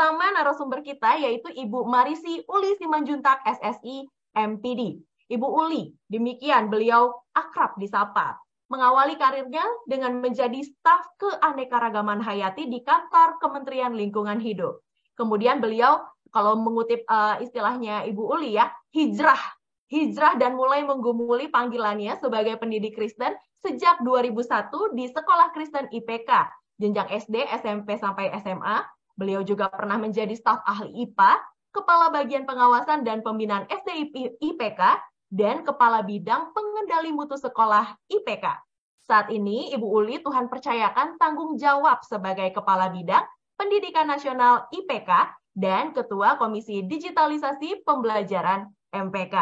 pertama narasumber kita yaitu Ibu Marisi Uli Simanjuntak, SSI, MPD. Ibu Uli, demikian beliau akrab disapa. Mengawali karirnya dengan menjadi staf keanekaragaman hayati di kantor Kementerian Lingkungan Hidup. Kemudian beliau, kalau mengutip istilahnya Ibu Uli ya, hijrah dan mulai menggumuli panggilannya sebagai pendidik Kristen sejak 2001 di Sekolah Kristen IPK, jenjang SD, SMP, sampai SMA. Beliau juga pernah menjadi staf ahli IPA, Kepala Bagian Pengawasan dan Pembinaan SD IPK, dan Kepala Bidang Pengendali Mutu Sekolah IPK. Saat ini, Ibu Uli Tuhan percayakan tanggung jawab sebagai Kepala Bidang Pendidikan Nasional IPK dan Ketua Komisi Digitalisasi Pembelajaran MPK.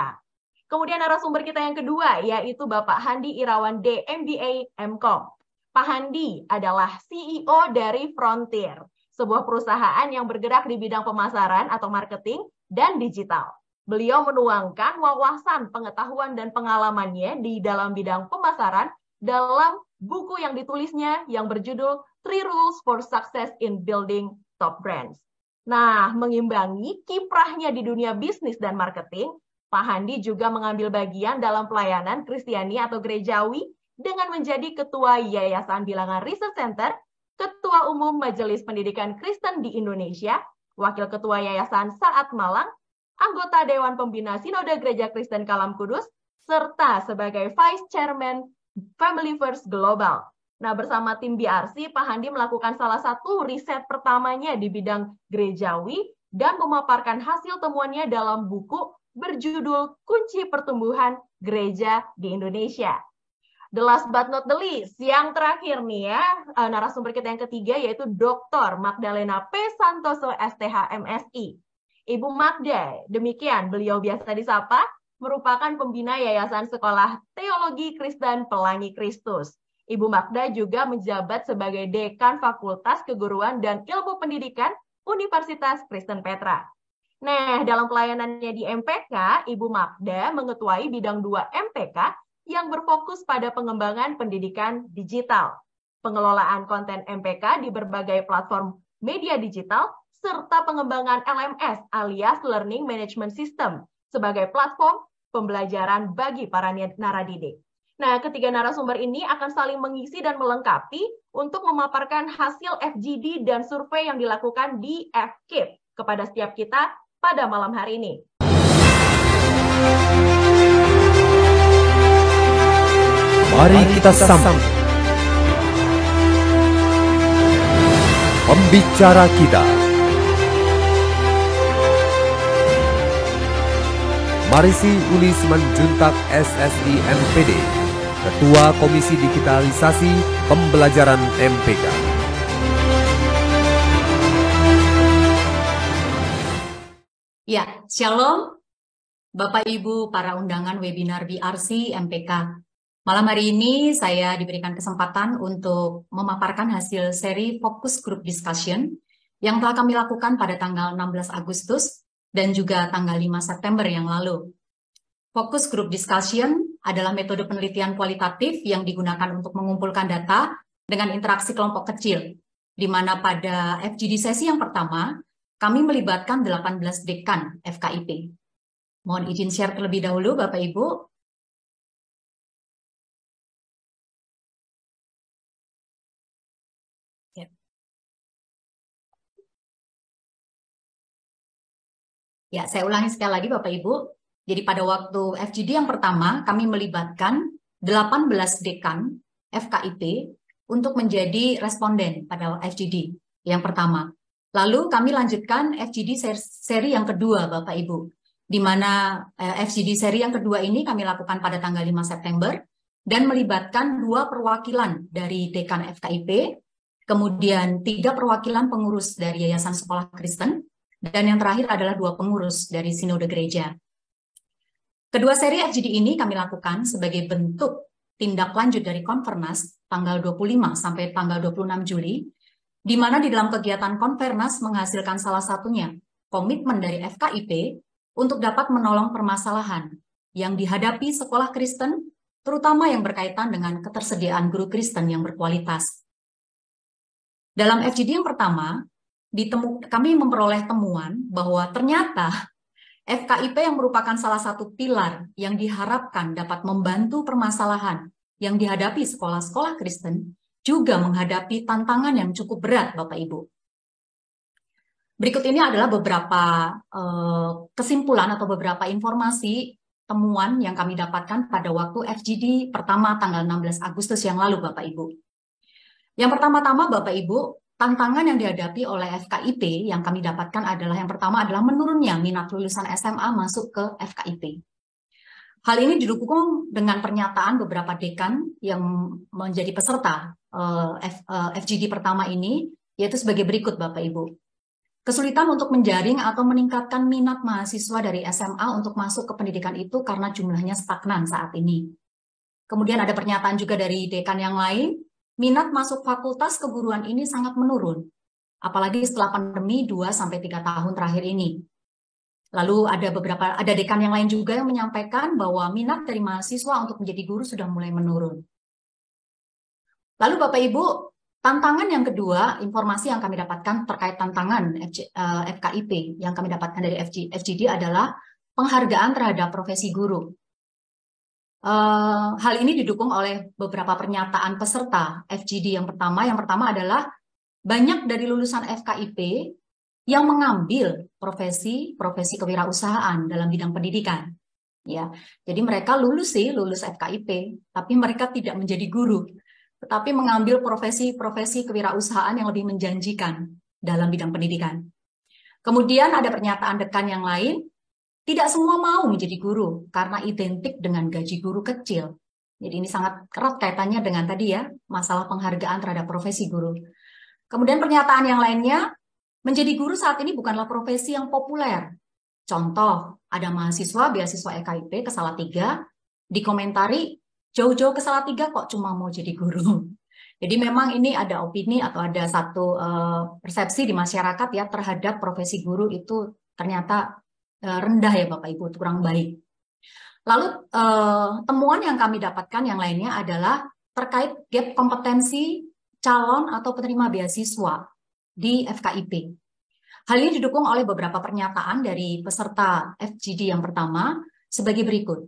Kemudian narasumber kita yang kedua, yaitu Bapak Handi Irawan D, MBA, MCom. Pak Handi adalah CEO dari Frontier, sebuah perusahaan yang bergerak di bidang pemasaran atau marketing dan digital. Beliau menuangkan wawasan, pengetahuan, dan pengalamannya di dalam bidang pemasaran dalam buku yang ditulisnya yang berjudul 3 Rules for Success in Building Top Brands. Nah, mengimbangi kiprahnya di dunia bisnis dan marketing, Pak Handi juga mengambil bagian dalam pelayanan Kristiani atau gerejawi dengan menjadi Ketua Yayasan Bilangan Research Center, Ketua Umum Majelis Pendidikan Kristen di Indonesia, Wakil Ketua Yayasan Saat Malang, anggota Dewan Pembina Sinode Gereja Kristen Kalam Kudus, serta sebagai Vice Chairman Family First Global. Nah, bersama tim BRC, Pak Handi melakukan salah satu riset pertamanya di bidang gerejawi dan memaparkan hasil temuannya dalam buku berjudul Kunci Pertumbuhan Gereja di Indonesia. The last but not the least, yang terakhir nih ya, narasumber kita yang ketiga yaitu Dr. Magdalena P. Santoso, STH, MSI. Ibu Magda, demikian beliau biasa disapa, merupakan pembina Yayasan Sekolah Teologi Kristen Pelangi Kristus. Ibu Magda juga menjabat sebagai Dekan Fakultas Keguruan dan Ilmu Pendidikan Universitas Kristen Petra. Nah, dalam pelayanannya di MPK, Ibu Magda mengetuai bidang 2 MPK yang berfokus pada pengembangan pendidikan digital, pengelolaan konten MPK di berbagai platform media digital, serta pengembangan LMS alias Learning Management System sebagai platform pembelajaran bagi para naradidik. Nah, ketiga narasumber ini akan saling mengisi dan melengkapi untuk memaparkan hasil FGD dan survei yang dilakukan di FKIP kepada setiap kita pada malam hari ini. Mari kita sambut pembicara kita, Marisi Uli Simanjuntak, SSI, MPD, Ketua Komisi Digitalisasi Pembelajaran MPK. Ya, Shalom Bapak Ibu para undangan webinar BRC MPK. Malam hari ini saya diberikan kesempatan untuk memaparkan hasil seri Focus Group Discussion yang telah kami lakukan pada tanggal 16 Agustus dan juga tanggal 5 September yang lalu. Focus Group Discussion adalah metode penelitian kualitatif yang digunakan untuk mengumpulkan data dengan interaksi kelompok kecil, di mana pada FGD sesi yang pertama, kami melibatkan 18 dekan FKIP. Mohon izin share terlebih dahulu, Bapak Ibu. Ya, saya ulangi sekali lagi Bapak Ibu. Jadi pada waktu FGD yang pertama, kami melibatkan 18 dekan FKIP untuk menjadi responden pada FGD yang pertama. Lalu kami lanjutkan FGD seri yang kedua Bapak Ibu, di mana FGD seri yang kedua ini kami lakukan pada tanggal 5 September dan melibatkan 2 perwakilan dari dekan FKIP, kemudian 3 perwakilan pengurus dari Yayasan Sekolah Kristen, dan yang terakhir adalah 2 pengurus dari Sinode Gereja. Kedua seri FGD ini kami lakukan sebagai bentuk tindak lanjut dari Konfernas tanggal 25 sampai tanggal 26 Juli, di mana di dalam kegiatan Konfernas menghasilkan salah satunya komitmen dari FKIP untuk dapat menolong permasalahan yang dihadapi sekolah Kristen, terutama yang berkaitan dengan ketersediaan guru Kristen yang berkualitas. Dalam FGD yang pertama, kami memperoleh temuan bahwa ternyata FKIP yang merupakan salah satu pilar yang diharapkan dapat membantu permasalahan yang dihadapi sekolah-sekolah Kristen juga menghadapi tantangan yang cukup berat, Bapak Ibu. Berikut ini adalah beberapa kesimpulan atau beberapa informasi temuan yang kami dapatkan pada waktu FGD pertama tanggal 16 Agustus yang lalu, Bapak Ibu. Yang pertama-tama, Bapak Ibu, tantangan yang dihadapi oleh FKIP yang kami dapatkan adalah yang pertama adalah menurunnya minat lulusan SMA masuk ke FKIP. Hal ini didukung dengan pernyataan beberapa dekan yang menjadi peserta FGD pertama ini, yaitu sebagai berikut, Bapak Ibu. Kesulitan untuk menjaring atau meningkatkan minat mahasiswa dari SMA untuk masuk ke pendidikan itu karena jumlahnya stagnan saat ini. Kemudian ada pernyataan juga dari dekan yang lain, minat masuk fakultas keguruan ini sangat menurun, apalagi setelah pandemi 2-3 tahun terakhir ini. Lalu ada dekan yang lain juga yang menyampaikan bahwa minat dari mahasiswa untuk menjadi guru sudah mulai menurun. Lalu Bapak Ibu, tantangan yang kedua, informasi yang kami dapatkan terkait tantangan FKIP yang kami dapatkan dari FGD adalah penghargaan terhadap profesi guru. Hal ini didukung oleh beberapa pernyataan peserta FGD yang pertama. Yang pertama adalah banyak dari lulusan FKIP yang mengambil profesi kewirausahaan dalam bidang pendidikan. Ya, jadi mereka lulus FKIP, tapi mereka tidak menjadi guru, tetapi mengambil profesi kewirausahaan yang lebih menjanjikan dalam bidang pendidikan. Kemudian ada pernyataan dekan yang lain, tidak semua mau menjadi guru karena identik dengan gaji guru kecil. Jadi ini sangat erat kaitannya dengan tadi ya, masalah penghargaan terhadap profesi guru. Kemudian pernyataan yang lainnya, menjadi guru saat ini bukanlah profesi yang populer. Contoh, ada mahasiswa beasiswa FKIP ke Salatiga, dikomentari, jauh-jauh ke Salatiga kok cuma mau jadi guru. Jadi memang ini ada opini atau ada satu persepsi di masyarakat ya terhadap profesi guru itu ternyata rendah ya Bapak Ibu, kurang baik. Lalu temuan yang kami dapatkan yang lainnya adalah terkait gap kompetensi calon atau penerima beasiswa di FKIP. Hal ini didukung oleh beberapa pernyataan dari peserta FGD yang pertama sebagai berikut.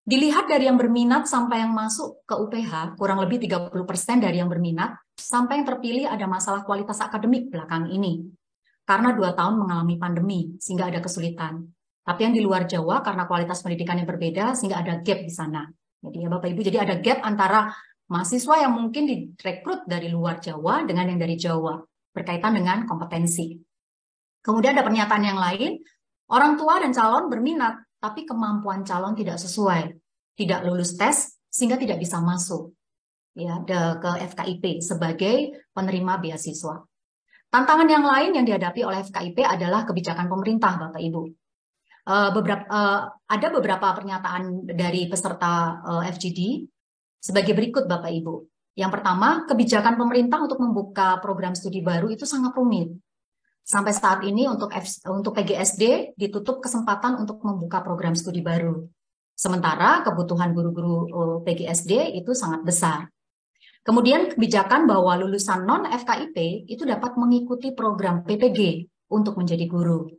Dilihat dari yang berminat sampai yang masuk ke UPH, kurang lebih 30% dari yang berminat, sampai yang terpilih ada masalah kualitas akademik belakang ini. Karena 2 tahun mengalami pandemi, sehingga ada kesulitan. Tapi yang di luar Jawa, karena kualitas pendidikan yang berbeda, sehingga ada gap di sana. Jadi ya Bapak Ibu, jadi ada gap antara mahasiswa yang mungkin direkrut dari luar Jawa dengan yang dari Jawa, berkaitan dengan kompetensi. Kemudian ada pernyataan yang lain, orang tua dan calon berminat, tapi kemampuan calon tidak sesuai, tidak lulus tes, sehingga tidak bisa masuk ya ke FKIP sebagai penerima beasiswa. Tantangan yang lain yang dihadapi oleh FKIP adalah kebijakan pemerintah, Bapak Ibu. Ada beberapa pernyataan dari peserta FGD sebagai berikut, Bapak Ibu. Yang pertama, kebijakan pemerintah untuk membuka program studi baru itu sangat rumit. Sampai saat ini untuk PGSD ditutup kesempatan untuk membuka program studi baru. Sementara kebutuhan guru-guru PGSD itu sangat besar. Kemudian kebijakan bahwa lulusan non-FKIP itu dapat mengikuti program PPG untuk menjadi guru.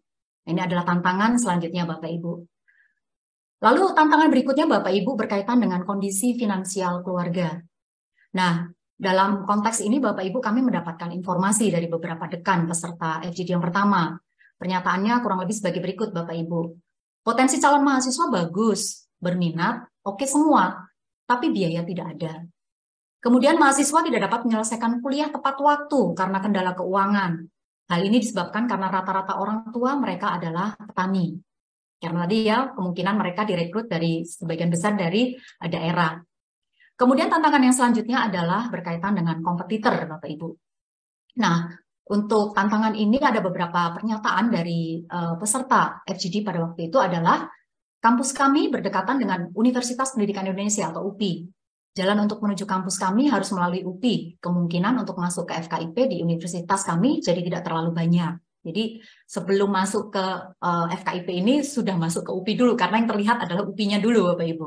Ini adalah tantangan selanjutnya Bapak Ibu. Lalu tantangan berikutnya Bapak Ibu berkaitan dengan kondisi finansial keluarga. Nah, dalam konteks ini Bapak Ibu kami mendapatkan informasi dari beberapa dekan peserta FGD yang pertama. Pernyataannya kurang lebih sebagai berikut Bapak Ibu. Potensi calon mahasiswa bagus, berminat, oke semua, tapi biaya tidak ada. Kemudian mahasiswa tidak dapat menyelesaikan kuliah tepat waktu karena kendala keuangan. Hal ini disebabkan karena rata-rata orang tua mereka adalah petani. Karena tadi ya kemungkinan mereka direkrut dari sebagian besar dari daerah. Kemudian tantangan yang selanjutnya adalah berkaitan dengan kompetitor, Bapak Ibu. Nah, untuk tantangan ini ada beberapa pernyataan dari peserta FGD pada waktu itu adalah kampus kami berdekatan dengan Universitas Pendidikan Indonesia atau UPI. Jalan untuk menuju kampus kami harus melalui UPI. Kemungkinan untuk masuk ke FKIP di universitas kami jadi tidak terlalu banyak. Jadi sebelum masuk ke FKIP ini sudah masuk ke UPI dulu karena yang terlihat adalah UPI-nya dulu Bapak Ibu.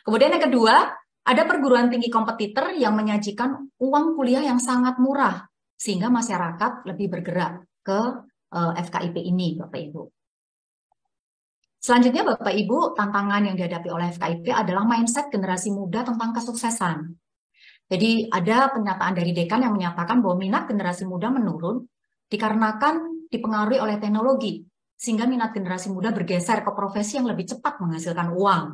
Kemudian yang kedua, ada perguruan tinggi kompetitor yang menyajikan uang kuliah yang sangat murah sehingga masyarakat lebih bergerak. ke FKIP ini, Bapak Ibu. Selanjutnya, Bapak Ibu, tantangan yang dihadapi oleh FKIP adalah mindset generasi muda tentang kesuksesan. Jadi ada pernyataan dari dekan yang menyatakan bahwa minat generasi muda menurun dikarenakan dipengaruhi oleh teknologi, sehingga minat generasi muda bergeser ke profesi yang lebih cepat menghasilkan uang.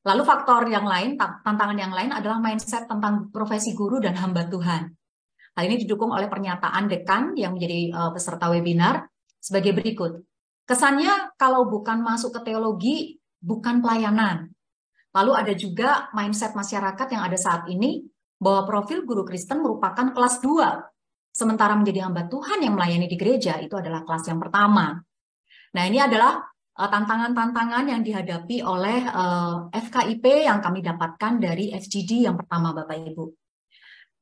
Lalu faktor yang lain, tantangan yang lain adalah mindset tentang profesi guru dan hamba Tuhan. Hal ini didukung oleh pernyataan dekan yang menjadi peserta webinar sebagai berikut. Kesannya kalau bukan masuk ke teologi, bukan pelayanan. Lalu ada juga mindset masyarakat yang ada saat ini, bahwa profil guru Kristen merupakan kelas 2, sementara menjadi hamba Tuhan yang melayani di gereja itu adalah kelas yang pertama. Nah, ini adalah tantangan-tantangan yang dihadapi oleh FKIP yang kami dapatkan dari FGD yang pertama, Bapak Ibu.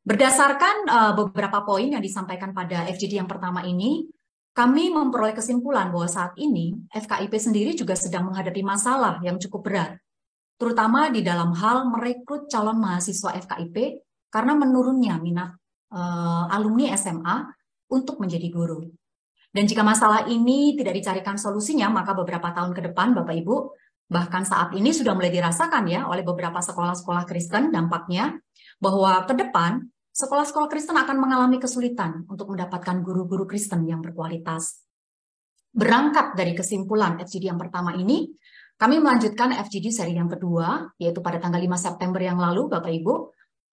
Berdasarkan beberapa poin yang disampaikan pada FGD yang pertama ini, kami memperoleh kesimpulan bahwa saat ini FKIP sendiri juga sedang menghadapi masalah yang cukup berat, terutama di dalam hal merekrut calon mahasiswa FKIP karena menurunnya minat alumni SMA untuk menjadi guru. Dan jika masalah ini tidak dicarikan solusinya, maka beberapa tahun ke depan, Bapak Ibu, bahkan saat ini sudah mulai dirasakan ya oleh beberapa sekolah-sekolah Kristen dampaknya, bahwa ke depan sekolah-sekolah Kristen akan mengalami kesulitan untuk mendapatkan guru-guru Kristen yang berkualitas. Berangkat dari kesimpulan FGD yang pertama ini, kami melanjutkan FGD seri yang kedua, yaitu pada tanggal 5 September yang lalu, Bapak Ibu,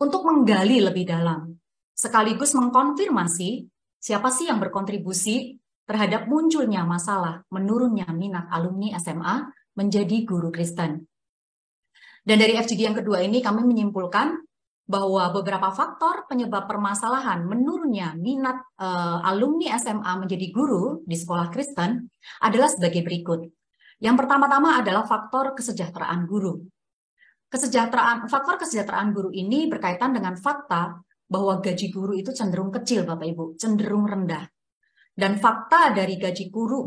untuk menggali lebih dalam, sekaligus mengkonfirmasi siapa sih yang berkontribusi terhadap munculnya masalah menurunnya minat alumni SMA menjadi guru Kristen. Dan dari FGD yang kedua ini kami menyimpulkan bahwa beberapa faktor penyebab permasalahan menurunnya minat alumni SMA menjadi guru di sekolah Kristen adalah sebagai berikut. Yang pertama-tama adalah faktor kesejahteraan guru. Faktor kesejahteraan guru ini berkaitan dengan fakta bahwa gaji guru itu cenderung kecil, Bapak Ibu, cenderung rendah. Dan fakta dari gaji guru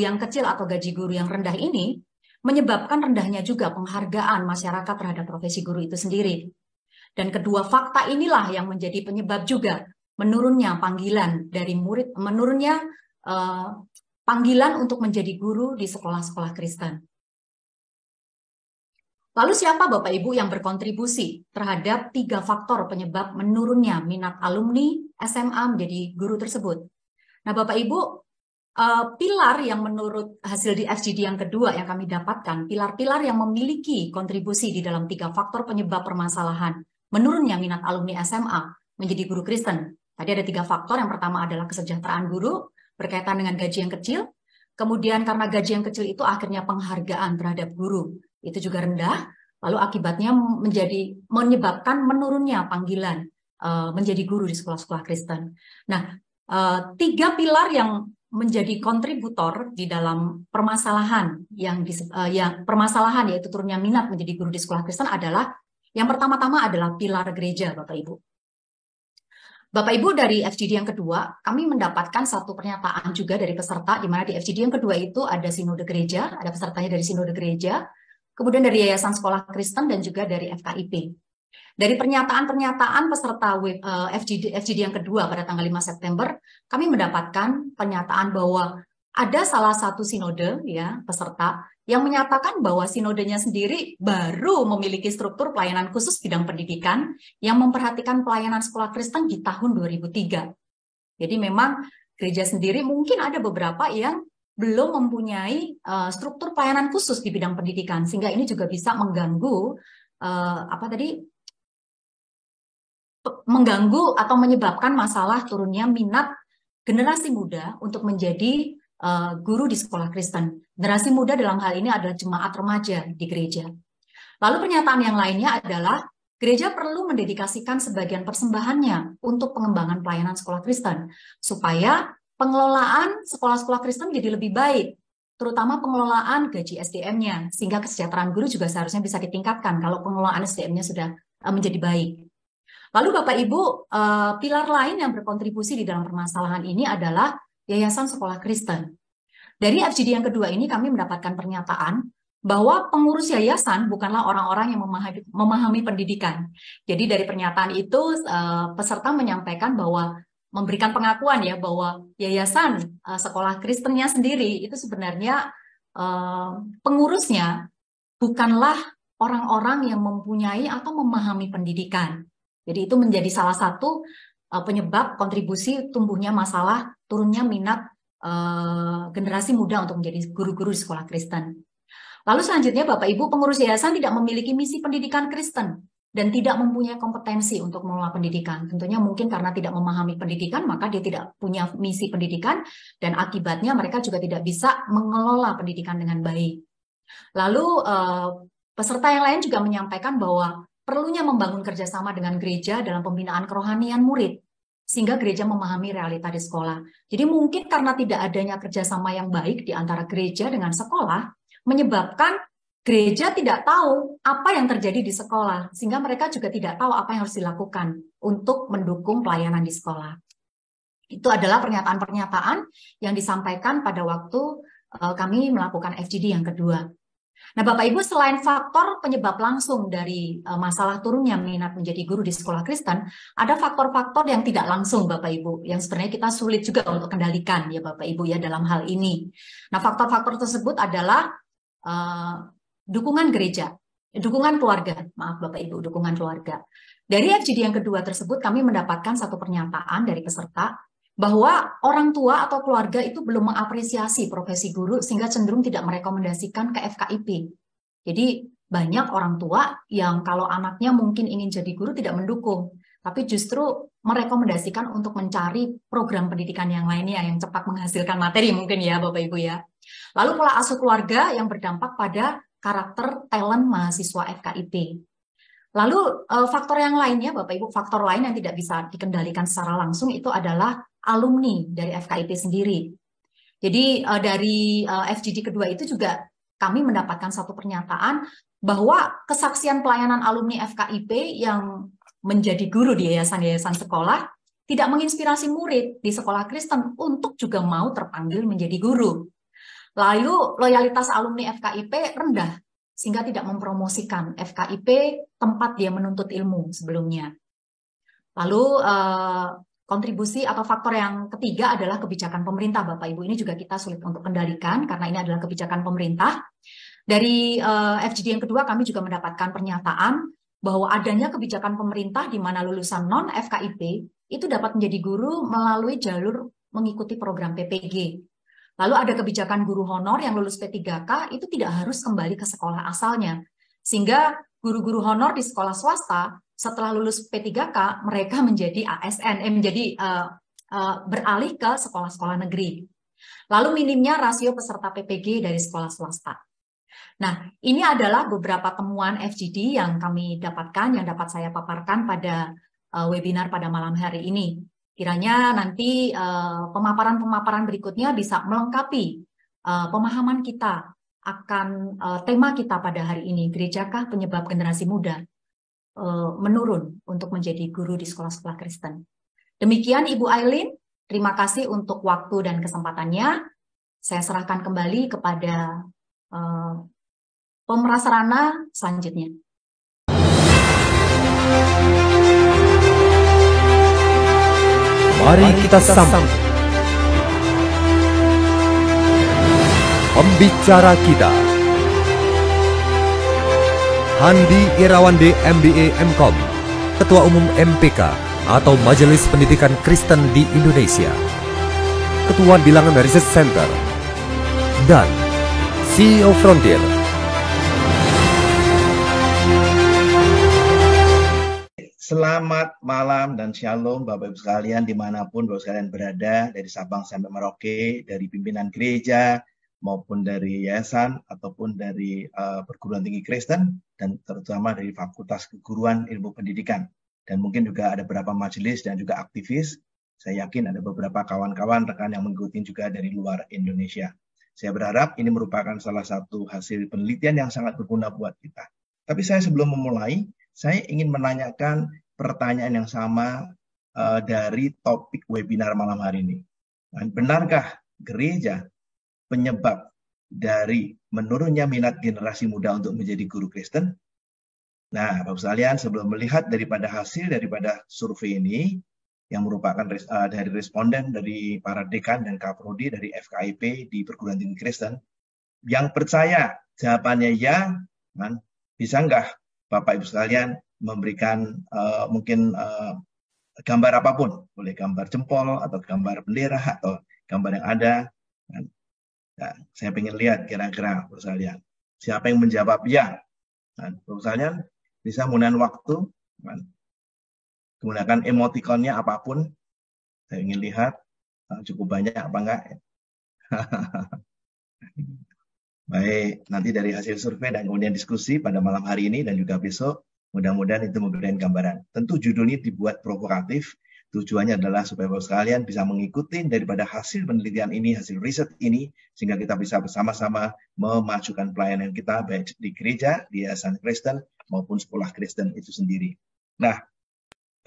yang kecil atau gaji guru yang rendah ini menyebabkan rendahnya juga penghargaan masyarakat terhadap profesi guru itu sendiri. Dan kedua fakta inilah yang menjadi penyebab juga menurunnya panggilan dari murid, menurunnya panggilan untuk menjadi guru di sekolah-sekolah Kristen. Lalu siapa Bapak Ibu yang berkontribusi terhadap 3 faktor penyebab menurunnya minat alumni SMA menjadi guru tersebut? Nah Bapak Ibu, pilar yang menurut hasil di FGD yang kedua yang kami dapatkan, pilar-pilar yang memiliki kontribusi di dalam 3 faktor penyebab permasalahan menurunnya minat alumni SMA menjadi guru Kristen. Tadi ada 3 faktor, yang pertama adalah kesejahteraan guru, berkaitan dengan gaji yang kecil, kemudian karena gaji yang kecil itu akhirnya penghargaan terhadap guru itu juga rendah, lalu akibatnya menyebabkan menurunnya panggilan menjadi guru di sekolah-sekolah Kristen. Nah, 3 pilar yang menjadi kontributor di dalam permasalahan permasalahan yaitu turunnya minat menjadi guru di sekolah Kristen adalah yang pertama-tama adalah pilar gereja, Bapak Ibu. Bapak Ibu, dari FGD yang kedua, kami mendapatkan satu pernyataan juga dari peserta, di mana di FGD yang kedua itu ada sinode gereja, ada pesertanya dari sinode gereja, kemudian dari Yayasan Sekolah Kristen, dan juga dari FKIP. Dari pernyataan-pernyataan peserta FGD yang kedua pada tanggal 5 September, kami mendapatkan pernyataan bahwa ada salah satu sinode ya peserta yang menyatakan bahwa sinodenya sendiri baru memiliki struktur pelayanan khusus bidang pendidikan yang memperhatikan pelayanan sekolah Kristen di tahun 2003. Jadi memang gereja sendiri mungkin ada beberapa yang belum mempunyai struktur pelayanan khusus di bidang pendidikan, sehingga ini juga bisa mengganggu mengganggu atau menyebabkan masalah turunnya minat generasi muda untuk menjadi guru di sekolah Kristen. Generasi muda dalam hal ini adalah jemaat remaja di gereja. Lalu pernyataan yang lainnya adalah gereja perlu mendedikasikan sebagian persembahannya untuk pengembangan pelayanan sekolah Kristen supaya pengelolaan sekolah-sekolah Kristen menjadi lebih baik, terutama pengelolaan gaji SDM-nya, sehingga kesejahteraan guru juga seharusnya bisa ditingkatkan kalau pengelolaan SDM-nya sudah menjadi baik. Lalu Bapak Ibu, pilar lain yang berkontribusi di dalam permasalahan ini adalah Yayasan Sekolah Kristen. Dari FGD yang kedua ini kami mendapatkan pernyataan bahwa pengurus yayasan bukanlah orang-orang yang memahami pendidikan. Jadi dari pernyataan itu peserta menyampaikan bahwa memberikan pengakuan ya bahwa yayasan sekolah Kristennya sendiri itu sebenarnya pengurusnya bukanlah orang-orang yang mempunyai atau memahami pendidikan. Jadi itu menjadi salah satu penyebab kontribusi tumbuhnya masalah turunnya minat generasi muda untuk menjadi guru-guru di sekolah Kristen. Lalu selanjutnya Bapak Ibu, pengurus yayasan tidak memiliki misi pendidikan Kristen dan tidak mempunyai kompetensi untuk mengelola pendidikan. Tentunya mungkin karena tidak memahami pendidikan, maka dia tidak punya misi pendidikan dan akibatnya mereka juga tidak bisa mengelola pendidikan dengan baik. Lalu peserta yang lain juga menyampaikan bahwa perlunya membangun kerjasama dengan gereja dalam pembinaan kerohanian murid, sehingga gereja memahami realita di sekolah. Jadi mungkin karena tidak adanya kerjasama yang baik di antara gereja dengan sekolah, menyebabkan gereja tidak tahu apa yang terjadi di sekolah, sehingga mereka juga tidak tahu apa yang harus dilakukan untuk mendukung pelayanan di sekolah. Itu adalah pernyataan-pernyataan yang disampaikan pada waktu kami melakukan FGD yang kedua. Nah, Bapak Ibu, selain faktor penyebab langsung dari masalah turunnya minat menjadi guru di sekolah Kristen, ada faktor-faktor yang tidak langsung, Bapak Ibu, yang sebenarnya kita sulit juga untuk kendalikan ya Bapak Ibu ya dalam hal ini. Nah, faktor-faktor tersebut adalah dukungan gereja, dukungan keluarga, maaf Bapak Ibu, dukungan keluarga. Dari FGD yang kedua tersebut kami mendapatkan satu pernyataan dari peserta bahwa orang tua atau keluarga itu belum mengapresiasi profesi guru sehingga cenderung tidak merekomendasikan ke FKIP. Jadi banyak orang tua yang kalau anaknya mungkin ingin jadi guru tidak mendukung, tapi justru merekomendasikan untuk mencari program pendidikan yang lainnya yang cepat menghasilkan materi mungkin ya Bapak Ibu ya. Lalu pola asuh keluarga yang berdampak pada karakter talent mahasiswa FKIP. Lalu faktor yang lainnya Bapak Ibu, faktor lain yang tidak bisa dikendalikan secara langsung itu adalah alumni dari FKIP sendiri. Jadi dari FGD kedua itu juga kami mendapatkan satu pernyataan bahwa kesaksian pelayanan alumni FKIP yang menjadi guru di yayasan-yayasan sekolah tidak menginspirasi murid di sekolah Kristen untuk juga mau terpanggil menjadi guru. Lalu loyalitas alumni FKIP rendah sehingga tidak mempromosikan FKIP tempat dia menuntut ilmu sebelumnya. Lalu kontribusi atau faktor yang ketiga adalah kebijakan pemerintah, Bapak Ibu. Ini juga kita sulit untuk kendalikan karena ini adalah kebijakan pemerintah. Dari FGD yang kedua kami juga mendapatkan pernyataan bahwa adanya kebijakan pemerintah di mana lulusan non-FKIP itu dapat menjadi guru melalui jalur mengikuti program PPG. Lalu ada kebijakan guru honor yang lulus P3K itu tidak harus kembali ke sekolah asalnya. Sehingga guru-guru honor di sekolah swasta setelah lulus P3K mereka menjadi ASN, beralih ke sekolah-sekolah negeri. Lalu minimnya rasio peserta PPG dari sekolah swasta. Nah, ini adalah beberapa temuan FGD yang kami dapatkan, yang dapat saya paparkan pada webinar pada malam hari ini. Kiranya nanti pemaparan-pemaparan berikutnya bisa melengkapi pemahaman kita akan tema kita pada hari ini, gerejakah penyebab generasi muda menurun untuk menjadi guru di sekolah-sekolah Kristen. Demikian Ibu Aileen, terima kasih untuk waktu dan kesempatannya. Saya serahkan kembali kepada pemerasarana selanjutnya. Mari kita sambut pembicara kita, Handi Irawandi MBA MKom, Ketua Umum MPK atau Majelis Pendidikan Kristen di Indonesia, Ketua Bilangan Research Center, dan CEO Frontier. Selamat malam dan shalom Bapak Ibu sekalian dimanapun Bapak sekalian berada, dari Sabang sampai Merauke, dari pimpinan gereja maupun dari yayasan ataupun dari perguruan tinggi Kristen dan terutama dari Fakultas Keguruan Ilmu Pendidikan. Dan mungkin juga ada beberapa majelis dan juga aktivis. Saya yakin ada beberapa kawan-kawan rekan yang mengikuti juga dari luar Indonesia. Saya berharap ini merupakan salah satu hasil penelitian yang sangat berguna buat kita. Tapi saya sebelum memulai, saya ingin menanyakan pertanyaan yang sama dari topik webinar malam hari ini. Benarkah gereja penyebab dari menurunnya minat generasi muda untuk menjadi guru Kristen? Nah, Bapak sekalian, sebelum melihat daripada hasil daripada survei ini, yang merupakan dari responden dari para dekan dan kaprodi dari FKIP di perguruan tinggi Kristen yang percaya jawabannya ya, kan? Bisa nggak Bapak Ibu sekalian memberikan mungkin gambar apapun, boleh gambar jempol atau gambar bendera atau gambar yang ada. Kan? Nah, saya ingin lihat kira-kira Bapak sekalian siapa yang menjawab ya. Nah, Bapak sekalian bisa menggunakan waktu, kan? Gunakan emotikonnya apapun. Saya ingin lihat cukup banyak apa enggak. Baik, nanti dari hasil survei dan kemudian diskusi pada malam hari ini dan juga besok, mudah-mudahan itu memberikan gambaran. Tentu judul ini dibuat provokatif. Tujuannya adalah supaya Bapak sekalian bisa mengikuti daripada hasil penelitian ini, hasil riset ini, sehingga kita bisa bersama-sama memajukan pelayanan kita baik di gereja, di yayasan Kristen, maupun sekolah Kristen itu sendiri. Nah,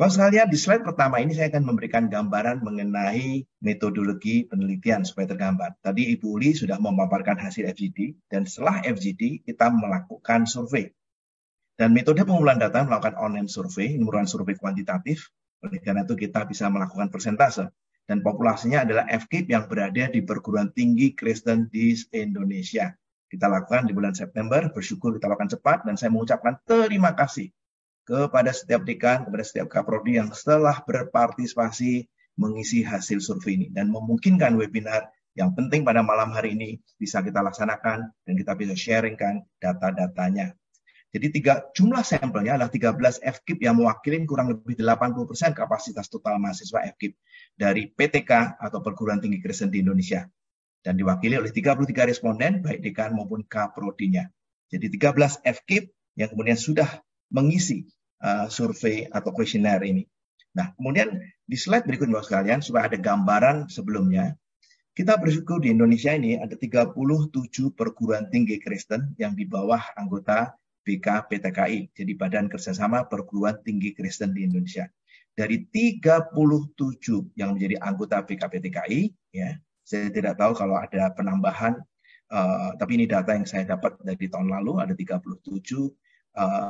Bapak sekalian, di slide pertama ini saya akan memberikan gambaran mengenai metodologi penelitian supaya tergambar. Tadi Ibu Uli sudah memaparkan hasil FGD, dan setelah FGD kita melakukan survei. Dan metode pengumpulan data melakukan online survei, ini merupakan survei kuantitatif, oleh karena itu kita bisa melakukan persentase. Dan populasinya adalah FKIP yang berada di perguruan tinggi Kristen di Indonesia. Kita lakukan di bulan September, bersyukur kita lakukan cepat, dan saya mengucapkan terima kasih kepada setiap dekan, kepada setiap kaprodi yang setelah berpartisipasi mengisi hasil survei ini dan memungkinkan webinar yang penting pada malam hari ini bisa kita laksanakan dan kita bisa sharingkan data-datanya. Jadi jumlah sampelnya adalah 13 FKIP yang mewakili kurang lebih 80% kapasitas total mahasiswa FKIP dari PTK atau Perguruan Tinggi Kristen di Indonesia dan diwakili oleh 33 responden baik dekan maupun kaprodinya. Jadi 13 FKIP yang kemudian sudah mengisi survei atau kuesioner ini. Nah, kemudian di slide berikutnya Bapak sekalian, supaya ada gambaran sebelumnya, kita bersyukur di Indonesia ini ada 37 perguruan tinggi Kristen yang di bawah anggota BKPTKI, jadi Badan Kerjasama Perguruan Tinggi Kristen di Indonesia. Dari 37 yang menjadi anggota BKPTKI, ya, saya tidak tahu kalau ada penambahan, tapi ini data yang saya dapat dari tahun lalu, ada 37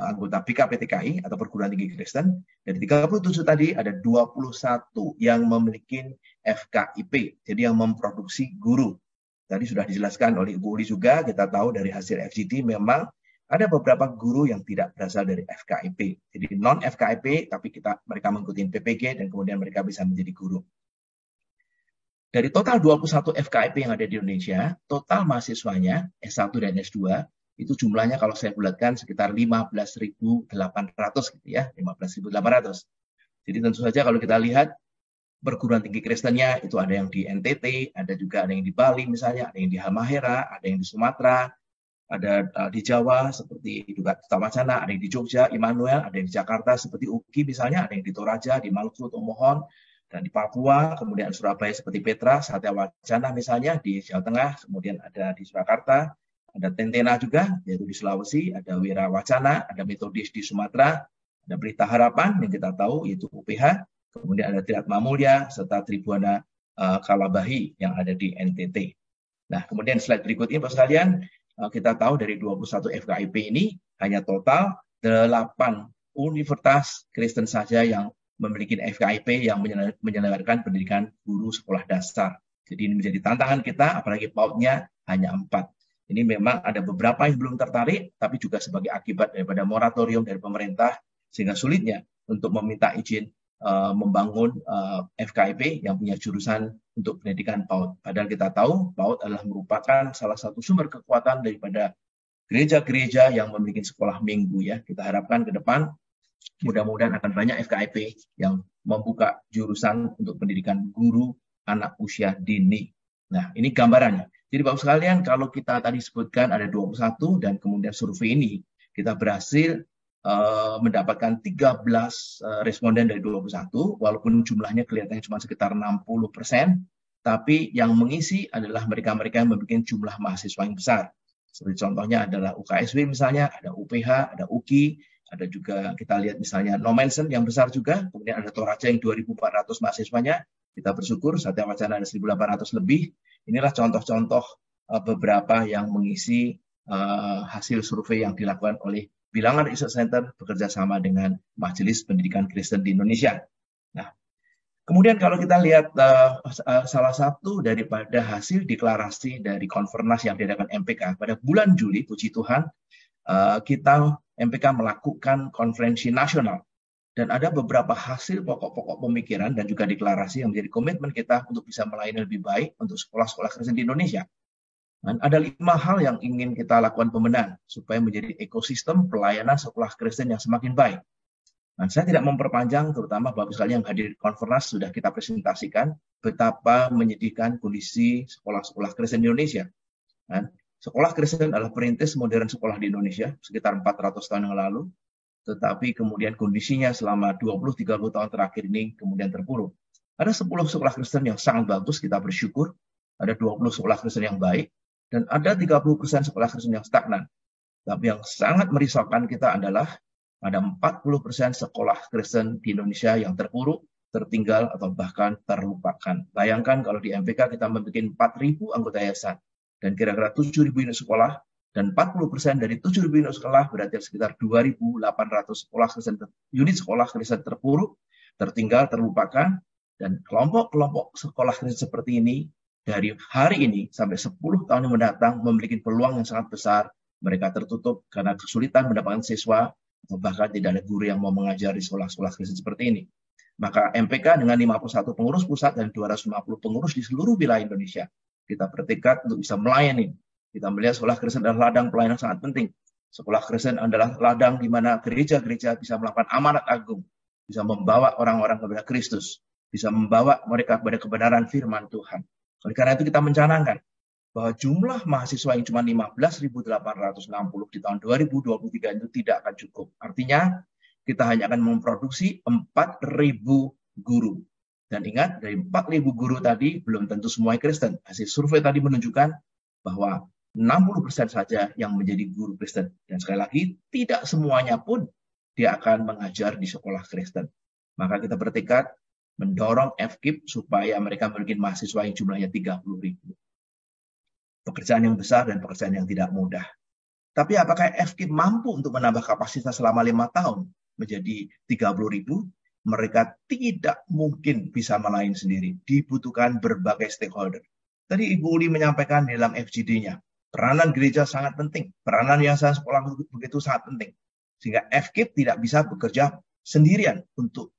anggota BKPTKI atau perguruan tinggi Kristen. Dari 37 tadi ada 21 yang memiliki FKIP, jadi yang memproduksi guru. Tadi sudah dijelaskan oleh Ibu Uli juga, kita tahu dari hasil FGD memang ada beberapa guru yang tidak berasal dari FKIP. Jadi non FKIP tapi mereka mengikuti PPG dan kemudian mereka bisa menjadi guru. Dari total 21 FKIP yang ada di Indonesia, total mahasiswanya S1 dan S2 itu jumlahnya kalau saya bulatkan sekitar 15.800 gitu ya, 15.800. Jadi tentu saja kalau kita lihat perguruan tinggi Kristennya itu ada yang di NTT, ada juga ada yang di Bali misalnya, ada yang di Halmahera, ada yang di Sumatera, ada di Jawa seperti juga Wacana, ada yang di Jogja, Immanuel, ada yang di Jakarta seperti UKI misalnya, ada yang di Toraja, di Maluku, Tomohon, dan di Papua, kemudian Surabaya seperti Petra, Satya Wacana misalnya di Jawa Tengah, kemudian ada di Surakarta, ada Tentena juga, yaitu di Sulawesi, ada Wira Wacana, ada Metodis di Sumatera, ada Berita Harapan yang kita tahu yaitu UPH, kemudian ada Triatma Mulya, serta Tribuana Kalabahi yang ada di NTT. Nah, kemudian slide berikutnya Bapak sekalian, kita tahu dari 21 FKIP ini hanya total 8 universitas Kristen saja yang memiliki FKIP yang menyelenggarakan pendidikan guru sekolah dasar. Jadi ini menjadi tantangan kita, apalagi PAUD-nya hanya 4. Ini memang ada beberapa yang belum tertarik, tapi juga sebagai akibat daripada moratorium dari pemerintah, sehingga sulitnya untuk meminta izin membangun FKIP yang punya jurusan untuk pendidikan PAUD. Padahal kita tahu PAUD adalah merupakan salah satu sumber kekuatan daripada gereja-gereja yang memiliki sekolah minggu ya. Kita harapkan ke depan mudah-mudahan akan banyak FKIP yang membuka jurusan untuk pendidikan guru anak usia dini. Nah, ini gambarannya. Jadi Bapak sekalian, kalau kita tadi sebutkan ada 21 dan kemudian survei ini, kita berhasil mendapatkan 13 responden dari 21, walaupun jumlahnya kelihatannya cuma sekitar 60%, tapi yang mengisi adalah mereka-mereka yang memiliki jumlah mahasiswa yang besar. Seperti contohnya adalah UKSW misalnya, ada UPH, ada UKI, ada juga kita lihat misalnya Nomensen yang besar juga, kemudian ada Toraja yang 2.400 mahasiswanya, kita bersyukur Satya Wacana ada 1.800 lebih. Inilah contoh-contoh beberapa yang mengisi hasil survei yang dilakukan oleh Bilangan Research Center bekerja sama dengan Majelis Pendidikan Kristen di Indonesia. Nah, Kemudian kalau kita lihat salah satu daripada hasil deklarasi dari konferensi yang diadakan MPK pada bulan Juli, puji Tuhan, kita MPK melakukan konferensi nasional. Dan ada beberapa hasil pokok-pokok pemikiran dan juga deklarasi yang menjadi komitmen kita untuk bisa melayani lebih baik untuk sekolah-sekolah Kristen di Indonesia. Dan ada 5 hal yang ingin kita lakukan pembenahan supaya menjadi ekosistem pelayanan sekolah Kristen yang semakin baik. Dan saya tidak memperpanjang, terutama Bapak sekalian yang hadir di konferensi sudah kita presentasikan betapa menyedihkan kondisi sekolah-sekolah Kristen di Indonesia. Dan sekolah Kristen adalah perintis modern sekolah di Indonesia sekitar 400 tahun yang lalu, tetapi kemudian kondisinya selama 20-30 tahun terakhir ini kemudian terpuruk. Ada 10 sekolah Kristen yang sangat bagus, kita bersyukur. Ada 20 sekolah Kristen yang baik, dan ada 30% sekolah Kristen yang stagnan. Tapi yang sangat merisaukan kita adalah ada 40% sekolah Kristen di Indonesia yang terpuruk, tertinggal, atau bahkan terlupakan. Bayangkan kalau di MPK kita membuat 4.000 anggota yayasan, dan kira-kira 7.000 unit sekolah, dan 40% dari 7.000 unit sekolah berarti sekitar 2.800 unit sekolah Kristen terpuruk, tertinggal, terlupakan, dan kelompok-kelompok sekolah Kristen seperti ini dari hari ini sampai 10 tahun yang mendatang memiliki peluang yang sangat besar. Mereka tertutup karena kesulitan mendapatkan siswa, atau bahkan tidak ada guru yang mau mengajar di sekolah-sekolah Kristen seperti ini. Maka MPK dengan 51 pengurus pusat dan 250 pengurus di seluruh wilayah Indonesia, kita bertekad untuk bisa melayani. Kita melihat sekolah Kristen adalah ladang pelayanan sangat penting. Sekolah Kristen adalah ladang di mana gereja-gereja bisa melakukan amanat agung, bisa membawa orang-orang kepada Kristus, bisa membawa mereka kepada kebenaran firman Tuhan. Oleh karena itu kita mencanangkan bahwa jumlah mahasiswa yang cuma 15.860 di tahun 2023 itu tidak akan cukup. Artinya kita hanya akan memproduksi 4.000 guru. Dan ingat, dari 4.000 guru tadi belum tentu semua Kristen. Hasil survei tadi menunjukkan bahwa 60% saja yang menjadi guru Kristen. Dan sekali lagi, tidak semuanya pun dia akan mengajar di sekolah Kristen. Maka kita bertekad mendorong FKIP supaya mereka memiliki mahasiswa yang jumlahnya 30.000. Pekerjaan yang besar dan pekerjaan yang tidak mudah. Tapi apakah FKIP mampu untuk menambah kapasitas selama 5 tahun menjadi 30.000? Mereka tidak mungkin bisa melayani sendiri. Dibutuhkan berbagai stakeholder. Tadi Ibu Uli menyampaikan di dalam FGD-nya, peranan gereja sangat penting. Peranan yayasan sekolah begitu sangat penting. Sehingga FKIP tidak bisa bekerja sendirian untuk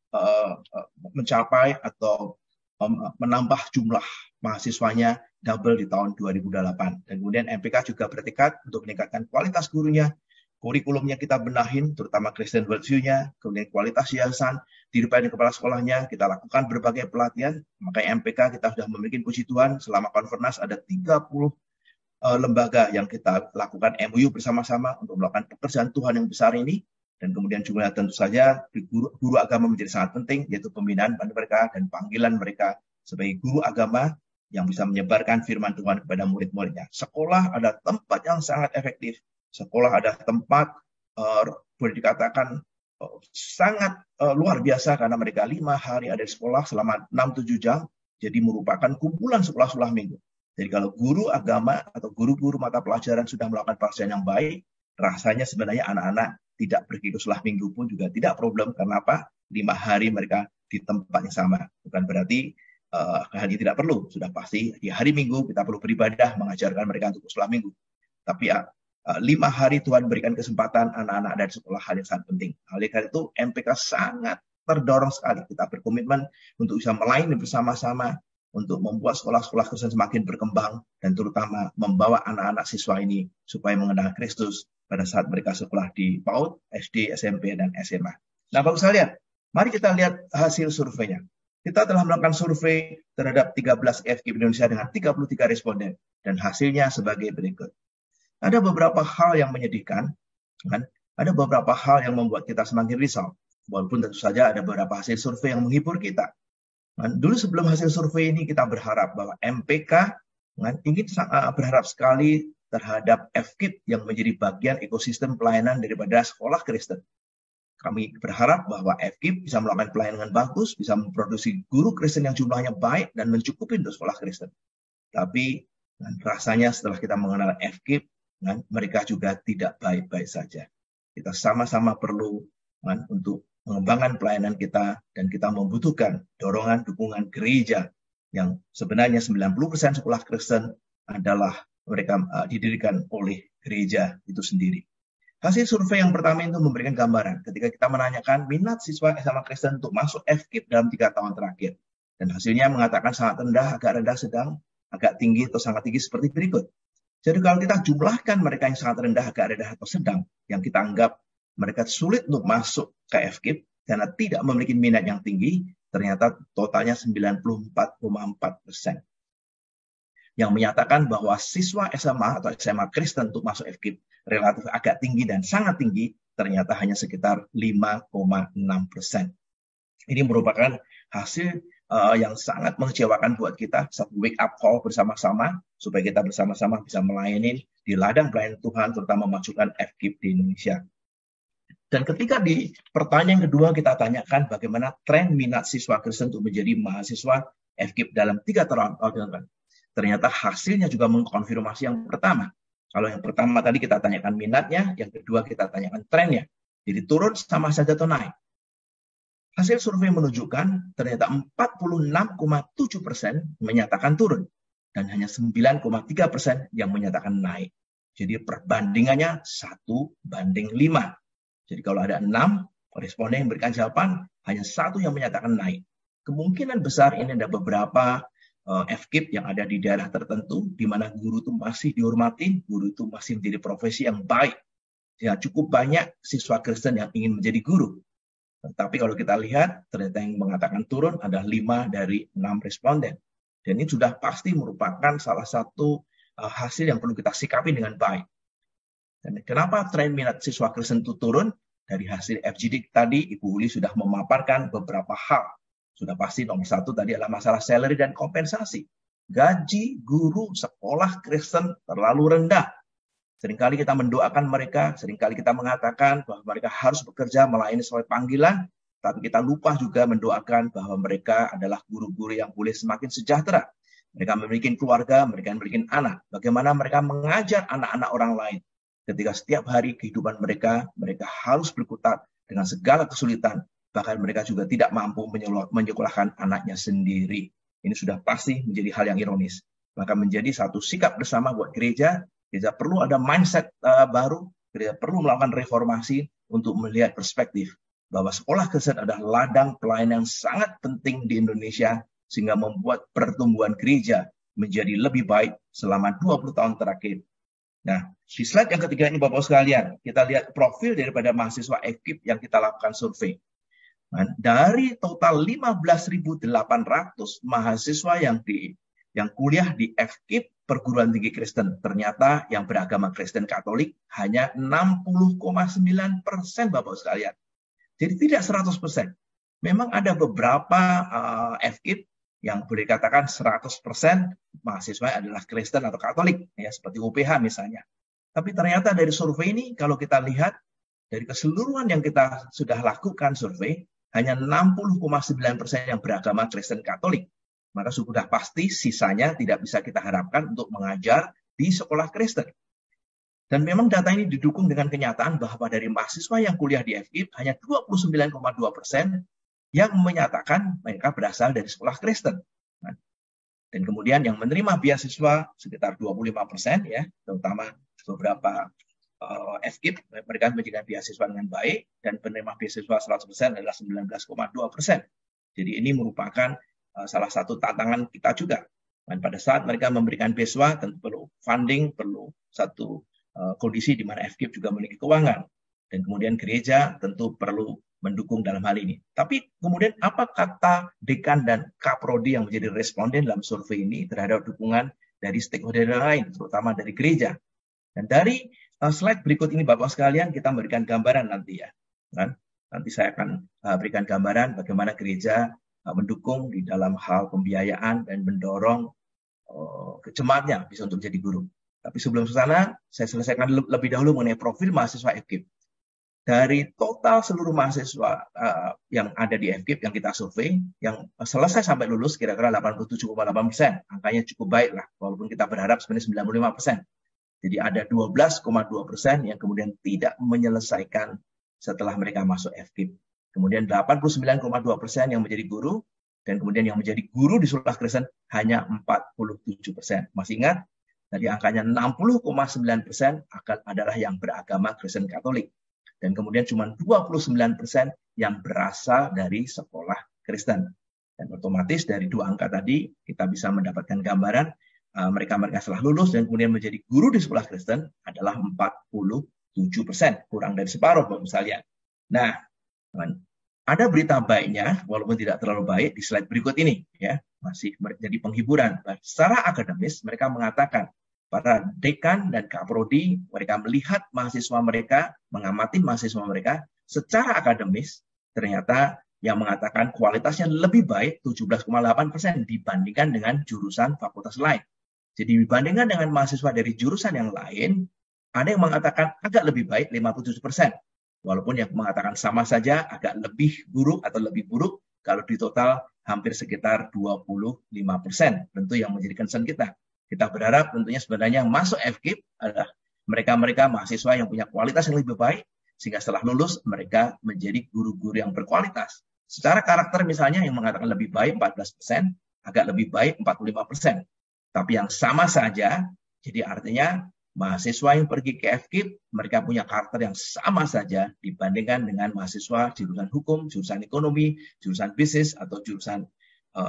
mencapai atau menambah jumlah mahasiswanya double di tahun 2008. Dan kemudian MPK juga bertekad untuk meningkatkan kualitas gurunya, kurikulumnya kita benahin, terutama Christian worldview-nya, kemudian kualitas yayasan, dididik kepala sekolahnya, kita lakukan berbagai pelatihan. Maka MPK kita sudah memiliki, puji Tuhan, selama konferensi ada 30 lembaga yang kita lakukan MOU bersama-sama untuk melakukan pekerjaan Tuhan yang besar ini. Dan kemudian jumlah tentu saja guru agama menjadi sangat penting, yaitu pembinaan pada mereka dan panggilan mereka sebagai guru agama yang bisa menyebarkan firman Tuhan kepada murid-muridnya. Sekolah ada tempat yang sangat efektif. Sekolah ada tempat boleh dikatakan sangat luar biasa karena mereka 5 hari ada di sekolah selama 6-7 jam. Jadi merupakan kumpulan sekolah-sekolah minggu. Jadi kalau guru agama atau guru-guru mata pelajaran sudah melakukan pekerjaan yang baik, rasanya sebenarnya anak-anak tidak pergi ke sekolah minggu pun juga tidak problem. Karena apa? 5 hari mereka di tempat yang sama. Bukan berarti hal ini tidak perlu. Sudah pasti di hari Minggu kita perlu beribadah, mengajarkan mereka untuk sekolah Minggu. Tapi 5 hari Tuhan berikan kesempatan anak-anak dari sekolah, hal yang sangat penting. Oleh karena itu MPK sangat terdorong sekali. Kita berkomitmen untuk bisa melayani bersama-sama, untuk membuat sekolah-sekolah Kristen semakin berkembang, dan terutama membawa anak-anak siswa ini supaya mengenal Kristus pada saat mereka sekolah di PAUD, SD, SMP, dan SMA. Nah, Bapak sekalian, mari kita lihat hasil surveinya. Kita telah melakukan survei terhadap 13 FKIP Indonesia dengan 33 responden, dan hasilnya sebagai berikut. Ada beberapa hal yang menyedihkan, kan? Ada beberapa hal yang membuat kita semakin risau, walaupun tentu saja ada beberapa hasil survei yang menghibur kita. Kan? Dulu sebelum hasil survei ini kita berharap bahwa MPK kan, ingin berharap sekali terhadap FKIP yang menjadi bagian ekosistem pelayanan daripada sekolah Kristen. Kami berharap bahwa FKIP bisa melakukan pelayanan dengan bagus, bisa memproduksi guru Kristen yang jumlahnya baik dan mencukupi untuk sekolah Kristen. Tapi rasanya setelah kita mengenal FKIP, mereka juga tidak baik-baik saja. Kita sama-sama perlu untuk mengembangkan pelayanan kita, dan kita membutuhkan dorongan dukungan gereja yang sebenarnya 90% sekolah Kristen adalah mereka didirikan oleh gereja itu sendiri. Hasil survei yang pertama itu memberikan gambaran ketika kita menanyakan minat siswa SMA Kristen untuk masuk FKIP dalam 3 tahun terakhir. Dan hasilnya mengatakan sangat rendah, agak rendah, sedang, agak tinggi, atau sangat tinggi seperti berikut. Jadi kalau kita jumlahkan mereka yang sangat rendah, agak rendah, atau sedang, yang kita anggap mereka sulit untuk masuk ke FKIP karena tidak memiliki minat yang tinggi, ternyata totalnya 94,4%. Yang menyatakan bahwa siswa SMA atau SMA Kristen untuk masuk FKIP relatif agak tinggi dan sangat tinggi, ternyata hanya sekitar 5,6%. Ini merupakan hasil yang sangat mengecewakan buat kita, satu wake up call bersama-sama, supaya kita bersama-sama bisa melayani di ladang pelayanan Tuhan, terutama memajukan FKIP di Indonesia. Dan ketika di pertanyaan kedua kita tanyakan bagaimana tren minat siswa Kristen untuk menjadi mahasiswa FKIP dalam 3 tahun, ternyata hasilnya juga mengkonfirmasi yang pertama. Kalau yang pertama tadi kita tanyakan minatnya, yang kedua kita tanyakan trennya. Jadi turun sama saja atau naik. Hasil survei menunjukkan ternyata 46,7% menyatakan turun dan hanya 9,3% yang menyatakan naik. Jadi perbandingannya 1:5. Jadi kalau ada 6 responden yang memberikan jawaban, hanya 1 yang menyatakan naik. Kemungkinan besar ini ada beberapa FKIP yang ada di daerah tertentu di mana guru itu masih dihormati, guru itu masih menjadi profesi yang baik. Ya, cukup banyak siswa Kristen yang ingin menjadi guru. Tapi kalau kita lihat, ternyata yang mengatakan turun ada 5 dari 6 responden. Dan ini sudah pasti merupakan salah satu hasil yang perlu kita sikapi dengan baik. Dan kenapa tren minat siswa Kristen itu turun? Dari hasil FGD tadi, Ibu Uli sudah memaparkan beberapa hal. Sudah pasti nomor 1 tadi adalah masalah salary dan kompensasi. Gaji guru sekolah Kristen terlalu rendah. Seringkali kita mendoakan mereka, seringkali kita mengatakan bahwa mereka harus bekerja melayani sesuai panggilan, tapi kita lupa juga mendoakan bahwa mereka adalah guru-guru yang boleh semakin sejahtera. Mereka memiliki keluarga, mereka memiliki anak. Bagaimana mereka mengajar anak-anak orang lain. Ketika setiap hari kehidupan mereka harus berkutat dengan segala kesulitan. Bahkan mereka juga tidak mampu menyekolahkan anaknya sendiri. Ini sudah pasti menjadi hal yang ironis. Maka menjadi satu sikap bersama buat gereja. Gereja perlu ada mindset baru, gereja perlu melakukan reformasi untuk melihat perspektif bahwa sekolah Kristen adalah ladang pelayanan yang sangat penting di Indonesia sehingga membuat pertumbuhan gereja menjadi lebih baik selama 20 tahun terakhir. Nah, di slide yang ketiga ini Bapak sekalian, kita lihat profil daripada mahasiswa FKIP yang kita lakukan survei. Nah, dari total 15.800 mahasiswa yang kuliah di FKIP perguruan tinggi Kristen, ternyata yang beragama Kristen Katolik hanya 60,9% Bapak sekalian. Jadi tidak 100%. Memang ada beberapa FKIP yang boleh dikatakan 100% mahasiswa adalah Kristen atau Katolik, ya seperti UPH misalnya. Tapi ternyata dari survei ini, kalau kita lihat dari keseluruhan yang kita sudah lakukan survei, hanya 60,9% yang beragama Kristen Katolik. Maka sudah pasti sisanya tidak bisa kita harapkan untuk mengajar di sekolah Kristen. Dan memang data ini didukung dengan kenyataan bahwa dari mahasiswa yang kuliah di FKIP hanya 29,2% yang menyatakan mereka berasal dari sekolah Kristen. Dan kemudian yang menerima beasiswa sekitar 25%, ya, terutama beberapa FKIP mereka memberikan beasiswa dengan baik, dan penerima beasiswa 100% adalah 19,2%. Jadi ini merupakan salah satu tantangan kita juga. Dan pada saat mereka memberikan beasiswa, tentu perlu funding, perlu satu kondisi di mana FKIP juga memiliki keuangan. Dan kemudian gereja tentu perlu mendukung dalam hal ini. Tapi kemudian apa kata dekan dan kaprodi yang menjadi responden dalam survei ini terhadap dukungan dari stakeholder lain, terutama dari gereja. Dan dari slide berikut ini Bapak sekalian, kita memberikan gambaran nanti ya. Nanti saya akan berikan gambaran bagaimana gereja mendukung di dalam hal pembiayaan dan mendorong jemaatnya bisa untuk menjadi guru. Tapi sebelum ke sana, saya selesaikan lebih dahulu mengenai profil mahasiswa FKIP. Dari total seluruh mahasiswa yang ada di FKIP yang kita survei, yang selesai sampai lulus kira-kira 87,8%. Angkanya cukup baik lah, walaupun kita berharap sebenarnya 95%. Jadi ada 12,2% yang kemudian tidak menyelesaikan setelah mereka masuk FKIP. kemudian 89,2% yang menjadi guru, dan kemudian yang menjadi guru di sekolah Kristen hanya 47%. Masih ingat? Tadi angkanya 60,9% adalah yang beragama Kristen Katolik. Dan kemudian cuma 29% yang berasal dari sekolah Kristen. Dan otomatis dari dua angka tadi kita bisa mendapatkan gambaran mereka-mereka setelah lulus dan kemudian menjadi guru di sekolah Kristen adalah 47%, kurang dari separuh Bapak sekalian. Nah, ada berita baiknya, walaupun tidak terlalu baik, di slide berikut ini, ya, masih menjadi penghiburan. Secara akademis, mereka mengatakan para dekan dan kaprodi, mereka melihat mahasiswa mereka, mengamati mahasiswa mereka, secara akademis ternyata yang mengatakan kualitasnya lebih baik 17,8% dibandingkan dengan jurusan fakultas lain. Jadi dibandingkan dengan mahasiswa dari jurusan yang lain, ada yang mengatakan agak lebih baik 57%. Walaupun yang mengatakan sama saja agak lebih buruk atau lebih buruk, kalau di total hampir sekitar 25%. Tentu yang menjadi concern kita. Kita berharap tentunya sebenarnya yang masuk FKIP adalah mereka-mereka mahasiswa yang punya kualitas yang lebih baik, sehingga setelah lulus mereka menjadi guru-guru yang berkualitas. Secara karakter misalnya yang mengatakan lebih baik 14%, agak lebih baik 45%. Tapi yang sama saja, jadi artinya mahasiswa yang pergi ke FKIP, mereka punya karakter yang sama saja dibandingkan dengan mahasiswa jurusan hukum, jurusan ekonomi, jurusan bisnis, atau jurusan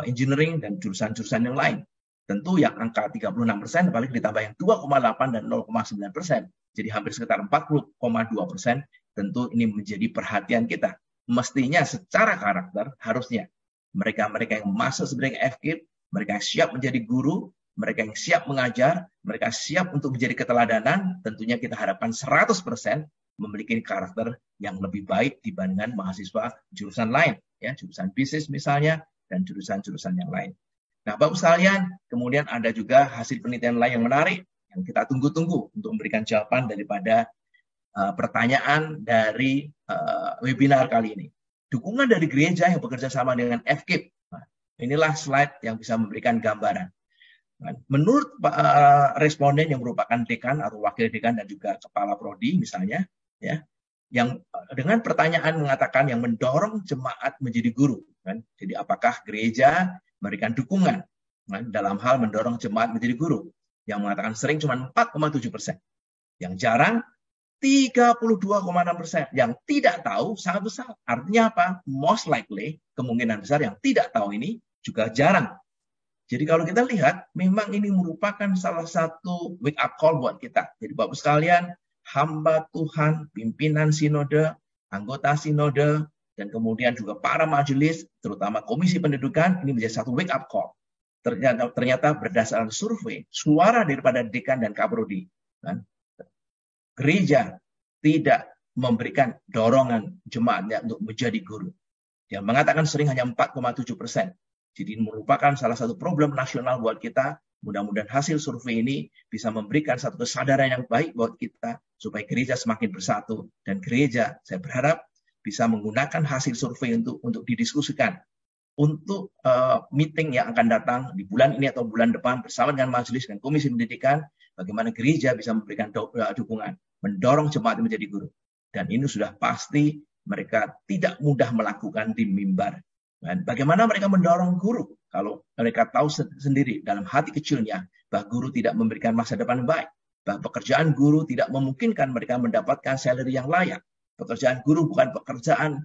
engineering, dan jurusan-jurusan yang lain. Tentu yang angka 36% balik ditambah yang 2,8 dan 0,9%. Jadi hampir sekitar 40,2%. Tentu ini menjadi perhatian kita. Mestinya secara karakter harusnya mereka-mereka yang masuk sebagai FKIP, mereka yang siap menjadi guru, mereka yang siap mengajar, mereka siap untuk menjadi keteladanan, tentunya kita harapkan 100% memiliki karakter yang lebih baik dibandingkan mahasiswa jurusan lain, ya, jurusan bisnis misalnya, dan jurusan-jurusan yang lain. Nah, Bapak sekalian, kemudian ada juga hasil penelitian lain yang menarik, yang kita tunggu-tunggu untuk memberikan jawaban daripada pertanyaan dari webinar kali ini. Dukungan dari gereja yang bekerja sama dengan FKIP. Nah, inilah slide yang bisa memberikan gambaran. Menurut responden yang merupakan dekan atau wakil dekan dan juga kepala prodi misalnya, ya, yang dengan pertanyaan mengatakan yang mendorong jemaat menjadi guru, kan? Jadi apakah gereja memberikan dukungan, kan, dalam hal mendorong jemaat menjadi guru? Yang mengatakan sering cuma 4,7%, yang jarang 32,6%, yang tidak tahu sangat besar. Artinya apa? Most likely, kemungkinan besar yang tidak tahu ini juga jarang. Jadi kalau kita lihat, memang ini merupakan salah satu wake up call buat kita. Jadi Bapak sekalian, hamba Tuhan, pimpinan sinode, anggota sinode, dan kemudian juga para majelis, terutama komisi pendidikan, ini menjadi satu wake up call. Ternyata berdasarkan survei, suara daripada dekan dan kaprodi, kan, gereja tidak memberikan dorongan jemaatnya untuk menjadi guru. Dia mengatakan sering hanya 4,7%. Jadi merupakan salah satu problem nasional buat kita. Mudah-mudahan hasil survei ini bisa memberikan satu kesadaran yang baik buat kita supaya gereja semakin bersatu, dan gereja saya berharap bisa menggunakan hasil survei untuk didiskusikan untuk meeting yang akan datang di bulan ini atau bulan depan bersama dengan majelis dan komisi pendidikan, bagaimana gereja bisa memberikan dukungan, mendorong jemaat menjadi guru. Dan ini sudah pasti mereka tidak mudah melakukan di mimbar. Dan bagaimana mereka mendorong guru kalau mereka tahu sendiri dalam hati kecilnya bahwa guru tidak memberikan masa depan yang baik, bahwa pekerjaan guru tidak memungkinkan mereka mendapatkan salary yang layak. Pekerjaan guru bukan pekerjaan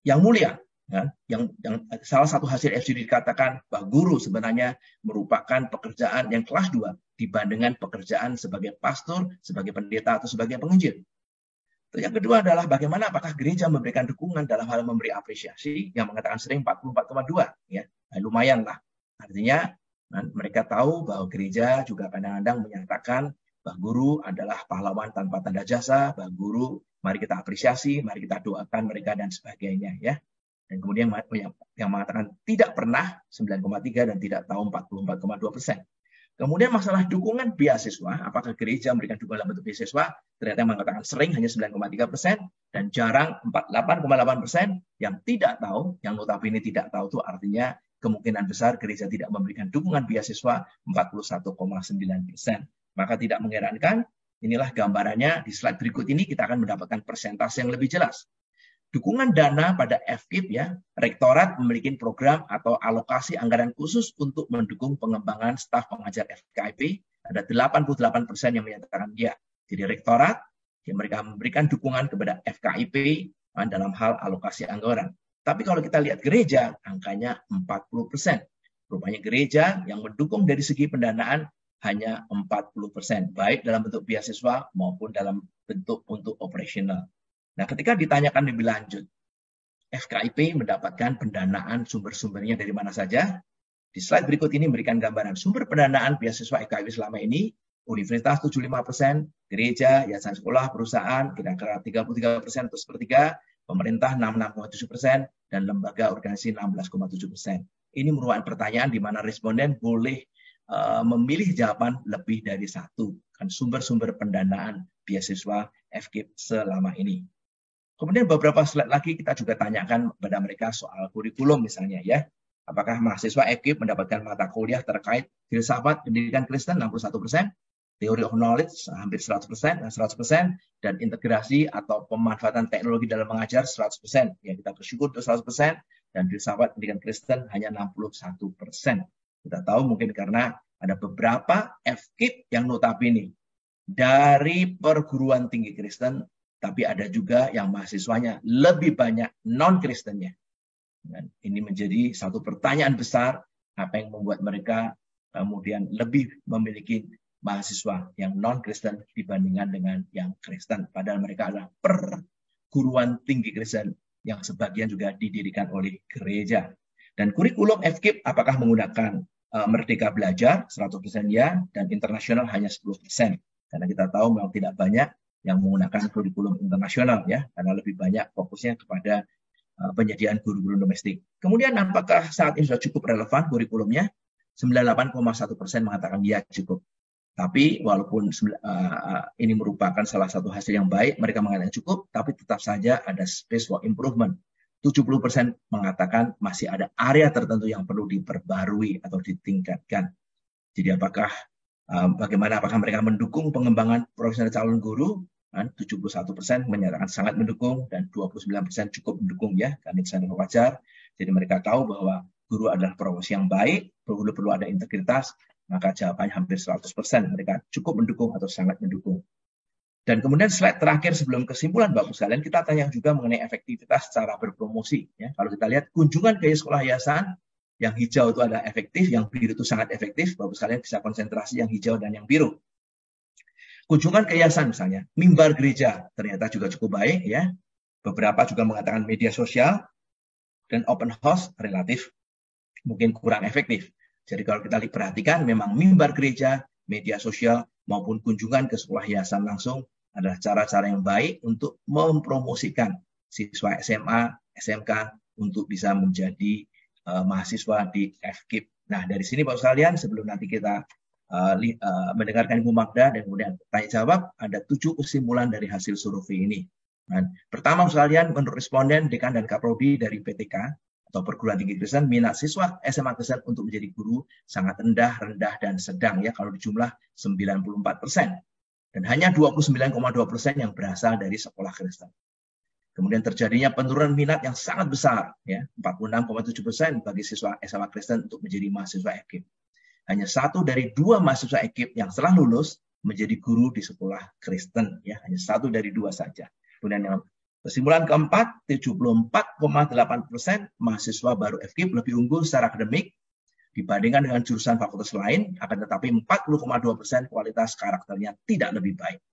yang mulia. Ya, yang salah satu hasil FGD dikatakan bahwa guru sebenarnya merupakan pekerjaan yang kelas 2 dibandingkan pekerjaan sebagai pastor, sebagai pendeta, atau sebagai penginjil. Yang kedua adalah bagaimana apakah gereja memberikan dukungan dalam hal memberi apresiasi, yang mengatakan sering 44,2, ya, lumayan lah. Artinya mereka tahu bahwa gereja juga kadang-kadang menyatakan bahwa guru adalah pahlawan tanpa tanda jasa, bahwa guru mari kita apresiasi, mari kita doakan mereka dan sebagainya, ya. Dan kemudian yang mengatakan tidak pernah 9,3 dan tidak tahu 44,2%. Kemudian masalah dukungan beasiswa, apakah gereja memberikan dukungan dalam bentuk beasiswa, ternyata mengatakan sering hanya 9,3% dan jarang 48,8%. Yang tidak tahu, yang notabene tidak tahu itu artinya kemungkinan besar gereja tidak memberikan dukungan beasiswa 41,9%. Maka tidak mengherankan, inilah gambarannya di slide berikut ini kita akan mendapatkan persentase yang lebih jelas. Dukungan dana pada FKIP ya, Rektorat memiliki program atau alokasi anggaran khusus untuk mendukung pengembangan staf pengajar FKIP. Ada 88% yang menyatakan ya. Jadi Rektorat, ya mereka memberikan dukungan kepada FKIP dalam hal alokasi anggaran. Tapi kalau kita lihat gereja, angkanya 40%. Rupanya gereja yang mendukung dari segi pendanaan hanya 40%, baik dalam bentuk beasiswa maupun dalam bentuk untuk operasional. Nah, ketika ditanyakan lebih lanjut, FKIP mendapatkan pendanaan sumber-sumbernya dari mana saja? Di slide berikut ini memberikan gambaran sumber pendanaan beasiswa FKIP selama ini. Universitas 75%, gereja, yayasan sekolah, perusahaan, kira-kira 33% atau sepertiga, pemerintah 66,7%, dan lembaga organisasi 16,7%. Ini merupakan pertanyaan di mana responden boleh memilih jawaban lebih dari satu. Kan sumber-sumber pendanaan beasiswa FKIP selama ini. Kemudian beberapa slide lagi kita juga tanyakan kepada mereka soal kurikulum misalnya ya. Apakah mahasiswa FKIP mendapatkan mata kuliah terkait filsafat pendidikan Kristen 61%, teori of knowledge hampir 100%, dan integrasi atau pemanfaatan teknologi dalam mengajar 100%. Ya, kita bersyukur untuk 100%, dan filsafat pendidikan Kristen hanya 61%. Kita tahu mungkin karena ada beberapa FKIP yang notabene dari perguruan tinggi Kristen, tapi ada juga yang mahasiswanya lebih banyak non-Kristennya. Dan ini menjadi satu pertanyaan besar, apa yang membuat mereka kemudian lebih memiliki mahasiswa yang non-Kristen dibandingkan dengan yang Kristen. Padahal mereka adalah perguruan tinggi Kristen yang sebagian juga didirikan oleh gereja. Dan kurikulum FKIP apakah menggunakan Merdeka Belajar 100% ya, dan internasional hanya 10%. Karena kita tahu memang tidak banyak yang menggunakan kurikulum internasional ya, karena lebih banyak fokusnya kepada penyediaan guru-guru domestik. Kemudian apakah saat ini sudah cukup relevan kurikulumnya? 98,1% mengatakan ya cukup. Tapi walaupun ini merupakan salah satu hasil yang baik, mereka mengatakan cukup, tapi tetap saja ada space for improvement. 70% mengatakan masih ada area tertentu yang perlu diperbarui atau ditingkatkan. Jadi apakah mereka mendukung pengembangan profesional calon guru? 71% menyatakan sangat mendukung dan 29% cukup mendukung ya, karena itu sangat wajar. Jadi mereka tahu bahwa guru adalah profesi yang baik, perlu ada integritas, maka jawabannya hampir 100%. Mereka cukup mendukung atau sangat mendukung. Dan kemudian slide terakhir sebelum kesimpulan Bapak sekalian, kita tanya juga mengenai efektivitas cara berpromosi. Ya. Kalau kita lihat kunjungan ke sekolah yayasan, yang hijau itu adalah efektif, yang biru itu sangat efektif. Bapak sekalian bisa konsentrasi yang hijau dan yang biru. Kunjungan ke yayasan misalnya, mimbar gereja ternyata juga cukup baik ya. Beberapa juga mengatakan media sosial dan open house relatif mungkin kurang efektif. Jadi kalau kita perhatikan memang mimbar gereja, media sosial maupun kunjungan ke sekolah yayasan langsung adalah cara-cara yang baik untuk mempromosikan siswa SMA, SMK untuk bisa menjadi mahasiswa di FKIP. Nah dari sini Bapak sekalian sebelum nanti kita mendengarkan Ibu Magda dan kemudian tanya jawab, ada 7 kesimpulan dari hasil survei ini. Dan pertama sekalian, menurut responden, dekan dan kaprodi dari PTK atau perguruan tinggi Kristen, minat siswa SMA Kristen untuk menjadi guru sangat rendah dan sedang ya, kalau dijumlah 94%. Dan hanya 29,2% yang berasal dari sekolah Kristen. Kemudian terjadinya penurunan minat yang sangat besar ya, 46,7% bagi siswa SMA Kristen untuk menjadi mahasiswa FKIP. Hanya 1 dari 2 mahasiswa FKIP yang setelah lulus menjadi guru di sekolah Kristen. Ya, hanya 1 dari 2 saja. Kemudian yang kesimpulan keempat, 74,8% mahasiswa baru FKIP lebih unggul secara akademik dibandingkan dengan jurusan fakultas lain, akan tetapi 40,2% kualitas karakternya tidak lebih baik.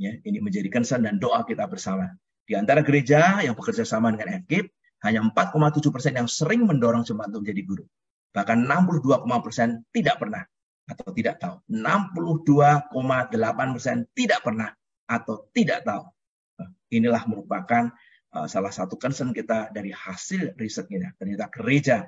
Ya, ini menjadi concern dan doa kita bersama. Di antara gereja yang bekerja sama dengan FKIP, hanya 4,7% yang sering mendorong jemaat untuk menjadi guru. Bahkan 62,% tidak pernah atau tidak tahu. 62,8% tidak pernah atau tidak tahu. Inilah merupakan salah satu concern kita dari hasil riset kita. Ternyata gereja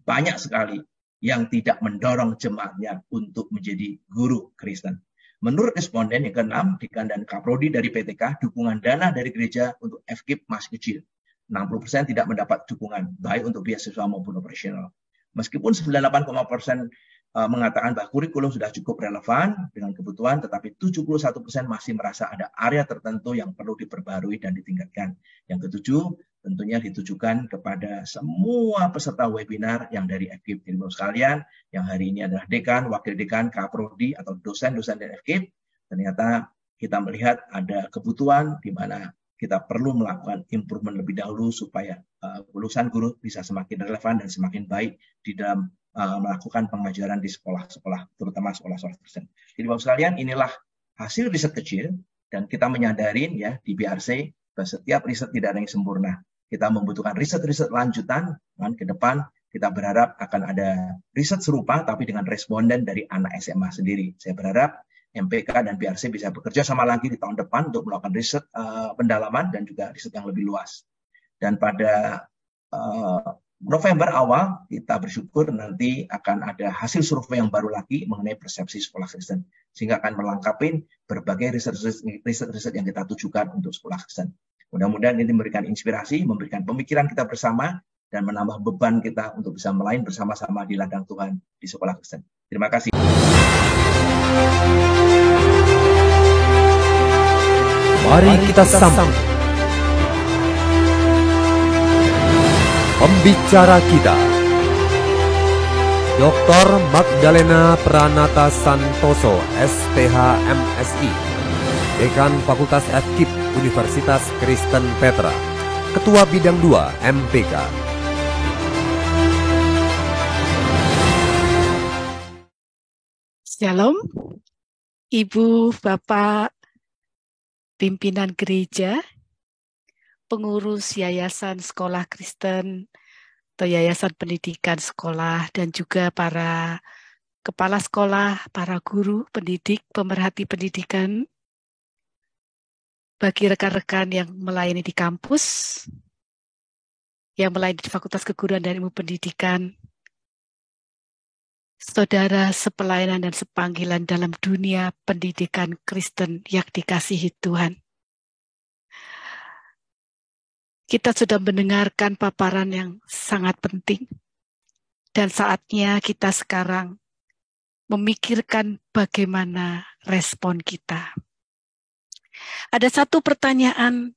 banyak sekali yang tidak mendorong jemaatnya untuk menjadi guru Kristen. Menurut responden yang ke-6, dekan dan kaprodi dari PTK, dukungan dana dari gereja untuk FKIP masih kecil. 60% tidak mendapat dukungan, baik untuk beasiswa maupun operasional. Meskipun 98,% mengatakan bahwa kurikulum sudah cukup relevan dengan kebutuhan, tetapi 71% masih merasa ada area tertentu yang perlu diperbarui dan ditingkatkan. Yang ke-7, tentunya ditujukan kepada semua peserta webinar yang dari FKIP. Jadi Bapak sekalian, yang hari ini adalah dekan, wakil dekan, kaprodi, atau dosen-dosen dari FKIP, ternyata kita melihat ada kebutuhan di mana kita perlu melakukan improvement lebih dahulu supaya lulusan guru bisa semakin relevan dan semakin baik di dalam melakukan pengajaran di sekolah-sekolah, terutama sekolah-sekolah Kristen. Jadi Bapak sekalian, inilah hasil riset kecil, dan kita menyadari ya di BRC bahwa setiap riset tidak ada yang sempurna. Kita membutuhkan riset-riset lanjutan kan, ke depan. Kita berharap akan ada riset serupa tapi dengan responden dari anak SMA sendiri. Saya berharap MPK dan BRC bisa bekerja sama lagi di tahun depan untuk melakukan riset pendalaman dan juga riset yang lebih luas. Dan pada November awal kita bersyukur nanti akan ada hasil survei yang baru lagi mengenai persepsi sekolah Kristen, sehingga akan melengkapi berbagai riset-riset yang kita tujukan untuk sekolah Kristen. Mudah-mudahan ini memberikan inspirasi, memberikan pemikiran kita bersama, dan menambah beban kita untuk bisa melayani bersama-sama di ladang Tuhan di sekolah Kristen. Terima kasih. Mari kita sambut pembicara kita, Dr. Magdalena Pranata Santoso, SPH MSI, Dekan Fakultas FKIP Universitas Kristen Petra, Ketua Bidang 2 MPK. Shalom, Ibu, Bapak, pimpinan gereja, pengurus Yayasan Sekolah Kristen atau Yayasan Pendidikan Sekolah, dan juga para kepala sekolah, para guru, pendidik, pemerhati pendidikan, bagi rekan-rekan yang melayani di kampus, yang melayani di Fakultas Keguruan dan Ilmu Pendidikan, saudara sepelayanan dan sepanggilan dalam dunia pendidikan Kristen yang dikasihi Tuhan. Kita sudah mendengarkan paparan yang sangat penting, dan saatnya kita sekarang memikirkan bagaimana respon kita. Ada satu pertanyaan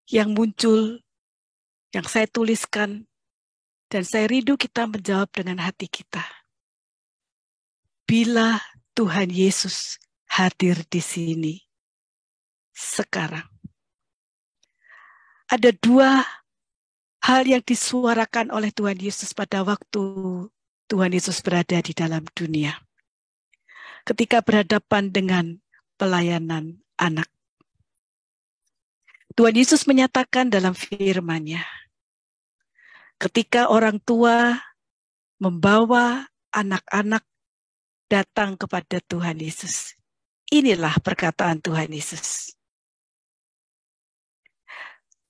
yang muncul, yang saya tuliskan, dan saya rindu kita menjawab dengan hati kita. Bila Tuhan Yesus hadir di sini sekarang. Ada dua hal yang disuarakan oleh Tuhan Yesus pada waktu Tuhan Yesus berada di dalam dunia. Ketika berhadapan dengan pelayanan anak. Tuhan Yesus menyatakan dalam firman-Nya, ketika orang tua membawa anak-anak datang kepada Tuhan Yesus. Inilah perkataan Tuhan Yesus.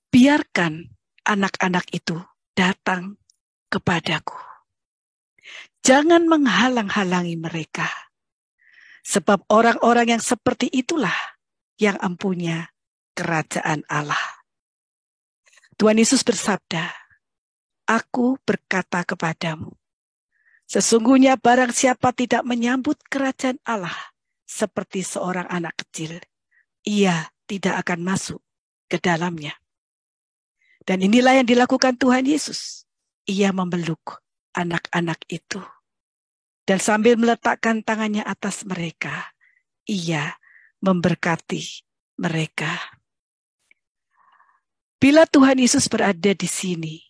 Biarkan anak-anak itu datang kepadaku. Jangan menghalang-halangi mereka. Sebab orang-orang yang seperti itulah yang empunya kerajaan Allah. Tuhan Yesus bersabda, Aku berkata kepadamu, sesungguhnya barang siapa tidak menyambut kerajaan Allah seperti seorang anak kecil, ia tidak akan masuk ke dalamnya. Dan inilah yang dilakukan Tuhan Yesus. Ia memeluk anak-anak itu. Dan sambil meletakkan tangannya atas mereka, ia memberkati mereka. Bila Tuhan Yesus berada di sini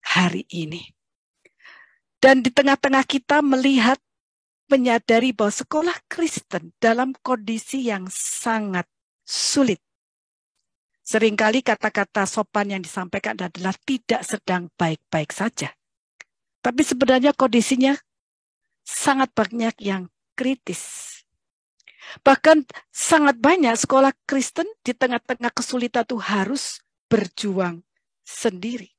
hari ini, dan di tengah-tengah kita melihat, menyadari bahwa sekolah Kristen dalam kondisi yang sangat sulit. Seringkali kata-kata sopan yang disampaikan adalah tidak sedang baik-baik saja. Tapi sebenarnya kondisinya sangat banyak yang kritis. Bahkan sangat banyak sekolah Kristen di tengah-tengah kesulitan itu harus berjuang sendiri.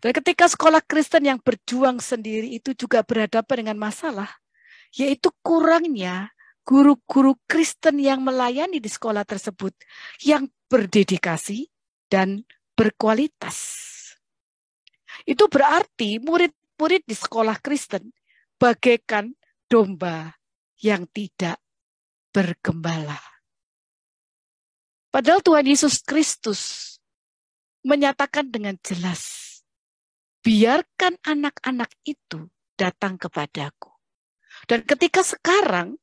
Dan ketika sekolah Kristen yang berjuang sendiri itu juga berhadapan dengan masalah, yaitu kurangnya guru-guru Kristen yang melayani di sekolah tersebut yang berdedikasi dan berkualitas. Itu berarti murid-murid di sekolah Kristen bagaikan domba yang tidak bergembala. Padahal Tuhan Yesus Kristus menyatakan dengan jelas, biarkan anak-anak itu datang kepadaku. Dan ketika sekarang,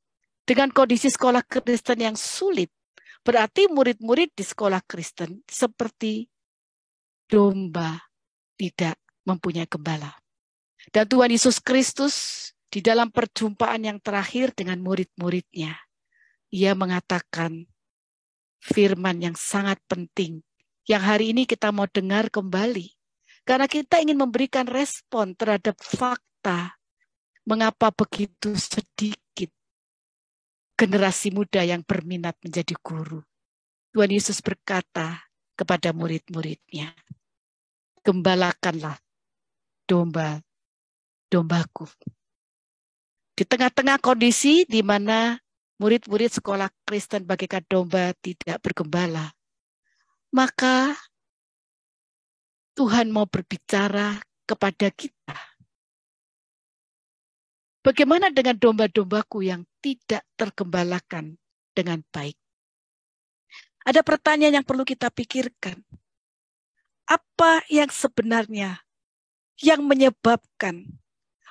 dengan kondisi sekolah Kristen yang sulit, berarti murid-murid di sekolah Kristen seperti domba tidak mempunyai gembala. Dan Tuhan Yesus Kristus di dalam perjumpaan yang terakhir dengan murid-muridnya, Ia mengatakan firman yang sangat penting, yang hari ini kita mau dengar kembali. Karena kita ingin memberikan respon terhadap fakta, mengapa begitu sedikit generasi muda yang berminat menjadi guru. Tuhan Yesus berkata kepada murid-muridnya, gembalakanlah domba-dombaku. Di tengah-tengah kondisi di mana murid-murid sekolah Kristen bagaikan domba tidak bergembala, maka Tuhan mau berbicara kepada kita. Bagaimana dengan domba-dombaku yang tidak tergembalakan dengan baik? Ada pertanyaan yang perlu kita pikirkan. Apa yang sebenarnya yang menyebabkan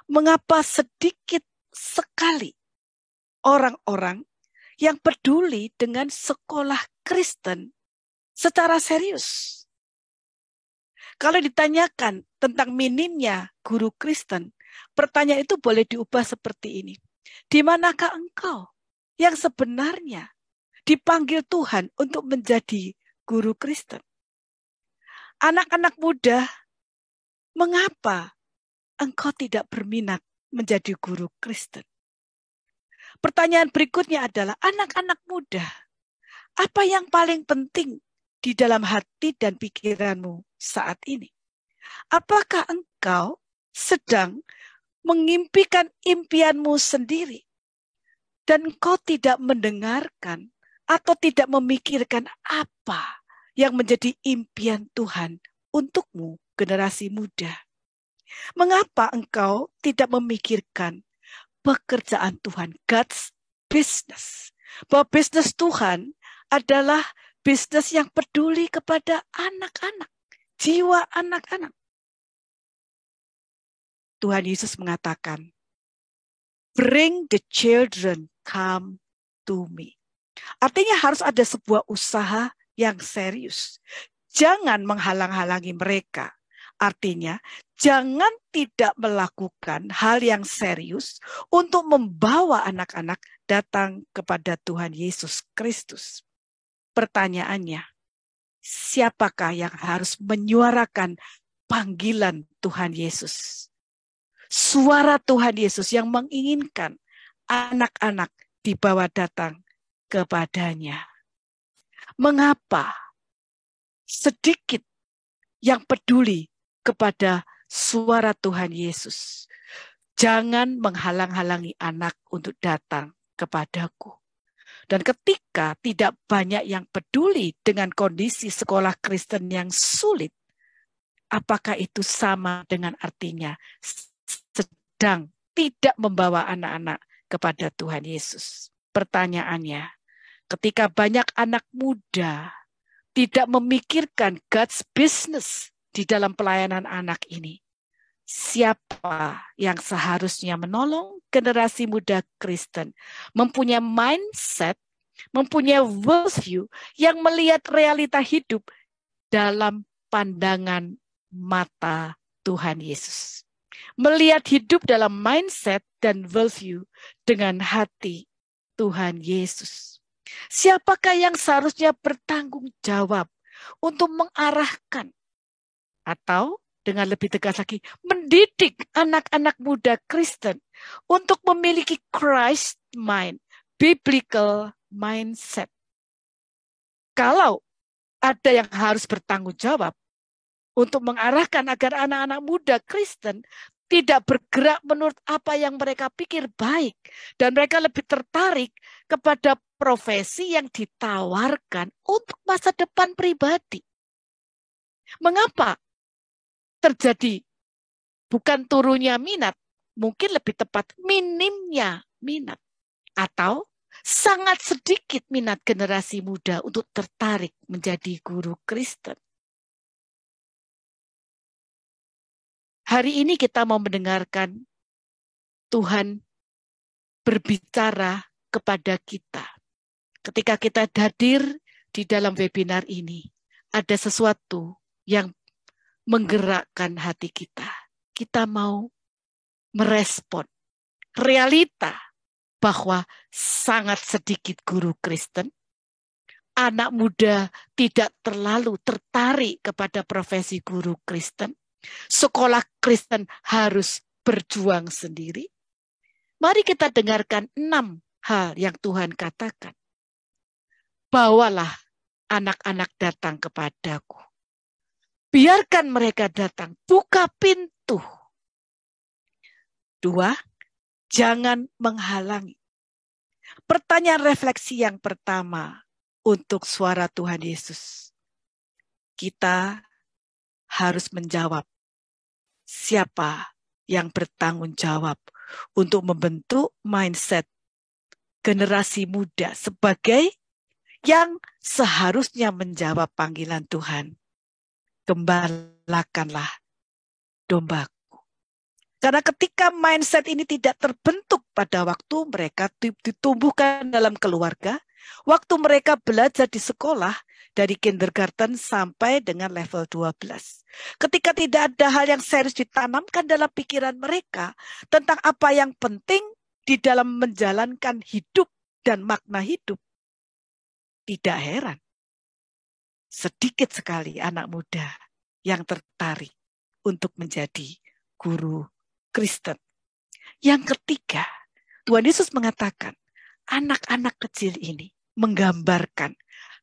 mengapa sedikit sekali orang-orang yang peduli dengan sekolah Kristen secara serius? Kalau ditanyakan tentang minimnya guru Kristen, pertanyaan itu boleh diubah seperti ini. Di manakah engkau yang sebenarnya dipanggil Tuhan untuk menjadi guru Kristen? Anak-anak muda, mengapa engkau tidak berminat menjadi guru Kristen? Pertanyaan berikutnya adalah, anak-anak muda, apa yang paling penting di dalam hati dan pikiranmu saat ini? Apakah engkau sedang mengimpikan impianmu sendiri dan engkau tidak mendengarkan atau tidak memikirkan apa yang menjadi impian Tuhan untukmu, generasi muda? Mengapa engkau tidak memikirkan pekerjaan Tuhan, God's business? Bahwa bisnis Tuhan adalah bisnis yang peduli kepada anak-anak, jiwa anak-anak. Tuhan Yesus mengatakan, bring the children come to me. Artinya harus ada sebuah usaha yang serius. Jangan menghalang-halangi mereka. Artinya, jangan tidak melakukan hal yang serius untuk membawa anak-anak datang kepada Tuhan Yesus Kristus. Pertanyaannya, siapakah yang harus menyuarakan panggilan Tuhan Yesus? Suara Tuhan Yesus yang menginginkan anak-anak dibawa datang kepadanya. Mengapa sedikit yang peduli kepada suara Tuhan Yesus? Jangan menghalang-halangi anak untuk datang kepadaku. Dan ketika tidak banyak yang peduli dengan kondisi sekolah Kristen yang sulit, apakah itu sama dengan artinya sedang tidak membawa anak-anak kepada Tuhan Yesus? Pertanyaannya, ketika banyak anak muda tidak memikirkan God's business di dalam pelayanan anak ini, siapa yang seharusnya menolong generasi muda Kristen mempunyai mindset, mempunyai worldview yang melihat realita hidup dalam pandangan mata Tuhan Yesus. Melihat hidup dalam mindset dan worldview dengan hati Tuhan Yesus. Siapakah yang seharusnya bertanggung jawab untuk mengarahkan atau dengan lebih tegas lagi, mendidik anak-anak muda Kristen untuk memiliki Christ mind, biblical mindset. Kalau ada yang harus bertanggung jawab untuk mengarahkan agar anak-anak muda Kristen tidak bergerak menurut apa yang mereka pikir baik, dan mereka lebih tertarik kepada profesi yang ditawarkan untuk masa depan pribadi. Mengapa terjadi bukan turunnya minat, mungkin lebih tepat minimnya minat, atau sangat sedikit minat generasi muda untuk tertarik menjadi guru Kristen? Hari ini kita mau mendengarkan Tuhan berbicara kepada kita. Ketika kita hadir di dalam webinar ini, ada sesuatu yang menggerakkan hati kita. Kita mau merespon realita bahwa sangat sedikit guru Kristen, anak muda tidak terlalu tertarik kepada profesi guru Kristen, sekolah Kristen harus berjuang sendiri. Mari kita dengarkan 6 hal yang Tuhan katakan. Bawalah anak-anak datang kepadaku. Biarkan mereka datang, buka pintu. 2, jangan menghalangi. Pertanyaan refleksi yang pertama untuk suara Tuhan Yesus. Kita harus menjawab siapa yang bertanggung jawab untuk membentuk mindset generasi muda sebagai yang seharusnya menjawab panggilan Tuhan. Gembalakanlah dombaku. Karena ketika mindset ini tidak terbentuk pada waktu mereka ditumbuhkan dalam keluarga, waktu mereka belajar di sekolah dari kindergarten sampai dengan level 12. Ketika tidak ada hal yang serius ditanamkan dalam pikiran mereka tentang apa yang penting di dalam menjalankan hidup dan makna hidup, tidak heran sedikit sekali anak muda yang tertarik untuk menjadi guru Kristen. Yang ketiga, Tuhan Yesus mengatakan, anak-anak kecil ini menggambarkan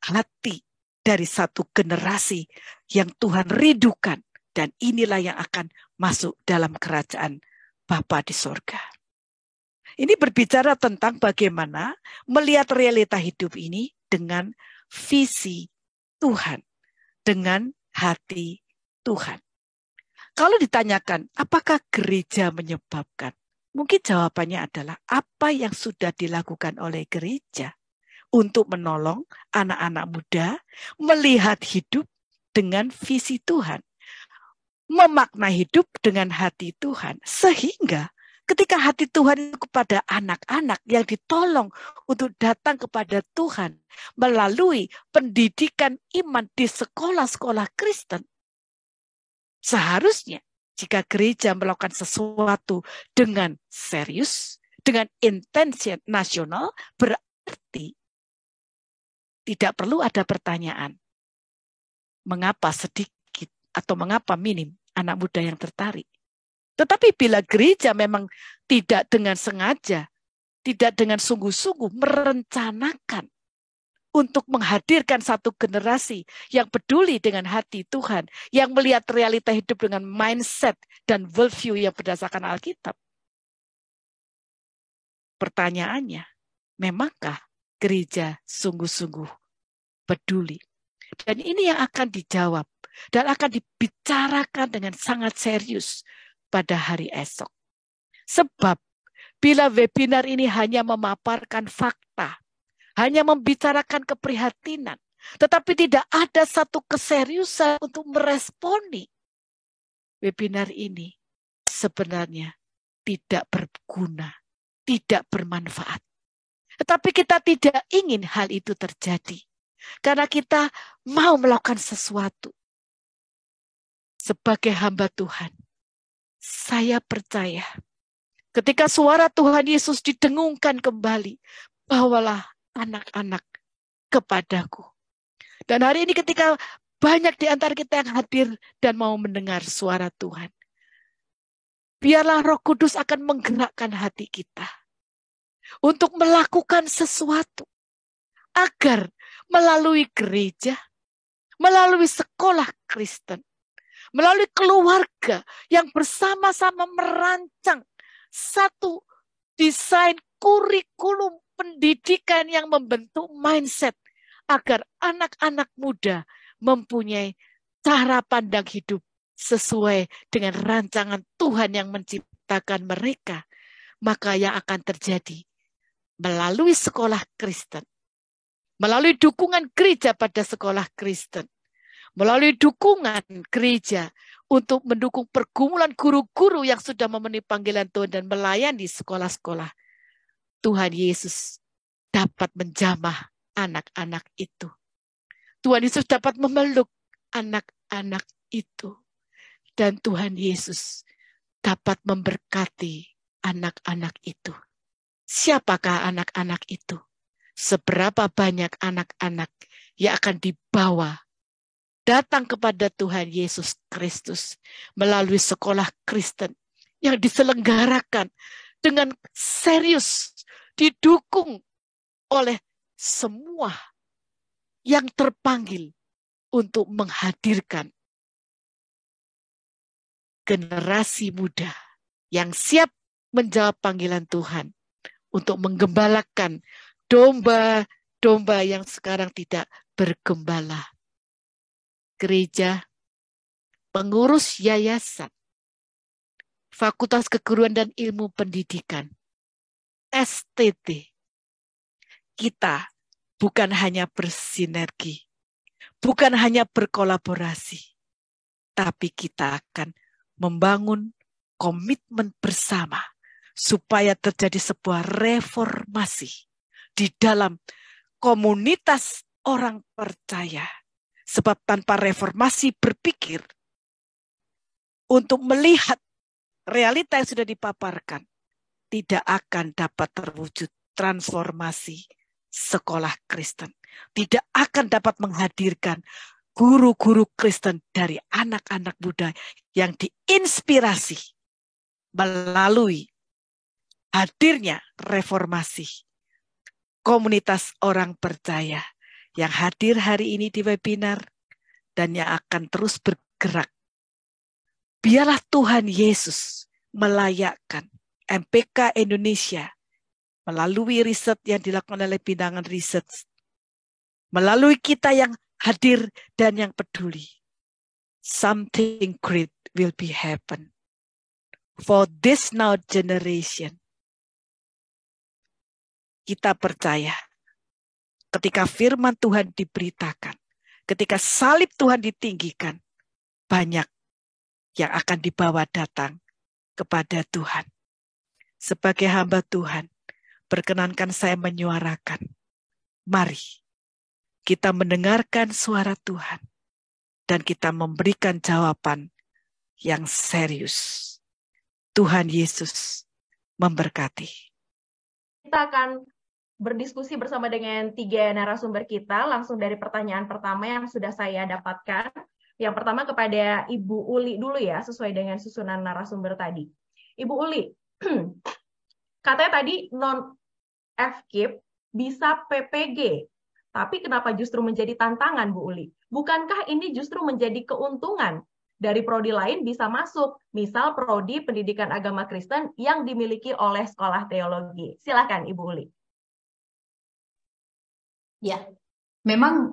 hati dari satu generasi yang Tuhan rindukan, dan inilah yang akan masuk dalam kerajaan Bapa di sorga. Ini berbicara tentang bagaimana melihat realita hidup ini dengan visi Tuhan, dengan hati Tuhan. Kalau ditanyakan, apakah gereja menyebabkan? Mungkin jawabannya adalah apa yang sudah dilakukan oleh gereja untuk menolong anak-anak muda melihat hidup dengan visi Tuhan, memaknai hidup dengan hati Tuhan, sehingga ketika hati Tuhan kepada anak-anak yang ditolong untuk datang kepada Tuhan melalui pendidikan iman di sekolah-sekolah Kristen, seharusnya jika gereja melakukan sesuatu dengan serius, dengan intensi nasional, berarti tidak perlu ada pertanyaan mengapa sedikit atau mengapa minim anak muda yang tertarik. Tetapi bila gereja memang tidak dengan sengaja, tidak dengan sungguh-sungguh merencanakan untuk menghadirkan satu generasi yang peduli dengan hati Tuhan, yang melihat realita hidup dengan mindset dan worldview yang berdasarkan Alkitab. Pertanyaannya, memangkah gereja sungguh-sungguh peduli? Dan ini yang akan dijawab dan akan dibicarakan dengan sangat serius pada hari esok. Sebab bila webinar ini hanya memaparkan fakta, hanya membicarakan keprihatinan, tetapi tidak ada satu keseriusan untuk meresponi, webinar ini sebenarnya tidak berguna, tidak bermanfaat. Tetapi kita tidak ingin hal itu terjadi, karena kita mau melakukan sesuatu. Sebagai hamba Tuhan, saya percaya ketika suara Tuhan Yesus didengungkan kembali, bawalah anak-anak kepadaku. Dan hari ini ketika banyak di antara kita yang hadir dan mau mendengar suara Tuhan, biarlah Roh Kudus akan menggerakkan hati kita untuk melakukan sesuatu agar melalui gereja, melalui sekolah Kristen, melalui keluarga yang bersama-sama merancang satu desain kurikulum pendidikan yang membentuk mindset agar anak-anak muda mempunyai cara pandang hidup sesuai dengan rancangan Tuhan yang menciptakan mereka. Maka yang akan terjadi melalui sekolah Kristen, melalui dukungan gereja pada sekolah Kristen, melalui dukungan gereja untuk mendukung pergumulan guru-guru yang sudah memenuhi panggilan Tuhan dan melayani sekolah-sekolah. Tuhan Yesus dapat menjamah anak-anak itu. Tuhan Yesus dapat memeluk anak-anak itu. Dan Tuhan Yesus dapat memberkati anak-anak itu. Siapakah anak-anak itu? Seberapa banyak anak-anak yang akan dibawa datang kepada Tuhan Yesus Kristus melalui sekolah Kristen yang diselenggarakan dengan serius, didukung oleh semua yang terpanggil untuk menghadirkan generasi muda yang siap menjawab panggilan Tuhan untuk menggembalakan domba-domba yang sekarang tidak bergembala. Gereja, pengurus yayasan, Fakultas Keguruan dan Ilmu Pendidikan, STT, kita bukan hanya bersinergi, bukan hanya berkolaborasi, tapi kita akan membangun komitmen bersama supaya terjadi sebuah reformasi di dalam komunitas orang percaya. Sebab tanpa reformasi berpikir untuk melihat realita yang sudah dipaparkan, tidak akan dapat terwujud transformasi sekolah Kristen. Tidak akan dapat menghadirkan guru-guru Kristen dari anak-anak muda yang diinspirasi melalui hadirnya reformasi. Komunitas orang percaya yang hadir hari ini di webinar dan yang akan terus bergerak. Biarlah Tuhan Yesus melayakkan MPK Indonesia melalui riset yang dilakukan oleh Binangan Riset, melalui kita yang hadir dan yang peduli. Something great will be happen for this now generation. Kita percaya ketika firman Tuhan diberitakan, ketika salib Tuhan ditinggikan, banyak yang akan dibawa datang kepada Tuhan. Sebagai hamba Tuhan, perkenankan saya menyuarakan, mari kita mendengarkan suara Tuhan dan kita memberikan jawaban yang serius. Tuhan Yesus memberkati. Kita akan berdiskusi bersama dengan 3 narasumber kita, langsung dari pertanyaan pertama yang sudah saya dapatkan. Yang pertama kepada Ibu Uli dulu ya, sesuai dengan susunan narasumber tadi. Ibu Uli, katanya tadi non-FKIP bisa PPG, tapi kenapa justru menjadi tantangan, Bu Uli? Bukankah ini justru menjadi keuntungan dari prodi lain bisa masuk, misal prodi pendidikan agama Kristen yang dimiliki oleh sekolah teologi? Silakan Ibu Uli. Ya, memang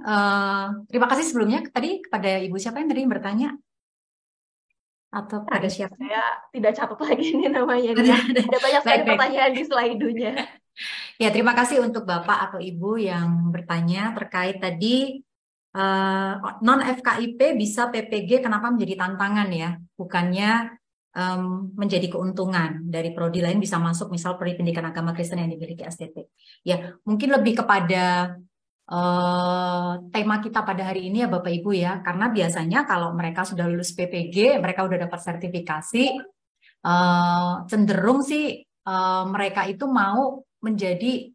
terima kasih sebelumnya tadi kepada Ibu siapa yang tadi bertanya? Atau pada siapa? Saya tidak catat lagi ini namanya. Ada banyak sekali pertanyaan di slide-nya. Ya, terima kasih untuk Bapak atau Ibu yang bertanya terkait tadi non-FKIP bisa PPG, kenapa menjadi tantangan ya? Bukannya menjadi keuntungan dari prodi lain bisa masuk, misal prodi pendidikan agama Kristen yang dimiliki STT. Ya, mungkin lebih kepada tema kita pada hari ini ya Bapak Ibu ya, karena biasanya kalau mereka sudah lulus PPG, mereka udah dapat sertifikasi, cenderung sih mereka itu mau menjadi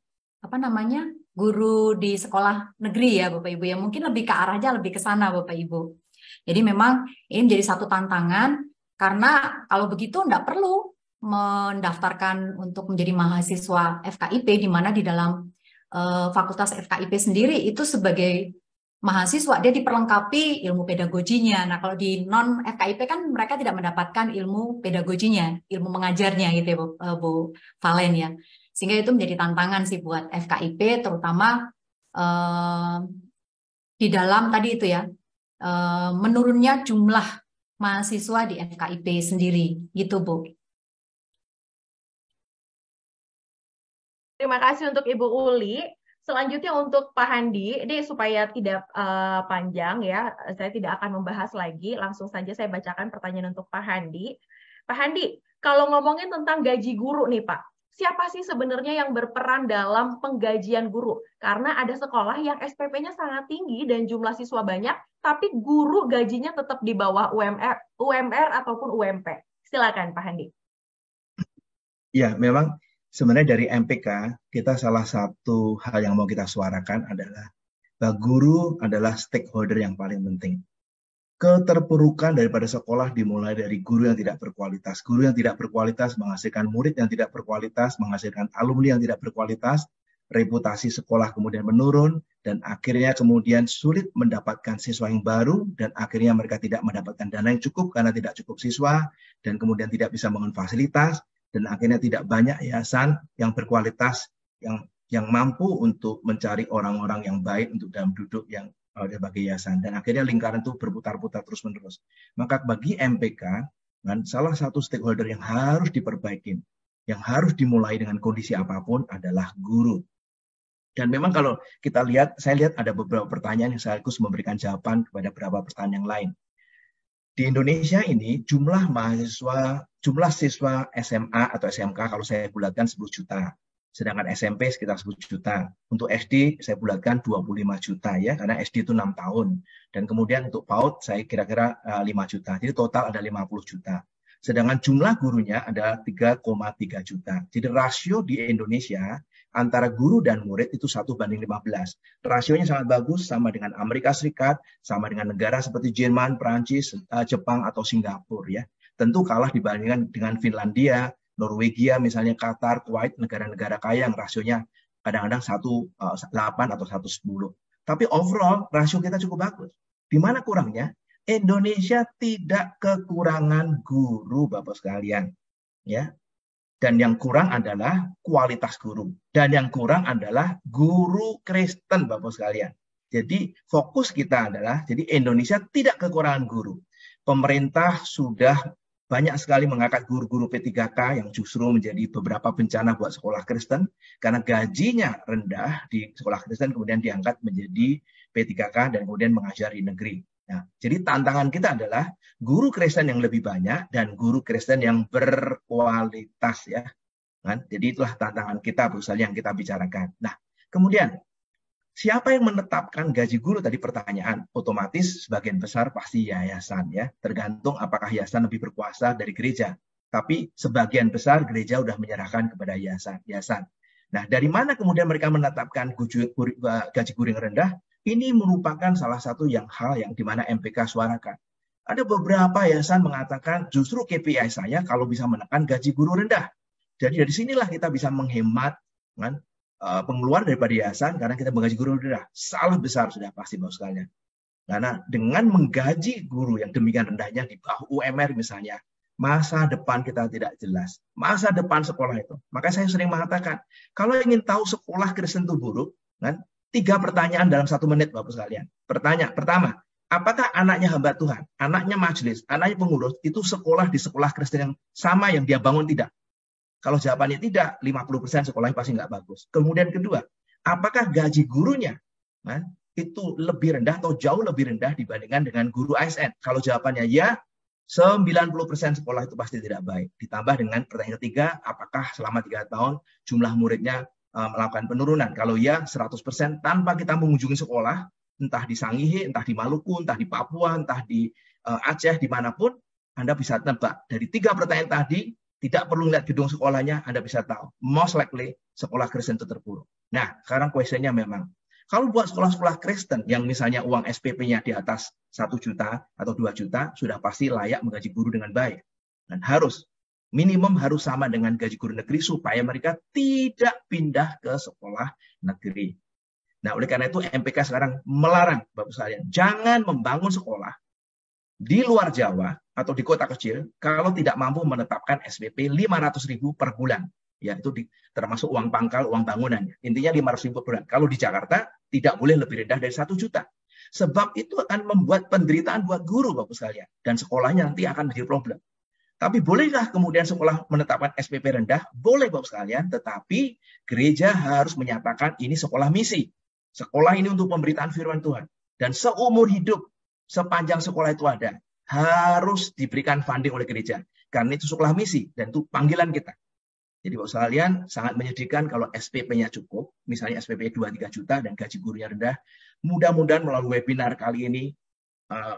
guru di sekolah negeri ya Bapak Ibu ya, mungkin lebih ke arahnya lebih ke sana Bapak Ibu. Jadi memang ini menjadi satu tantangan, karena kalau begitu enggak perlu mendaftarkan untuk menjadi mahasiswa FKIP, di mana di dalam fakultas FKIP sendiri itu sebagai mahasiswa dia diperlengkapi ilmu pedagoginya. Nah, kalau di non FKIP kan mereka tidak mendapatkan ilmu pedagoginya, ilmu mengajarnya gitu ya Bu Valen ya. Sehingga itu menjadi tantangan sih buat FKIP, terutama di dalam tadi itu ya, menurunnya jumlah mahasiswa di FKIP sendiri gitu Bu. Terima kasih untuk Ibu Uli. Selanjutnya untuk Pak Handi, ini supaya tidak panjang ya, saya tidak akan membahas lagi, langsung saja saya bacakan pertanyaan untuk Pak Handi. Pak Handi, kalau ngomongin tentang gaji guru nih Pak, siapa sih sebenarnya yang berperan dalam penggajian guru? Karena ada sekolah yang SPP-nya sangat tinggi dan jumlah siswa banyak, tapi guru gajinya tetap di bawah UMR ataupun UMP. Silakan Pak Handi. Ya, memang sebenarnya dari MPK, kita salah satu hal yang mau kita suarakan adalah bahwa guru adalah stakeholder yang paling penting. Keterpurukan daripada sekolah dimulai dari guru yang tidak berkualitas. Guru yang tidak berkualitas menghasilkan murid yang tidak berkualitas, menghasilkan alumni yang tidak berkualitas, reputasi sekolah kemudian menurun, dan akhirnya kemudian sulit mendapatkan siswa yang baru, dan akhirnya mereka tidak mendapatkan dana yang cukup karena tidak cukup siswa, dan kemudian tidak bisa membangun fasilitas, dan akhirnya tidak banyak yayasan yang berkualitas yang mampu untuk mencari orang-orang yang baik untuk dalam duduk yang sebagai yayasan, dan akhirnya lingkaran itu berputar-putar terus-menerus. Maka bagi MPK, salah satu stakeholder yang harus diperbaiki, yang harus dimulai dengan kondisi apapun adalah guru. Dan memang kalau kita lihat, saya lihat ada beberapa pertanyaan yang sekaligus memberikan jawaban kepada beberapa pertanyaan yang lain. Di Indonesia ini jumlah siswa SMA atau SMK kalau saya bulatkan 10 juta. Sedangkan SMP sekitar 10 juta. Untuk SD saya bulatkan 25 juta ya, karena SD itu 6 tahun. Dan kemudian untuk PAUD saya kira-kira 5 juta. Jadi total ada 50 juta. Sedangkan jumlah gurunya adalah 3,3 juta. Jadi rasio di Indonesia antara guru dan murid itu 1:15. Rasionya sangat bagus, sama dengan Amerika Serikat, sama dengan negara seperti Jerman, Prancis, Jepang, atau Singapura ya. Tentu kalah dibandingkan dengan Finlandia, Norwegia, misalnya Qatar, Kuwait, negara-negara kaya yang rasionya kadang-kadang 1:8 atau 1:10. Tapi overall rasio kita cukup bagus. Di mana kurangnya? Indonesia tidak kekurangan guru, Bapak sekalian. Ya. Dan yang kurang adalah kualitas guru. Dan yang kurang adalah guru Kristen, Bapak sekalian. Jadi fokus kita adalah, jadi Indonesia tidak kekurangan guru. Pemerintah sudah banyak sekali mengangkat guru-guru P3K yang justru menjadi beberapa bencana buat sekolah Kristen. Karena gajinya rendah di sekolah Kristen, kemudian diangkat menjadi P3K dan kemudian mengajar di negeri. Nah, jadi tantangan kita adalah guru Kristen yang lebih banyak dan guru Kristen yang berkualitas ya. Kan? Jadi itulah tantangan kita misalnya yang kita bicarakan. Nah, kemudian siapa yang menetapkan gaji guru tadi pertanyaan? Otomatis sebagian besar pasti yayasan ya. Tergantung apakah yayasan lebih berkuasa dari gereja. Tapi sebagian besar gereja sudah menyerahkan kepada yayasan. Nah, dari mana kemudian mereka menetapkan gaji guru yang rendah? Ini merupakan salah satu hal yang di mana MPK suarakan. Ada beberapa yayasan mengatakan justru KPI saya kalau bisa menekan gaji guru rendah. Jadi dari sinilah kita bisa menghemat kan, pengeluaran daripada yayasan karena kita menggaji guru rendah. Salah besar sudah pasti Bapak sekalian. Karena dengan menggaji guru yang demikian rendahnya di bawah UMR misalnya, masa depan kita tidak jelas. Masa depan sekolah itu. Maka saya sering mengatakan, kalau ingin tahu sekolah Kristen itu buruk, kan, 3 pertanyaan dalam 1 menit Bapak sekalian. Pertanyaan pertama, apakah anaknya hamba Tuhan, anaknya majelis, anaknya pengurus, itu sekolah di sekolah Kristen yang sama yang dia bangun tidak? Kalau jawabannya tidak, 50% sekolahnya pasti nggak bagus. Kemudian kedua, apakah gaji gurunya itu lebih rendah atau jauh lebih rendah dibandingkan dengan guru ASN? Kalau jawabannya ya, 90% sekolah itu pasti tidak baik. Ditambah dengan pertanyaan ketiga, apakah selama 3 tahun jumlah muridnya melakukan penurunan? Kalau ya 100% tanpa kita mengunjungi sekolah, entah di Sangihe, entah di Maluku, entah di Papua, entah di Aceh, dimanapun, Anda bisa tebak. Dari 3 pertanyaan tadi, tidak perlu lihat gedung sekolahnya, Anda bisa tahu. Most likely, sekolah Kristen itu terpuruk. Nah, sekarang questionnya memang, kalau buat sekolah-sekolah Kristen yang misalnya uang SPP-nya di atas 1 juta atau 2 juta, sudah pasti layak menggaji guru dengan baik. Dan minimum harus sama dengan gaji guru negeri supaya mereka tidak pindah ke sekolah negeri. Nah, oleh karena itu MPK sekarang melarang Bapak sekalian, jangan membangun sekolah di luar Jawa atau di kota kecil kalau tidak mampu menetapkan SPP 500.000 per bulan. Ya, itu termasuk uang pangkal, uang bangunannya. Intinya 500.000 per bulan. Kalau di Jakarta tidak boleh lebih rendah dari 1 juta. Sebab itu akan membuat penderitaan buat guru Bapak sekalian, dan sekolahnya nanti akan menjadi problem. Tapi bolehkah kemudian sekolah menetapkan SPP rendah? Boleh Bapak sekalian, tetapi gereja harus menyatakan ini sekolah misi. Sekolah ini untuk pemberitaan firman Tuhan. Dan seumur hidup, sepanjang sekolah itu ada, harus diberikan funding oleh gereja. Karena itu sekolah misi, dan itu panggilan kita. Jadi Bapak sekalian, sangat menyedihkan kalau SPP-nya cukup, misalnya SPP 2-3 juta dan gaji gurunya rendah. Mudah-mudahan melalui webinar kali ini,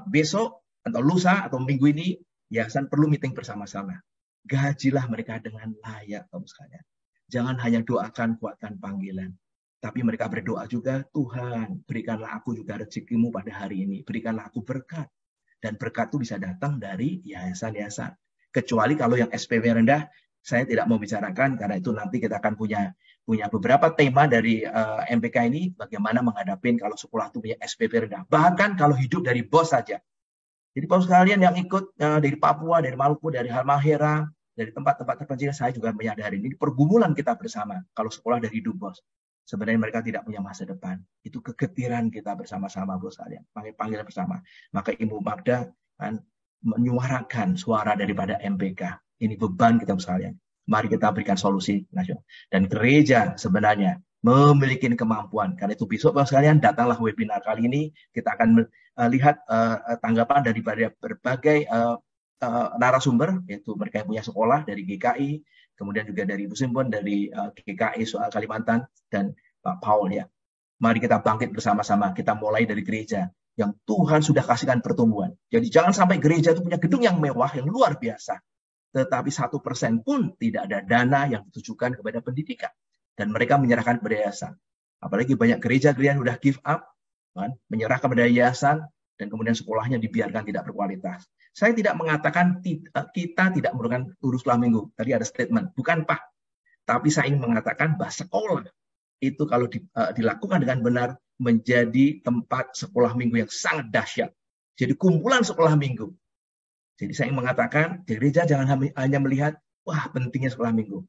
besok atau lusa atau minggu ini, yayasan perlu meeting bersama-sama. Gajilah mereka dengan layak, Bapak sekalian. Jangan hanya doakan, kuatkan panggilan. Tapi mereka berdoa juga, Tuhan, berikanlah aku juga rezekimu pada hari ini. Berikanlah aku berkat. Dan berkat itu bisa datang dari yayasan-yayasan. Kecuali kalau yang SPP rendah, saya tidak mau bicarakan, karena itu nanti kita akan punya beberapa tema dari MPK ini, bagaimana menghadapi kalau sekolah itu punya SPP rendah. Bahkan kalau hidup dari bos saja. Jadi Bapak sekalian yang ikut dari Papua, dari Maluku, dari Halmahera, dari tempat-tempat terpencil, saya juga menyadari ini pergumulan kita bersama. Kalau sekolah dari hidup bos, sebenarnya mereka tidak punya masa depan. Itu kegetiran kita bersama-sama, Bapak sekalian. Panggilan bersama. Maka Ibu Magda kan menyuarakan suara daripada MPK. Ini beban kita, Bapak sekalian. Mari kita berikan solusi nasional. Dan gereja sebenarnya memiliki kemampuan. Karena itu besok Bapak sekalian, datanglah webinar kali ini. Kita akan lihat tanggapan dari berbagai narasumber, yaitu mereka yang punya sekolah dari GKI, kemudian juga dari Ibu Simpon, dari GKI soal Kalimantan, dan Pak Paul ya. Mari kita bangkit bersama-sama, kita mulai dari gereja yang Tuhan sudah kasihkan pertumbuhan. Jadi jangan sampai gereja itu punya gedung yang mewah, yang luar biasa. Tetapi 1% pun tidak ada dana yang ditujukan kepada pendidikan. Dan mereka menyerahkan kepada yayasan. Apalagi banyak gereja-gereja yang sudah give up, kan, menyerah kepada yayasan, dan kemudian sekolahnya dibiarkan tidak berkualitas. Saya tidak mengatakan kita tidak memerlukan guru sekolah minggu. Tadi ada statement, bukan Pak. Tapi saya ingin mengatakan bahwa sekolah itu kalau dilakukan dengan benar, menjadi tempat sekolah minggu yang sangat dahsyat. Jadi kumpulan sekolah minggu. Jadi saya ingin mengatakan, gereja jangan hanya melihat, wah pentingnya sekolah minggu.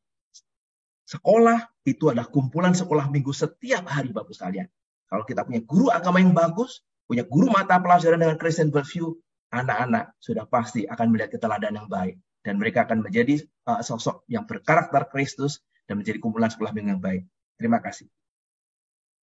Sekolah itu adalah kumpulan sekolah minggu setiap hari Bapak sekalian. Kalau kita punya guru agama yang bagus, punya guru mata pelajaran dengan Christian worldview, anak-anak sudah pasti akan melihat keteladan yang baik. Dan mereka akan menjadi sosok yang berkarakter Kristus dan menjadi kumpulan sekolah minggu yang baik. Terima kasih.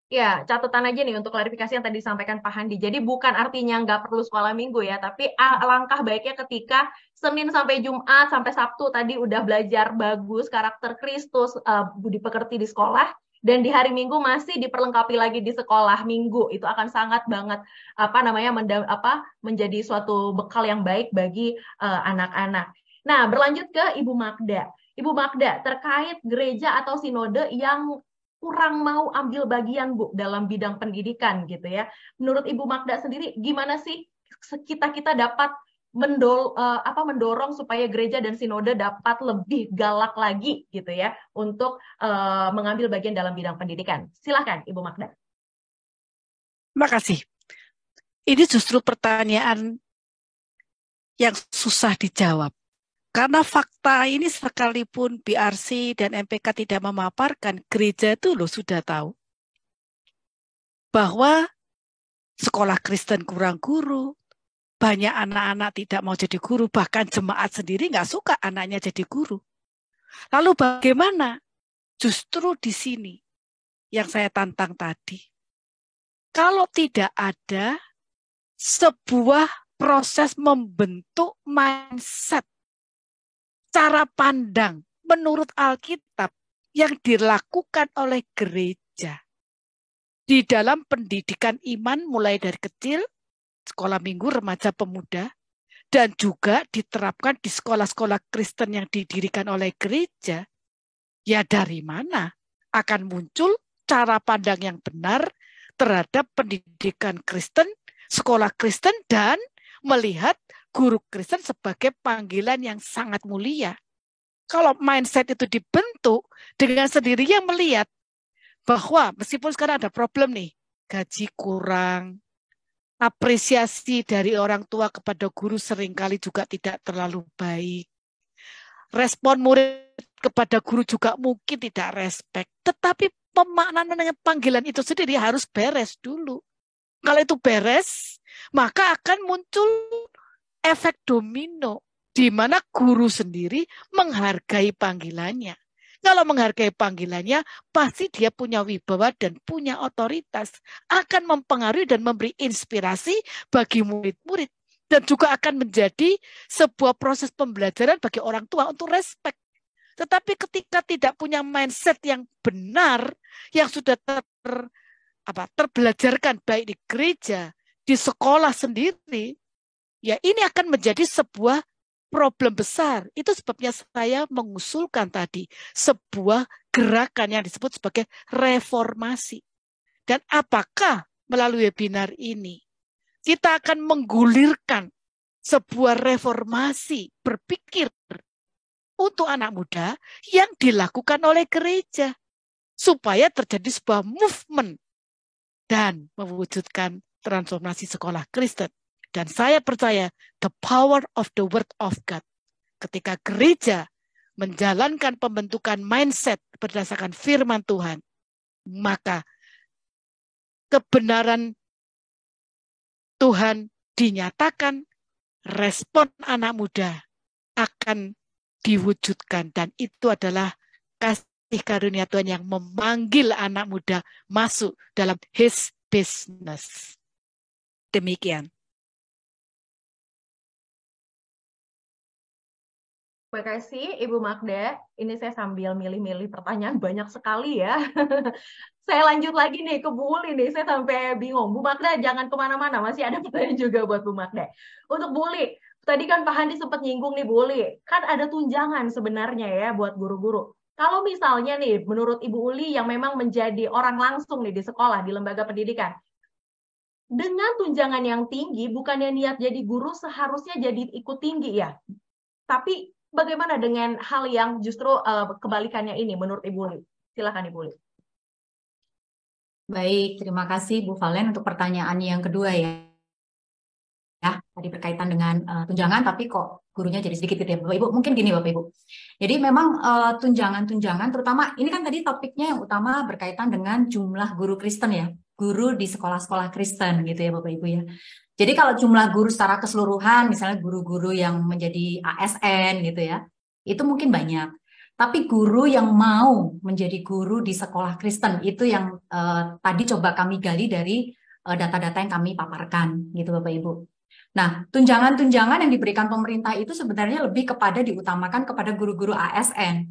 Ya, catatan aja nih untuk klarifikasi yang tadi disampaikan Pak Handi. Jadi bukan artinya nggak perlu sekolah minggu ya, tapi langkah baiknya ketika Senin sampai Jumat sampai Sabtu tadi udah belajar bagus karakter Kristus, budi pekerti di sekolah, dan di hari Minggu masih diperlengkapi lagi di sekolah Minggu. Itu akan sangat banget menjadi suatu bekal yang baik bagi anak-anak. Nah, berlanjut ke Ibu Magda. Ibu Magda, terkait gereja atau sinode yang kurang mau ambil bagian Bu dalam bidang pendidikan gitu ya. Menurut Ibu Magda sendiri gimana sih kita dapat mendorong supaya gereja dan sinode dapat lebih galak lagi gitu ya untuk mengambil bagian dalam bidang pendidikan. Silakan Ibu Magda. Terima kasih. Ini justru pertanyaan yang susah dijawab. Karena fakta ini sekalipun BRC dan MPK tidak memaparkan, gereja itu sudah tahu bahwa sekolah Kristen kurang guru, banyak anak-anak tidak mau jadi guru, bahkan jemaat sendiri nggak suka anaknya jadi guru. Lalu bagaimana? Justru di sini yang saya tantang tadi. Kalau tidak ada sebuah proses membentuk mindset, cara pandang menurut Alkitab yang dilakukan oleh gereja di dalam pendidikan iman mulai dari kecil, sekolah minggu, remaja, pemuda, dan juga diterapkan di sekolah-sekolah Kristen yang didirikan oleh gereja, ya dari mana akan muncul cara pandang yang benar terhadap pendidikan Kristen, sekolah Kristen, dan melihat guru Kristen sebagai panggilan yang sangat mulia. Kalau mindset itu dibentuk dengan sendirinya melihat bahwa meskipun sekarang ada problem nih, gaji kurang, apresiasi dari orang tua kepada guru seringkali juga tidak terlalu baik. Respon murid kepada guru juga mungkin tidak respect. Tetapi pemaknaan dengan panggilan itu sendiri harus beres dulu. Kalau itu beres, maka akan muncul efek domino. di mana guru sendiri menghargai panggilannya. Kalau menghargai panggilannya, pasti dia punya wibawa dan punya otoritas, akan mempengaruhi dan memberi inspirasi bagi murid-murid, dan juga akan menjadi sebuah proses pembelajaran bagi orang tua untuk respect. Tetapi ketika tidak punya mindset yang benar, yang sudah terbelajarkan baik di gereja, di sekolah sendiri, ya ini akan menjadi sebuah problem besar. Itu sebabnya saya mengusulkan tadi sebuah gerakan yang disebut sebagai reformasi. Dan apakah melalui webinar ini kita akan menggulirkan sebuah reformasi berpikir untuk anak muda yang dilakukan oleh gereja supaya terjadi sebuah movement dan mewujudkan transformasi sekolah Kristen. Dan saya percaya the power of the word of God. Ketika gereja menjalankan pembentukan mindset berdasarkan firman Tuhan, maka kebenaran Tuhan dinyatakan, respon anak muda akan diwujudkan. Dan itu adalah kasih karunia Tuhan yang memanggil anak muda masuk dalam his business. Demikian. Terima kasih Ibu Magda. Ini saya sambil milih-milih pertanyaan banyak sekali ya. Saya lanjut lagi nih ke Bu Uli nih. Saya sampai bingung. Bu Magda jangan kemana-mana. Masih ada pertanyaan juga buat Bu Magda. Untuk Bu Uli, tadi kan Pak Handi sempat nyinggung nih Bu Uli. Kan ada tunjangan sebenarnya ya buat guru-guru. Kalau misalnya nih menurut Ibu Uli yang memang menjadi orang langsung nih di sekolah, di lembaga pendidikan, dengan tunjangan yang tinggi, bukannya niat jadi guru seharusnya jadi ikut tinggi ya. Tapi bagaimana dengan hal yang justru kebalikannya ini menurut Ibu Uli? Silakan Ibu Uli. Baik, terima kasih Bu Valen untuk pertanyaan yang kedua ya. Tadi berkaitan dengan tunjangan, tapi kok gurunya jadi sedikit gitu ya Bapak Ibu. Mungkin gini Bapak Ibu. Jadi memang tunjangan-tunjangan, terutama ini kan tadi topiknya yang utama berkaitan dengan jumlah guru Kristen ya. Guru di sekolah-sekolah Kristen gitu ya Bapak Ibu ya. Jadi kalau jumlah guru secara keseluruhan, misalnya guru-guru yang menjadi ASN gitu ya, itu mungkin banyak. Tapi guru yang mau menjadi guru di sekolah Kristen, itu yang tadi coba kami gali dari data-data yang kami paparkan gitu Bapak Ibu. Nah, tunjangan-tunjangan yang diberikan pemerintah itu sebenarnya lebih kepada diutamakan kepada guru-guru ASN.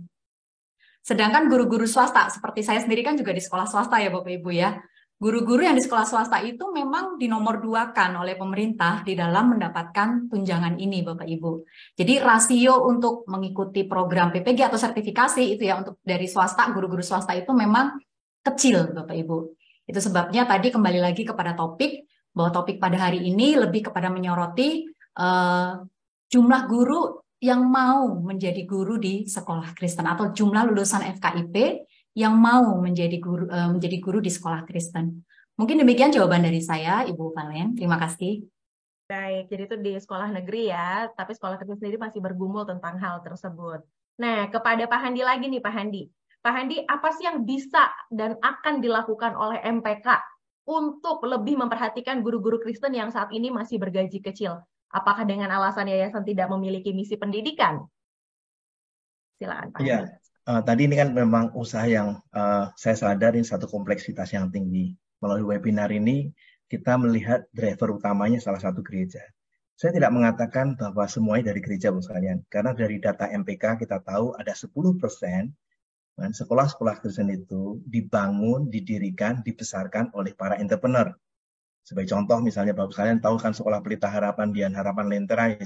Sedangkan guru-guru swasta, seperti saya sendiri kan juga di sekolah swasta ya Bapak Ibu ya. Guru-guru yang di sekolah swasta itu memang dinomorduakan oleh pemerintah di dalam mendapatkan tunjangan ini Bapak Ibu. Jadi rasio untuk mengikuti program PPG atau sertifikasi itu ya untuk dari swasta, guru-guru swasta itu memang kecil Bapak Ibu. Itu sebabnya tadi kembali lagi kepada topik, bahwa topik pada hari ini lebih kepada menyoroti jumlah guru yang mau menjadi guru di sekolah Kristen atau jumlah lulusan FKIP yang mau menjadi guru di sekolah Kristen. Mungkin demikian jawaban dari saya, Ibu Valen. Terima kasih. Baik, jadi itu di sekolah negeri ya, tapi sekolah Kristen sendiri masih bergumul tentang hal tersebut. Nah, kepada Pak Handi lagi nih, Pak Handi. Pak Handi, apa sih yang bisa dan akan dilakukan oleh MPK untuk lebih memperhatikan guru-guru Kristen yang saat ini masih bergaji kecil? Apakah dengan alasan yayasan tidak memiliki misi pendidikan? Silakan Pak Handi. Ya. Tadi ini kan memang usaha yang saya sadari satu kompleksitas yang tinggi. Melalui webinar ini, kita melihat driver utamanya salah satu gereja. Saya tidak mengatakan bahwa semuanya dari gereja, Bu sekalian. Karena dari data MPK kita tahu ada 10% sekolah-sekolah Kristen itu dibangun, didirikan, dibesarkan oleh para entrepreneur. Sebagai contoh misalnya, Bapak sekalian tahu kan sekolah Pelita Harapan Dian Harapan Lentera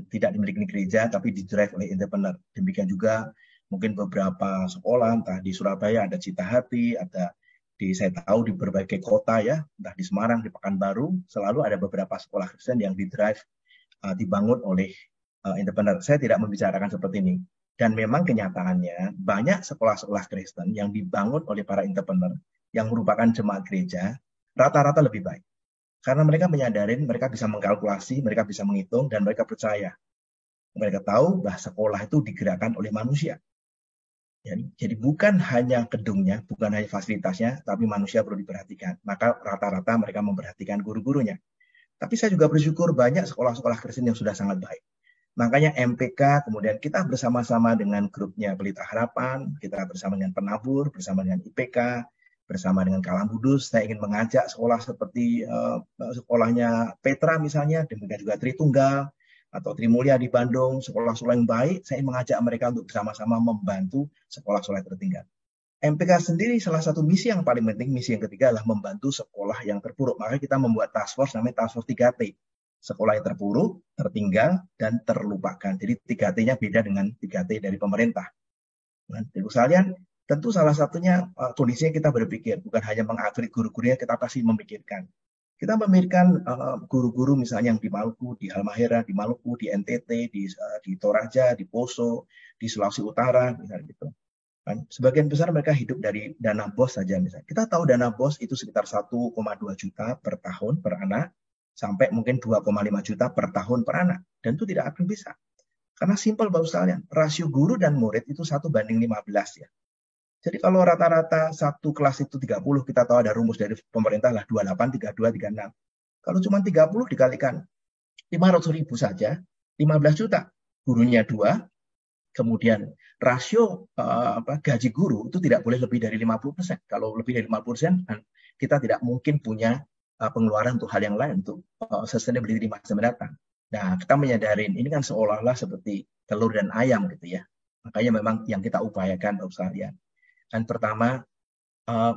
tidak dimiliki gereja, tapi didrive oleh entrepreneur. Demikian juga mungkin beberapa sekolah, entah di Surabaya ada Cita Hati, ada saya tahu di berbagai kota ya, entah di Semarang, di Pekanbaru, selalu ada beberapa sekolah Kristen yang dibangun oleh entrepreneur. Saya tidak membicarakan seperti ini. Dan memang kenyataannya banyak sekolah-sekolah Kristen yang dibangun oleh para entrepreneur yang merupakan jemaat gereja, rata-rata lebih baik. Karena mereka menyadari, mereka bisa mengkalkulasi, mereka bisa menghitung, dan mereka percaya. Mereka tahu bahwa sekolah itu digerakkan oleh manusia. Jadi bukan hanya gedungnya, bukan hanya fasilitasnya, tapi manusia perlu diperhatikan. Maka rata-rata mereka memperhatikan guru-gurunya. Tapi saya juga bersyukur banyak sekolah-sekolah Kristen yang sudah sangat baik. Makanya MPK, kemudian kita bersama-sama dengan grupnya Pelita Harapan, kita bersama dengan Penabur, bersama dengan IPK, bersama dengan Kalam Budus, saya ingin mengajak sekolah seperti sekolahnya Petra misalnya, demikian juga Tritunggal, atau Trimulya di Bandung, sekolah-sekolah yang baik, saya ingin mengajak mereka untuk bersama-sama membantu sekolah-sekolah tertinggal. MPK sendiri salah satu misi yang paling penting, misi yang ketiga adalah membantu sekolah yang terpuruk. Maka kita membuat task force namanya task force 3T. Sekolah yang terpuruk, tertinggal, dan terlupakan. Jadi 3T-nya beda dengan 3T dari pemerintah. Nah, Ibu sekalian, tentu salah satunya kondisinya kita berpikir, bukan hanya mengakui guru-gurunya, kita pasti memikirkan. Kita memikirkan guru-guru misalnya yang di Maluku, di Halmahera, di Maluku, di NTT, di Toraja, di Poso, di Sulawesi Utara, misalnya gitu. Kan? Sebagian besar mereka hidup dari dana BOS saja misalnya. Kita tahu dana BOS itu sekitar 1,2 juta per tahun per anak, sampai mungkin 2,5 juta per tahun per anak. Dan itu tidak akan bisa. Karena simpel Bapak sekalian, rasio guru dan murid itu 1:15 ya. Jadi kalau rata-rata satu kelas itu 30, kita tahu ada rumus dari pemerintah lah 28, 32, 36. Kalau cuma 30 dikalikan 500.000 saja, 15 juta. Gurunya 2, kemudian rasio gaji guru itu tidak boleh lebih dari 50%. Kalau lebih dari 50%, kita tidak mungkin punya pengeluaran untuk hal yang lain, untuk sustainability di masa mendatang. Nah, kita menyadarin ini kan seolah-olah seperti telur dan ayam gitu ya. Makanya memang yang kita upayakan Bapak sekalian. Dan pertama,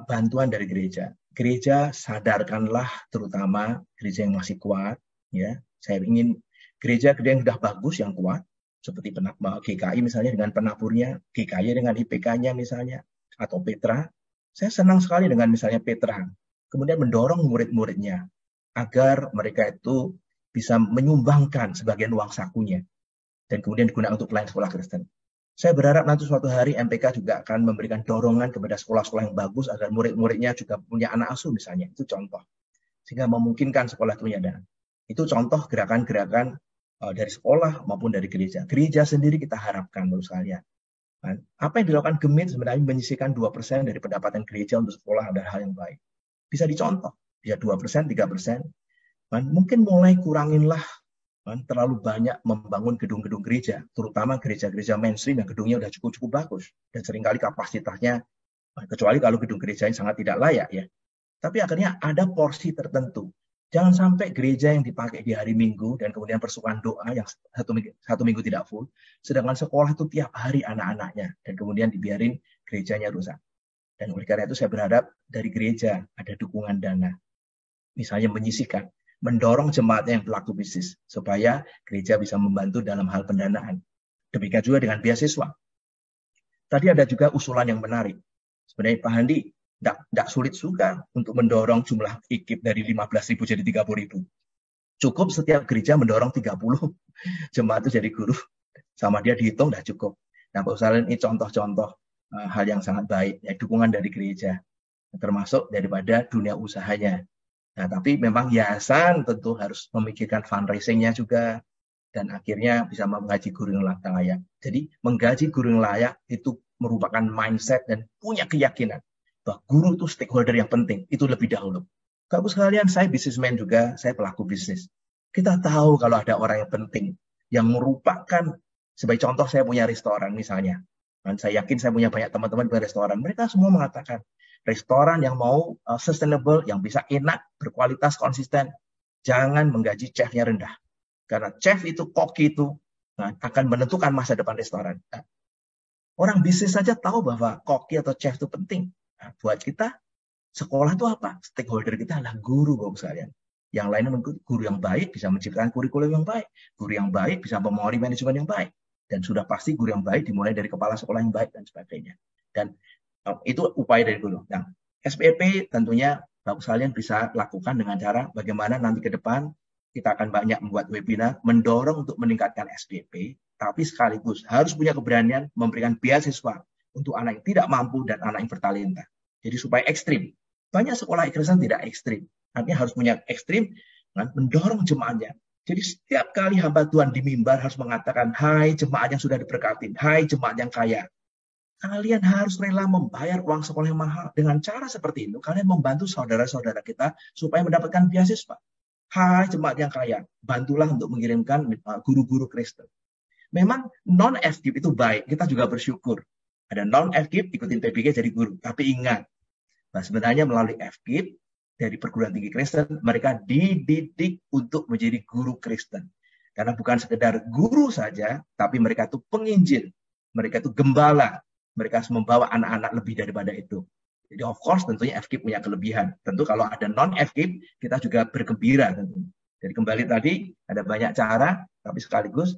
bantuan dari gereja. Gereja sadarkanlah terutama gereja yang masih kuat. Ya, saya ingin gereja yang sudah bagus, yang kuat, seperti GKI misalnya dengan penaburnya, GKI dengan IPK-nya misalnya, atau Petra. Saya senang sekali dengan misalnya Petra. Kemudian mendorong murid-muridnya agar mereka itu bisa menyumbangkan sebagian uang sakunya dan kemudian digunakan untuk pelayanan sekolah Kristen. Saya berharap nanti suatu hari MPK juga akan memberikan dorongan kepada sekolah-sekolah yang bagus agar murid-muridnya juga punya anak asuh misalnya. Itu contoh. Sehingga memungkinkan sekolah itu punya dana. Itu contoh gerakan-gerakan dari sekolah maupun dari gereja. Gereja sendiri kita harapkan menurut saya. Apa yang dilakukan Gemit sebenarnya menyisihkan 2% dari pendapatan gereja untuk sekolah adalah hal yang baik. Bisa dicontoh. Bisa 2%, 3%. Mungkin mulai kuranginlah terlalu banyak membangun gedung-gedung gereja, terutama gereja-gereja mainstream yang gedungnya udah cukup-cukup bagus dan seringkali kapasitasnya, kecuali kalau gedung gerejanya sangat tidak layak ya. Tapi akhirnya ada porsi tertentu. Jangan sampai gereja yang dipakai di hari Minggu dan kemudian persukaan doa yang satu minggu tidak full, sedangkan sekolah itu tiap hari anak-anaknya dan kemudian dibiarin gerejanya rusak. Dan oleh karena itu saya berharap dari gereja ada dukungan dana, misalnya menyisihkan, mendorong jemaatnya yang pelaku bisnis supaya gereja bisa membantu dalam hal pendanaan. Demikian juga dengan beasiswa. Tadi ada juga usulan yang menarik. Sebenarnya Pak Handi, tidak sulit juga untuk mendorong jumlah IKIP dari 15.000 jadi 30.000. Cukup setiap gereja mendorong 30 jemaat itu jadi guru. Sama dia dihitung sudah cukup. Nah, Pak Ustaz, ini contoh-contoh hal yang sangat baik. Ya, dukungan dari gereja. Termasuk daripada dunia usahanya. Nah, tapi memang yayasan tentu harus memikirkan fundraising-nya juga dan akhirnya bisa menggaji guru yang layak. Jadi menggaji guru yang layak itu merupakan mindset dan punya keyakinan bahwa guru itu stakeholder yang penting, itu lebih dahulu. Bapak sekalian, saya businessman juga, saya pelaku bisnis. Kita tahu kalau ada orang yang penting yang merupakan, sebagai contoh saya punya restoran misalnya. Dan saya yakin saya punya banyak teman-teman di restoran. Mereka semua mengatakan restoran yang mau sustainable, yang bisa enak, berkualitas, konsisten, jangan menggaji chefnya rendah. Karena chef itu, koki itu akan menentukan masa depan restoran. Nah, orang bisnis saja tahu bahwa koki atau chef itu penting. Nah, buat kita, sekolah itu apa? Stakeholder kita adalah guru, Bapak sekalian. Yang lainnya guru yang baik bisa menciptakan kurikulum yang baik. Guru yang baik bisa mempengaruhi manajemen yang baik. Dan sudah pasti guru yang baik dimulai dari kepala sekolah yang baik dan sebagainya. Dan itu upaya dari guru. Nah, SPP tentunya Bapak sekalian bisa lakukan dengan cara bagaimana nanti ke depan kita akan banyak membuat webinar mendorong untuk meningkatkan SPP, tapi sekaligus harus punya keberanian memberikan beasiswa untuk anak yang tidak mampu dan anak yang bertalenta. Jadi supaya ekstrim. Banyak sekolah Kristen tidak ekstrim. Artinya harus punya ekstrim, mendorong jemaatnya. Jadi setiap kali hamba Tuhan di mimbar harus mengatakan, hai jemaat yang sudah diberkati, hai jemaat yang kaya. Kalian harus rela membayar uang sekolah yang mahal. Dengan cara seperti itu, kalian membantu saudara-saudara kita supaya mendapatkan beasiswa. Hai jemaat yang kaya, bantulah untuk mengirimkan guru-guru Kristen. Memang non-FKIP itu baik, kita juga bersyukur. Ada non-FKIP ikutin PBG jadi guru. Tapi ingat, sebenarnya melalui FKIP dari perguruan tinggi Kristen, mereka dididik untuk menjadi guru Kristen. Karena bukan sekedar guru saja, tapi mereka itu penginjil, mereka itu gembala, mereka harus membawa anak-anak lebih daripada itu. Jadi of course tentunya FKIP punya kelebihan. Tentu kalau ada non-FKIP, kita juga bergembira tentunya. Jadi kembali tadi, ada banyak cara, tapi sekaligus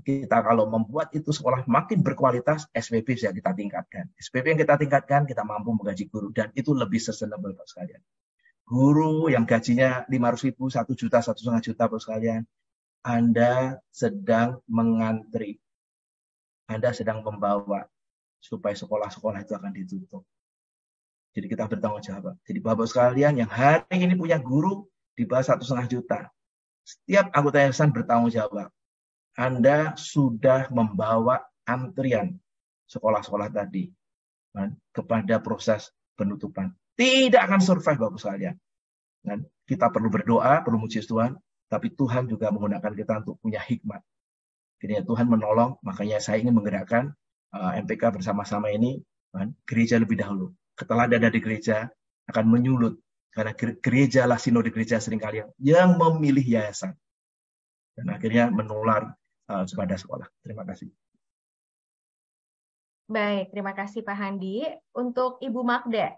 kita kalau membuat itu sekolah makin berkualitas, SPP bisa kita tingkatkan. SPP yang kita tingkatkan, kita mampu menggaji guru, dan itu lebih sustainable, Bapak sekalian. Guru yang gajinya 500.000, 1 juta, 1,5 juta, Bapak sekalian, Anda sedang mengantri. Anda sedang membawa supaya sekolah-sekolah itu akan ditutup. Jadi kita bertanggung jawab. Jadi Bapak sekalian yang hari ini punya guru di bawah 1,5 juta, setiap anggota yayasan bertanggung jawab. Anda sudah membawa antrian sekolah-sekolah tadi kepada proses penutupan. Tidak akan survive, Bapak sekalian. Dan kita perlu berdoa, perlu muji Tuhan, tapi Tuhan juga menggunakan kita untuk punya hikmat. Jadi Tuhan menolong, makanya saya ingin menggerakkan MPK bersama-sama ini, gereja lebih dahulu. Keteladan dari gereja akan menyulut, karena gereja lah sinode gereja seringkali yang memilih yayasan. Dan akhirnya menular kepada sekolah. Terima kasih. Baik, terima kasih Pak Handi. Untuk Ibu Magda.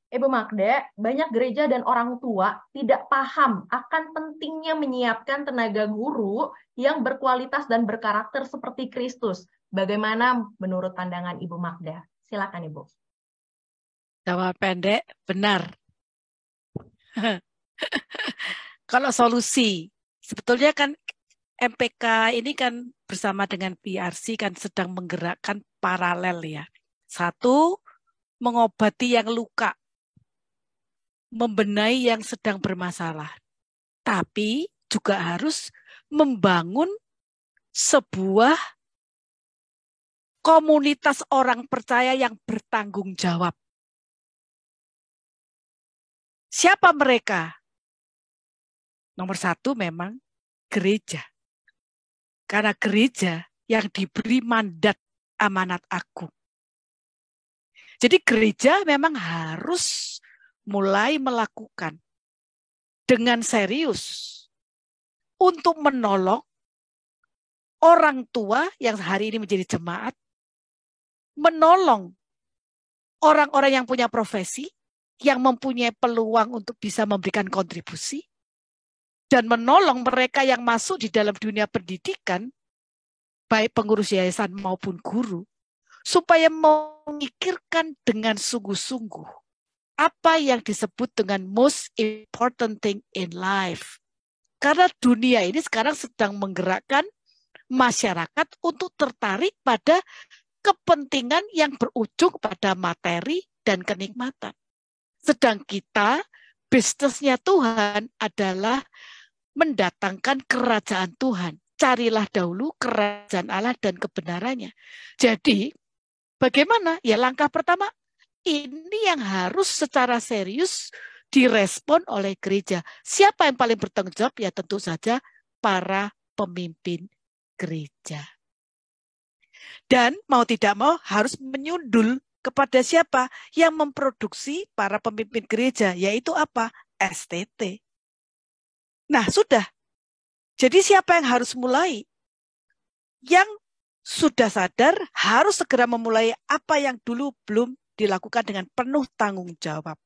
Ibu Magda, banyak gereja dan orang tua tidak paham akan pentingnya menyiapkan tenaga guru yang berkualitas dan berkarakter seperti Kristus. Bagaimana menurut pandangan Ibu Magda? Silakan Ibu. Jawab pendek, benar. Kalau solusi, sebetulnya kan MPK ini kan bersama dengan PRC kan sedang menggerakkan paralel ya. Satu, mengobati yang luka, membenahi yang sedang bermasalah. Tapi juga harus membangun sebuah komunitas orang percaya yang bertanggung jawab. Siapa mereka? Nomor satu memang gereja. Karena gereja yang diberi mandat amanat agung. Jadi gereja memang harus mulai melakukan dengan serius untuk menolong orang tua yang hari ini menjadi jemaat, menolong orang-orang yang punya profesi, yang mempunyai peluang untuk bisa memberikan kontribusi, dan menolong mereka yang masuk di dalam dunia pendidikan, baik pengurus yayasan maupun guru, supaya memikirkan dengan sungguh-sungguh apa yang disebut dengan most important thing in life. Karena dunia ini sekarang sedang menggerakkan masyarakat untuk tertarik pada kepentingan yang berujung pada materi dan kenikmatan. Sedang kita, bisnisnya Tuhan adalah mendatangkan kerajaan Tuhan. Carilah dahulu kerajaan Allah dan kebenarannya. Jadi, bagaimana? Ya langkah pertama, ini yang harus secara serius direspon oleh gereja. Siapa yang paling bertanggung jawab? Ya tentu saja para pemimpin gereja. Dan mau tidak mau harus menyundul kepada siapa? Yang memproduksi para pemimpin gereja, yaitu apa? STT. Nah, sudah. Jadi siapa yang harus mulai? Yang sudah sadar harus segera memulai apa yang dulu belum dilakukan dengan penuh tanggung jawab.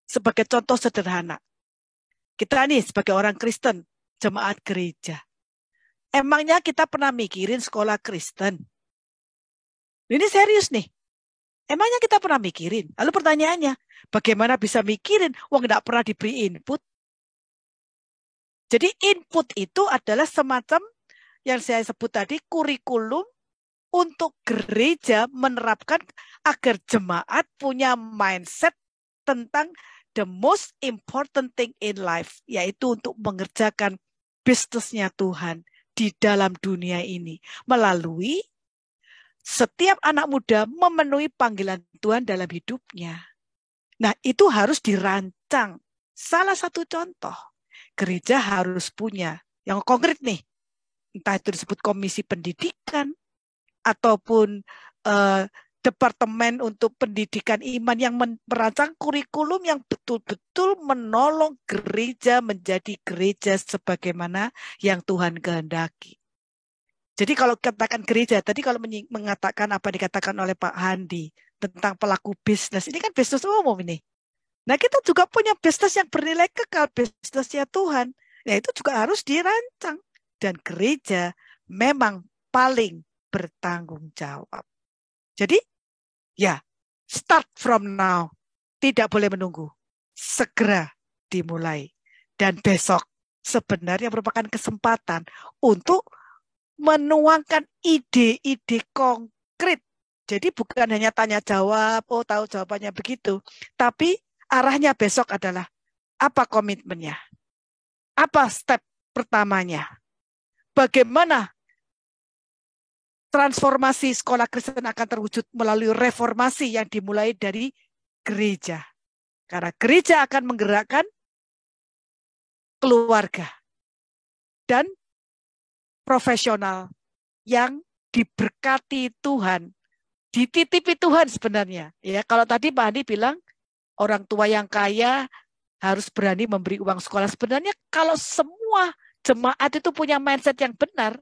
Sebagai contoh sederhana, kita nih sebagai orang Kristen, jemaat gereja. Emangnya kita pernah mikirin sekolah Kristen? Ini serius nih. Emangnya kita pernah mikirin? Lalu pertanyaannya, bagaimana bisa mikirin? Wong nggak pernah diberi input. Jadi input itu adalah semacam yang saya sebut tadi, kurikulum untuk gereja menerapkan agar jemaat punya mindset tentang the most important thing in life, yaitu untuk mengerjakan bisnisnya Tuhan di dalam dunia ini melalui setiap anak muda memenuhi panggilan Tuhan dalam hidupnya. Nah, itu harus dirancang. Salah satu contoh, gereja harus punya yang konkret nih. entah itu disebut komisi pendidikan ataupun departemen untuk pendidikan iman yang merancang kurikulum yang betul-betul menolong gereja menjadi gereja sebagaimana yang Tuhan kehendaki. Jadi kalau katakan gereja, tadi kalau mengatakan apa dikatakan oleh Pak Handi tentang pelaku bisnis, ini kan bisnis umum ini. Nah kita juga punya bisnis yang bernilai kekal, bisnisnya Tuhan. Nah itu juga harus dirancang. Dan gereja memang paling bertanggung jawab. Jadi ya, start from now. Tidak boleh menunggu. Segera dimulai. Dan besok sebenarnya merupakan kesempatan untuk menuangkan ide-ide konkret. Jadi bukan hanya tanya jawab, oh tahu jawabannya begitu. Tapi arahnya besok adalah apa komitmennya? Apa step pertamanya? Bagaimana transformasi sekolah Kristen akan terwujud melalui reformasi yang dimulai dari gereja. Karena gereja akan menggerakkan keluarga dan profesional yang diberkati Tuhan, dititipi Tuhan sebenarnya. Ya, kalau tadi Pak Andi bilang orang tua yang kaya harus berani memberi uang sekolah. Sebenarnya kalau semua jemaat itu punya mindset yang benar,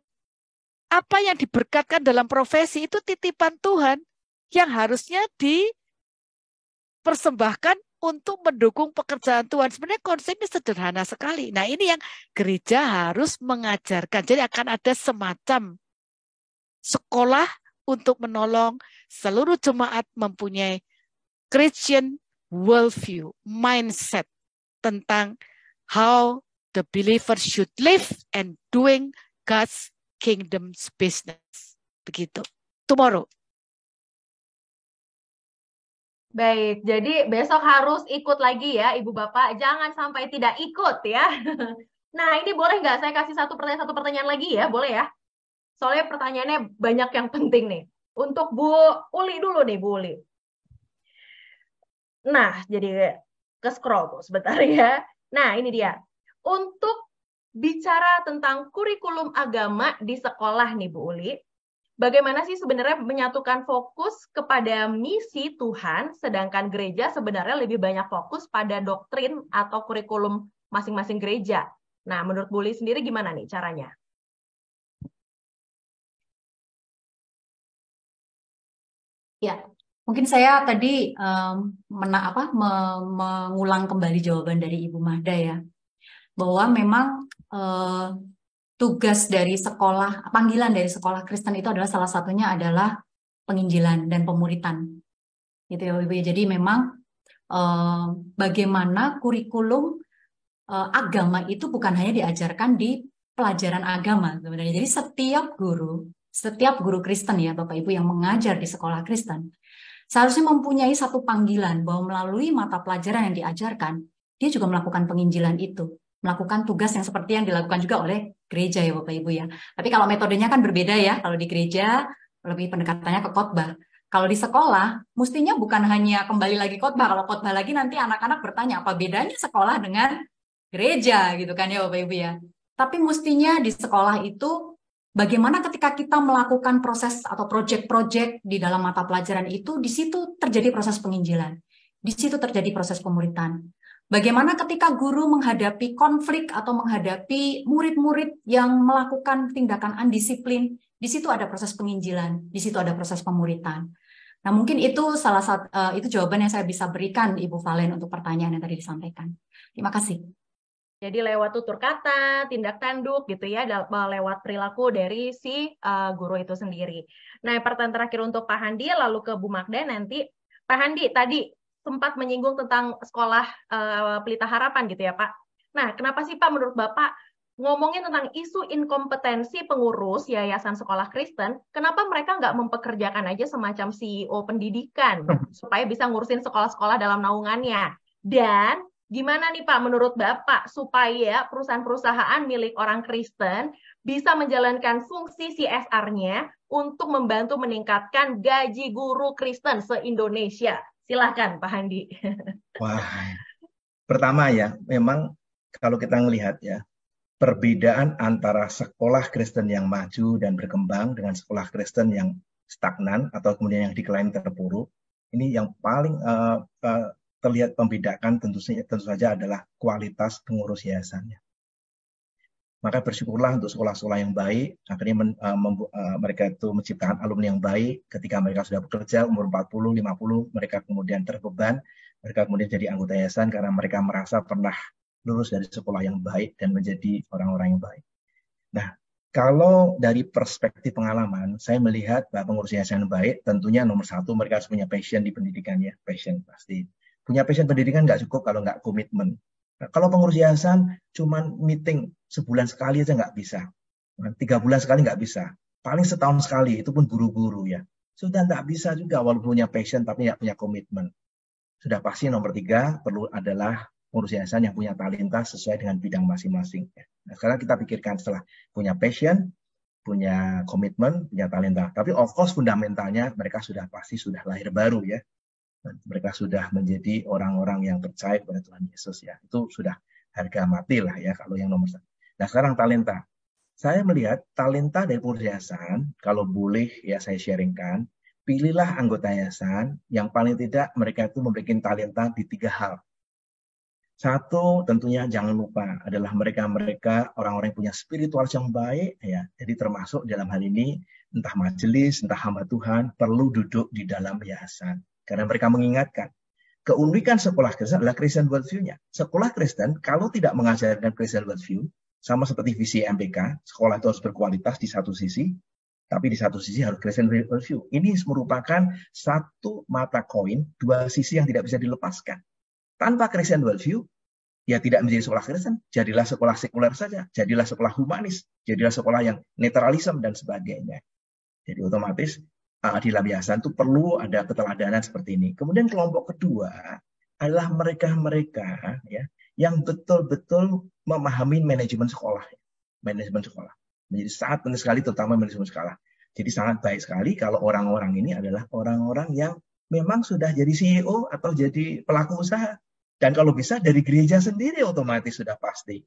apa yang diberkatkan dalam profesi itu titipan Tuhan yang harusnya dipersembahkan untuk mendukung pekerjaan Tuhan. Sebenarnya konsepnya sederhana sekali. Nah ini yang gereja harus mengajarkan. Jadi akan ada semacam sekolah untuk menolong seluruh jemaat mempunyai Christian worldview, mindset tentang how the believer should live and doing God's kingdom's business. Begitu. Tomorrow. Baik, jadi besok harus ikut lagi ya Ibu Bapak, jangan sampai tidak ikut ya. Nah ini boleh nggak saya kasih satu pertanyaan lagi ya, boleh ya? Soalnya pertanyaannya banyak yang penting nih. Untuk Bu Uli dulu nih Bu Uli. Nah jadi ke scroll Bu sebentar ya. Nah ini dia, untuk bicara tentang kurikulum agama di sekolah nih Bu Uli, bagaimana sih sebenarnya menyatukan fokus kepada misi Tuhan, sedangkan gereja sebenarnya lebih banyak fokus pada doktrin atau kurikulum masing-masing gereja. Nah, menurut Bu Uli sendiri gimana nih caranya? Ya, mungkin saya tadi mengulang kembali jawaban dari Ibu Mahda ya, bahwa memang tugas dari sekolah, panggilan dari sekolah Kristen itu adalah salah satunya adalah penginjilan dan pemuritan. Gitu ya, Ibu. Jadi memang bagaimana kurikulum agama itu bukan hanya diajarkan di pelajaran agama sebenarnya. Jadi setiap guru Kristen ya, Bapak Ibu yang mengajar di sekolah Kristen, seharusnya mempunyai satu panggilan bahwa melalui mata pelajaran yang diajarkan, dia juga melakukan penginjilan itu. Melakukan tugas yang seperti yang dilakukan juga oleh gereja ya Bapak Ibu ya. Tapi kalau metodenya kan berbeda ya. Kalau di gereja lebih pendekatannya ke khotbah. Kalau di sekolah mestinya bukan hanya kembali lagi khotbah. Kalau khotbah lagi nanti anak-anak bertanya apa bedanya sekolah dengan gereja gitu kan ya Bapak Ibu ya. Tapi mestinya di sekolah itu bagaimana ketika kita melakukan proses atau proyek-proyek di dalam mata pelajaran itu, di situ terjadi proses penginjilan. Di situ terjadi proses pemuritan. Bagaimana ketika guru menghadapi konflik atau menghadapi murid-murid yang melakukan tindakan undisiplin, di situ ada proses penginjilan, di situ ada proses pemuritan. Nah, mungkin itu salah satu itu jawaban yang saya bisa berikan Ibu Valen untuk pertanyaan yang tadi disampaikan. Terima kasih. Jadi lewat tutur kata, tindak tanduk gitu ya, lewat perilaku dari si guru itu sendiri. Nah, pertanyaan terakhir untuk Pak Handi, lalu ke Bu Magda nanti. Pak Handi tadi sempat menyinggung tentang sekolah Pelita Harapan gitu ya Pak. Nah, kenapa sih Pak menurut Bapak ngomongin tentang isu inkompetensi pengurus yayasan sekolah Kristen, kenapa mereka nggak mempekerjakan aja semacam CEO pendidikan supaya bisa ngurusin sekolah-sekolah dalam naungannya? Dan gimana nih Pak menurut Bapak supaya perusahaan-perusahaan milik orang Kristen bisa menjalankan fungsi CSR-nya untuk membantu meningkatkan gaji guru Kristen se-Indonesia? Silahkan Pak Handi. Wah, pertama ya, memang kalau kita melihat ya, perbedaan antara sekolah Kristen yang maju dan berkembang dengan sekolah Kristen yang stagnan atau kemudian yang decline terpuruk. Ini yang paling terlihat membedakan tentu saja adalah kualitas pengurus yayasannya. Maka bersyukurlah untuk sekolah-sekolah yang baik, akhirnya mereka itu menciptakan alumni yang baik. Ketika mereka sudah bekerja, umur 40, 50, mereka kemudian terbeban, mereka kemudian jadi anggota yayasan karena mereka merasa pernah lulus dari sekolah yang baik dan menjadi orang-orang yang baik. Nah, kalau dari perspektif pengalaman, saya melihat bahwa pengurus yayasan yang baik, tentunya nomor satu mereka harus punya passion di pendidikannya, passion pasti. Punya passion pendidikan nggak cukup kalau nggak komitmen. Nah, kalau pengurus yayasan cuman meeting sebulan sekali aja nggak bisa, 3 bulan sekali nggak bisa, paling setahun sekali, itu pun guru-guru ya. Sudah nggak bisa juga walaupun punya passion tapi nggak punya komitmen. Sudah pasti nomor 3 perlu adalah pengurus yayasan yang punya talenta sesuai dengan bidang masing-masing. Nah, sekarang kita pikirkan setelah punya passion, punya komitmen, punya talenta. Tapi of course fundamentalnya mereka sudah pasti sudah lahir baru ya. Mereka sudah menjadi orang-orang yang percaya kepada Tuhan Yesus ya. Itu sudah harga mati lah ya kalau yang nomor 1. Nah sekarang talenta. Saya melihat talenta dari pengurus yayasan, kalau boleh ya saya sharingkan, pilihlah anggota yayasan yang paling tidak mereka itu memiliki talenta di 3 hal. 1, tentunya jangan lupa adalah mereka orang-orang yang punya spiritualitas yang baik ya. Jadi termasuk dalam hal ini entah majelis, entah hamba Tuhan perlu duduk di dalam yayasan. Karena mereka mengingatkan, keunikan sekolah Kristen adalah Christian worldview-nya. Sekolah Kristen kalau tidak mengajarkan Christian worldview, sama seperti visi MPK, sekolah itu harus berkualitas di satu sisi, tapi di satu sisi harus Christian worldview. Ini merupakan satu mata koin, 2 sisi yang tidak bisa dilepaskan. Tanpa Christian worldview, ya tidak menjadi sekolah Kristen, jadilah sekolah sekuler saja, jadilah sekolah humanis, jadilah sekolah yang netralisme dan sebagainya. Jadi otomatis di dalam yayasan itu perlu ada keteladanan seperti ini. Kemudian kelompok kedua adalah mereka-mereka ya yang betul-betul memahami manajemen sekolah. Manajemen sekolah menjadi sangat penting sekali, terutama manajemen sekolah. Jadi sangat baik sekali kalau orang-orang ini adalah orang-orang yang memang sudah jadi CEO atau jadi pelaku usaha. Dan kalau bisa dari gereja sendiri otomatis sudah pasti.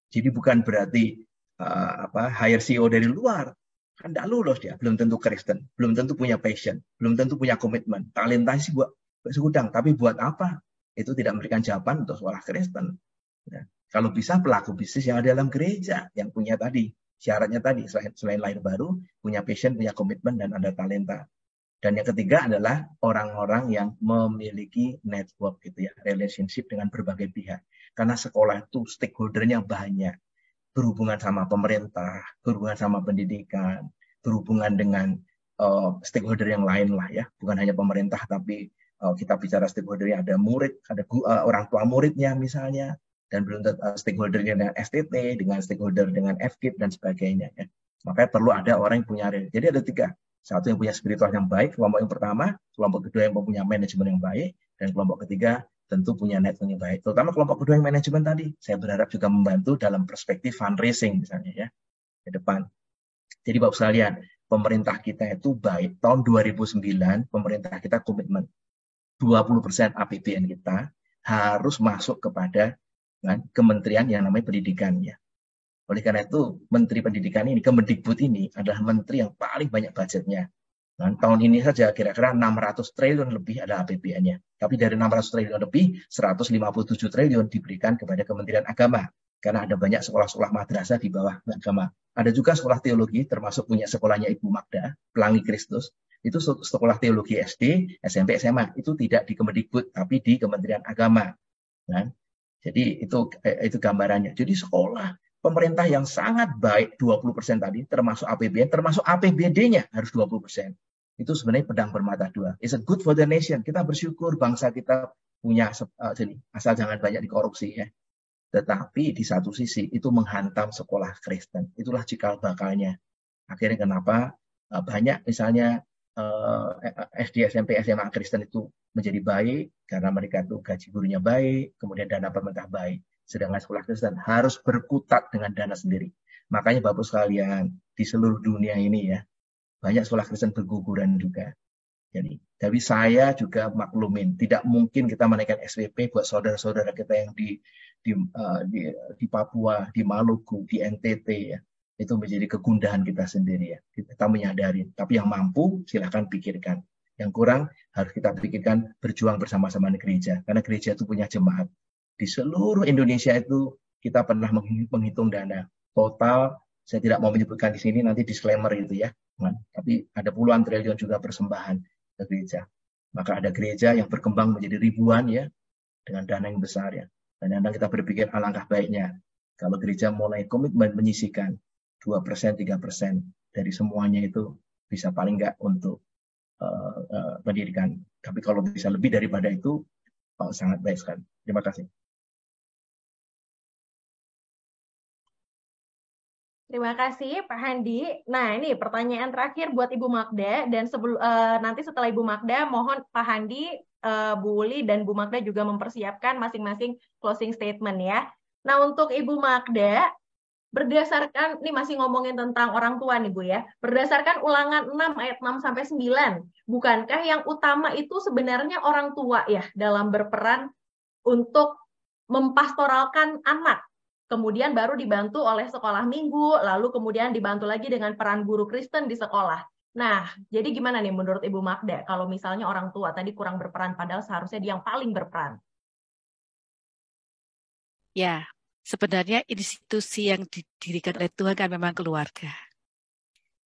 Jadi bukan berarti hire CEO dari luar. Kan tidak lulus dia, belum tentu Kristen, belum tentu punya passion, belum tentu punya komitmen. Talenta sih buat segudang, tapi buat apa? Itu tidak memberikan jawaban untuk sekolah Kristen. Ya. Kalau bisa pelaku bisnis yang ada dalam gereja, yang punya tadi, syaratnya tadi, selain lahir baru, punya passion, punya komitmen, dan ada talenta. Dan yang ketiga adalah orang-orang yang memiliki network, gitu ya, relationship dengan berbagai pihak. Karena sekolah itu stakeholder-nya banyak. Berhubungan sama pemerintah, berhubungan sama pendidikan, berhubungan dengan stakeholder yang lain lah ya, bukan hanya pemerintah tapi kita bicara stakeholder yang ada murid, ada orang tua muridnya misalnya, dan belum stakeholdernya dengan STT, dengan stakeholder dengan FKIP dan sebagainya ya. Makanya perlu ada orang yang punya, jadi ada 3. 1 yang punya spiritual yang baik, kelompok yang pertama, kelompok kedua yang punya manajemen yang baik, dan kelompok ketiga tentu punya network yang baik. Terutama kelompok kedua yang manajemen tadi, saya berharap juga membantu dalam perspektif fundraising misalnya ya, ke depan. Jadi Bapak sekalian, pemerintah kita itu baik. Tahun 2009, pemerintah kita komitmen 20% APBN kita harus masuk kepada kementerian yang namanya pendidikan ya. Oleh karena itu, Menteri Pendidikan ini, Kemendikbud ini adalah menteri yang paling banyak budgetnya. Nah, tahun ini saja kira-kira 600 triliun lebih ada APBN-nya. Tapi dari 600 triliun lebih, 157 triliun diberikan kepada Kementerian Agama. Karena ada banyak sekolah-sekolah madrasah di bawah agama. Ada juga sekolah teologi, termasuk punya sekolahnya Ibu Magda, Pelangi Kristus. Itu sekolah teologi SD, SMP, SMA. Itu tidak di Kemendikbud, tapi di Kementerian Agama. Nah, jadi itu gambarannya. Jadi sekolah pemerintah yang sangat baik 20% tadi, termasuk APBN, termasuk APBD-nya harus 20%. Itu sebenarnya pedang bermata 2. It's a good for the nation. Kita bersyukur bangsa kita punya, asal jangan banyak dikorupsi ya. Tetapi di satu sisi itu menghantam sekolah Kristen. Itulah cikal bakalnya. Akhirnya kenapa banyak misalnya SD, SMP, SMA Kristen itu menjadi baik karena mereka itu gaji gurunya baik, kemudian dana pemerintah baik. Sedangkan sekolah Kristen harus berkutat dengan dana sendiri. Makanya Bapak sekalian, di seluruh dunia ini ya, banyak sekolah Kristen berguguran juga. Jadi Tapi saya juga maklumin, tidak mungkin kita menaikkan SPP buat saudara-saudara kita yang di Papua, di Maluku, di NTT ya. Itu menjadi kegundahan kita sendiri ya. Kita menyadari. Tapi yang mampu silahkan pikirkan. Yang kurang harus kita pikirkan berjuang bersama-sama di gereja. Karena gereja itu punya jemaat. Di seluruh Indonesia itu kita pernah menghitung dana total. Saya tidak mau menyebutkan di sini, nanti disclaimer itu ya. Tapi ada puluhan triliun juga persembahan ke gereja. Maka ada gereja yang berkembang menjadi ribuan ya, dengan dana yang besar ya. Dan kadang kita berpikir alangkah baiknya kalau gereja mulai komitmen menyisihkan 2%, 3% dari semuanya itu bisa paling enggak untuk pendidikan. Tapi kalau bisa lebih daripada itu, sangat baik sekali. Terima kasih. Terima kasih Pak Handi. Nah ini pertanyaan terakhir buat Ibu Magda, dan nanti setelah Ibu Magda mohon Pak Handi, Bu Uli dan Bu Magda juga mempersiapkan masing-masing closing statement ya. Nah untuk Ibu Magda, berdasarkan, ini masih ngomongin tentang orang tua nih Bu ya, berdasarkan Ulangan 6 ayat 6 sampai 9, bukankah yang utama itu sebenarnya orang tua ya dalam berperan untuk mempastoralkan anak? Kemudian baru dibantu oleh sekolah minggu, lalu kemudian dibantu lagi dengan peran guru Kristen di sekolah. Nah, jadi gimana nih menurut Ibu Magda kalau misalnya orang tua tadi kurang berperan padahal seharusnya dia yang paling berperan? Ya, sebenarnya institusi yang didirikan oleh Tuhan kan memang keluarga.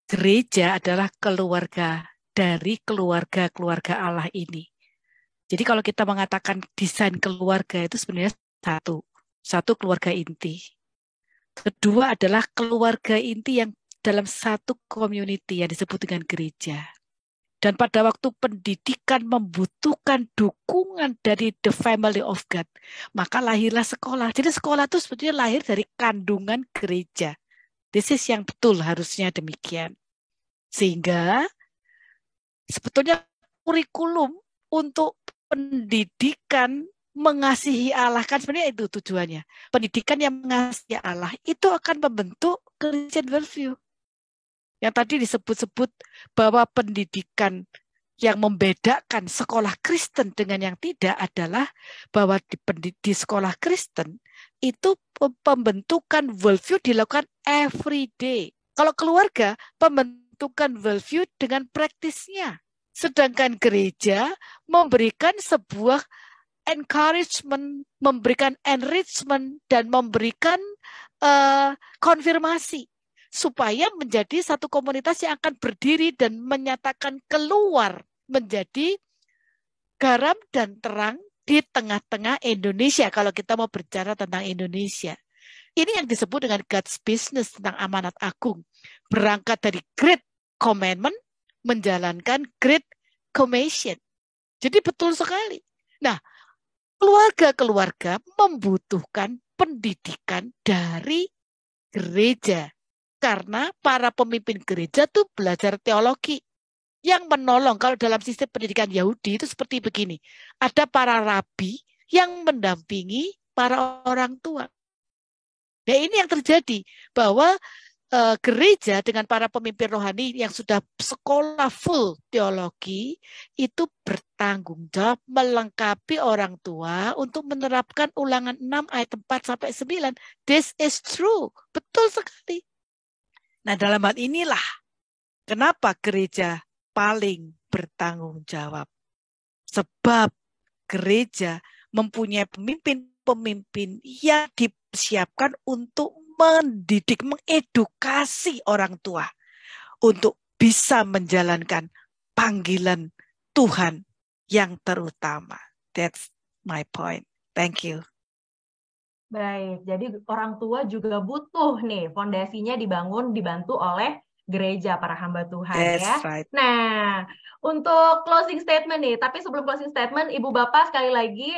Gereja adalah keluarga dari keluarga-keluarga Allah ini. Jadi kalau kita mengatakan desain keluarga itu sebenarnya satu keluarga inti. Kedua adalah keluarga inti yang dalam satu community yang disebut dengan gereja. Dan pada waktu pendidikan membutuhkan dukungan dari the family of God, maka lahirlah sekolah. Jadi sekolah itu sebetulnya lahir dari kandungan gereja. This is yang betul, harusnya demikian. Sehingga sebetulnya kurikulum untuk pendidikan mengasihi Allah, kan sebenarnya itu tujuannya. Pendidikan yang mengasihi Allah itu akan membentuk Christian worldview. Yang tadi disebut-sebut bahwa pendidikan yang membedakan sekolah Kristen dengan yang tidak adalah bahwa di sekolah Kristen itu pembentukan worldview dilakukan every day. Kalau keluarga, pembentukan worldview dengan praktisnya. Sedangkan gereja memberikan sebuah encouragement, memberikan enrichment, dan memberikan konfirmasi supaya menjadi satu komunitas yang akan berdiri dan menyatakan keluar menjadi garam dan terang di tengah-tengah Indonesia. Kalau kita mau bicara tentang Indonesia, ini yang disebut dengan God's business, tentang amanat agung, berangkat dari Great Commandment menjalankan Great Commission. Jadi betul sekali. Nah, keluarga-keluarga membutuhkan pendidikan dari gereja. Karena para pemimpin gereja itu belajar teologi yang menolong. Kalau dalam sistem pendidikan Yahudi itu seperti begini. Ada para rabi yang mendampingi para orang tua. Nah ini yang terjadi, bahwa gereja dengan para pemimpin rohani yang sudah sekolah full teologi itu bertanggung jawab melengkapi orang tua untuk menerapkan Ulangan 6 ayat 4 sampai 9. This is true. Betul sekali. Nah, dalam hal inilah kenapa gereja paling bertanggung jawab. Sebab gereja mempunyai pemimpin-pemimpin yang disiapkan untuk mendidik, mengedukasi orang tua untuk bisa menjalankan panggilan Tuhan yang terutama. That's my point. Thank you. Baik, jadi orang tua juga butuh nih fondasinya dibantu oleh gereja, para hamba Tuhan. That's ya. Right. Nah, untuk closing statement nih, tapi sebelum closing statement, Ibu Bapak sekali lagi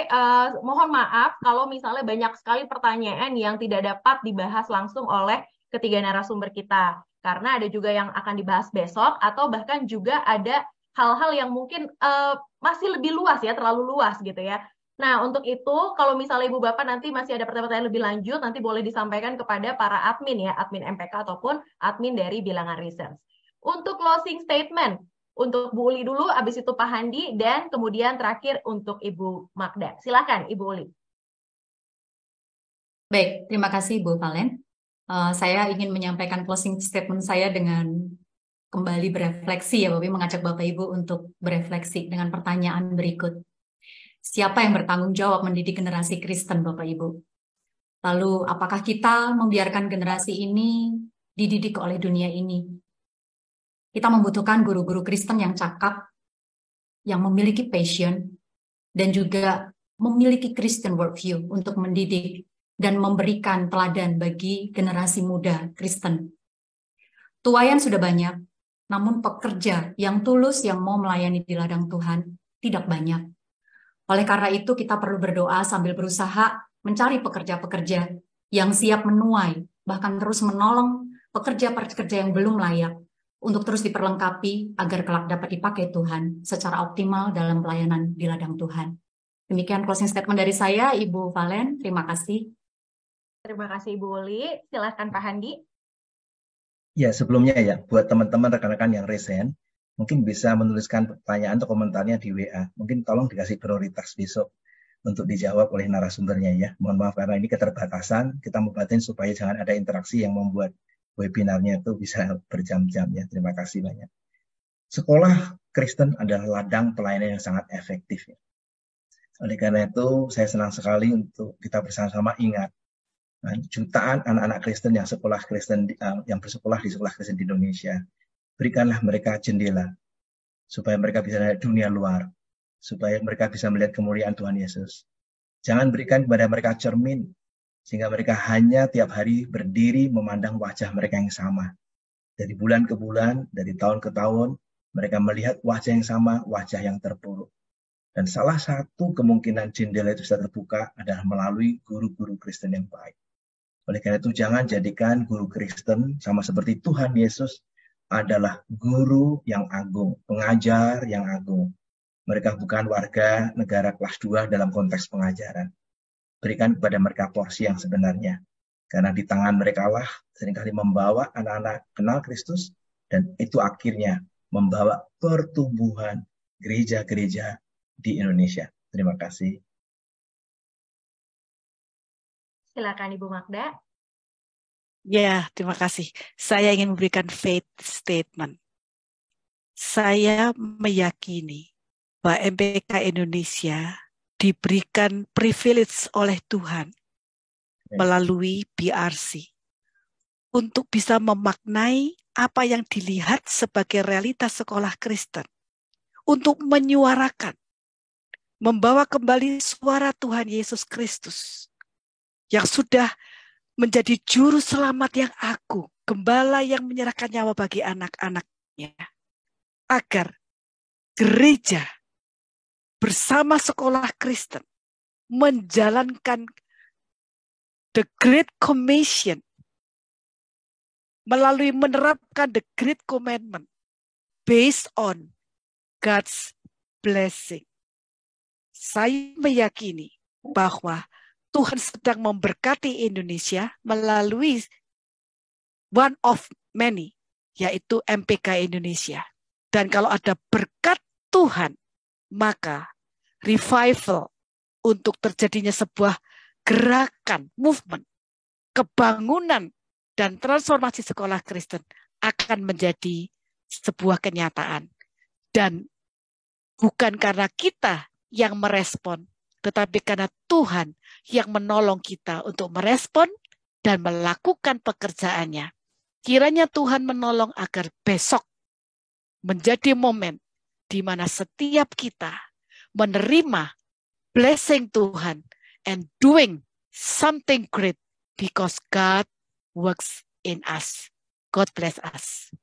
mohon maaf kalau misalnya banyak sekali pertanyaan yang tidak dapat dibahas langsung oleh ketiga narasumber kita. Karena ada juga yang akan dibahas besok, atau bahkan juga ada hal-hal yang mungkin masih lebih luas ya, terlalu luas gitu ya. Nah, untuk itu, kalau misalnya Ibu Bapak nanti masih ada pertanyaan lebih lanjut, nanti boleh disampaikan kepada para admin ya, admin MPK ataupun admin dari Bilangan Research. Untuk closing statement, Untuk Bu Uli dulu, habis itu Pak Handi, dan kemudian terakhir untuk Ibu Magda. Silakan Ibu Uli. Baik, terima kasih Bu Valen. Saya ingin menyampaikan closing statement saya dengan kembali berefleksi ya Bapak, mengajak Bapak Ibu untuk berefleksi dengan pertanyaan berikut. Siapa yang bertanggung jawab mendidik generasi Kristen Bapak Ibu? Lalu apakah kita membiarkan generasi ini dididik oleh dunia ini? Kita membutuhkan guru-guru Kristen yang cakap, yang memiliki passion, dan juga memiliki Christian worldview untuk mendidik dan memberikan teladan bagi generasi muda Kristen. Tuayan sudah banyak, namun pekerja yang tulus yang mau melayani di ladang Tuhan tidak banyak. Oleh karena itu kita perlu berdoa sambil berusaha mencari pekerja-pekerja yang siap menuai, bahkan terus menolong pekerja-pekerja yang belum layak untuk terus diperlengkapi agar kelak dapat dipakai Tuhan secara optimal dalam pelayanan di ladang Tuhan. Demikian closing statement dari saya, Ibu Valen. Terima kasih. Terima kasih Ibu Uli. Silakan Pak Handi. Ya, sebelumnya ya, buat teman-teman rekan-rekan yang resen, mungkin bisa menuliskan pertanyaan atau komentarnya di WA. Mungkin tolong dikasih prioritas besok untuk dijawab oleh narasumbernya ya. Mohon maaf karena ini keterbatasan, kita membatasi supaya jangan ada interaksi yang membuat webinarnya itu bisa berjam-jam ya. Terima kasih banyak. Sekolah Kristen adalah ladang pelayanan yang sangat efektif ya. Oleh karena itu, saya senang sekali untuk kita bersama-sama ingat jutaan anak-anak Kristen yang sekolah Kristen yang bersekolah di sekolah Kristen di Indonesia. Berikanlah mereka jendela supaya mereka bisa melihat dunia luar, supaya mereka bisa melihat kemuliaan Tuhan Yesus. Jangan berikan kepada mereka cermin sehingga mereka hanya tiap hari berdiri memandang wajah mereka yang sama. Dari bulan ke bulan, dari tahun ke tahun, mereka melihat wajah yang sama, wajah yang terpuruk. Dan salah satu kemungkinan jendela itu bisa terbuka adalah melalui guru-guru Kristen yang baik. Oleh karena itu jangan jadikan guru Kristen sama seperti Tuhan Yesus adalah guru yang agung, pengajar yang agung. Mereka bukan warga negara kelas 2 dalam konteks pengajaran. Berikan kepada mereka porsi yang sebenarnya. Karena di tangan mereka lah seringkali membawa anak-anak kenal Kristus dan itu akhirnya membawa pertumbuhan gereja-gereja di Indonesia. Terima kasih. Silakan Ibu Magda. Ya, terima kasih. Saya ingin memberikan faith statement. Saya meyakini bahwa MPK Indonesia diberikan privilege oleh Tuhan melalui BRC untuk bisa memaknai apa yang dilihat sebagai realitas sekolah Kristen, untuk menyuarakan, membawa kembali suara Tuhan Yesus Kristus yang sudah menjadi juru selamat yang agung, gembala yang menyerahkan nyawa bagi anak-anaknya, agar gereja bersama sekolah Kristen menjalankan the Great Commission melalui menerapkan the Great Commandment based on God's blessing. Saya meyakini bahwa Tuhan sedang memberkati Indonesia melalui one of many, yaitu MPK Indonesia. Dan kalau ada berkat Tuhan, maka revival untuk terjadinya sebuah gerakan, movement, kebangunan, dan transformasi sekolah Kristen akan menjadi sebuah kenyataan. Dan bukan karena kita yang merespon, tetapi karena Tuhan yang menolong kita untuk merespon dan melakukan pekerjaannya. Kiranya Tuhan menolong agar besok menjadi momen di mana setiap kita menerima blessing Tuhan and doing something great because God works in us. God bless us.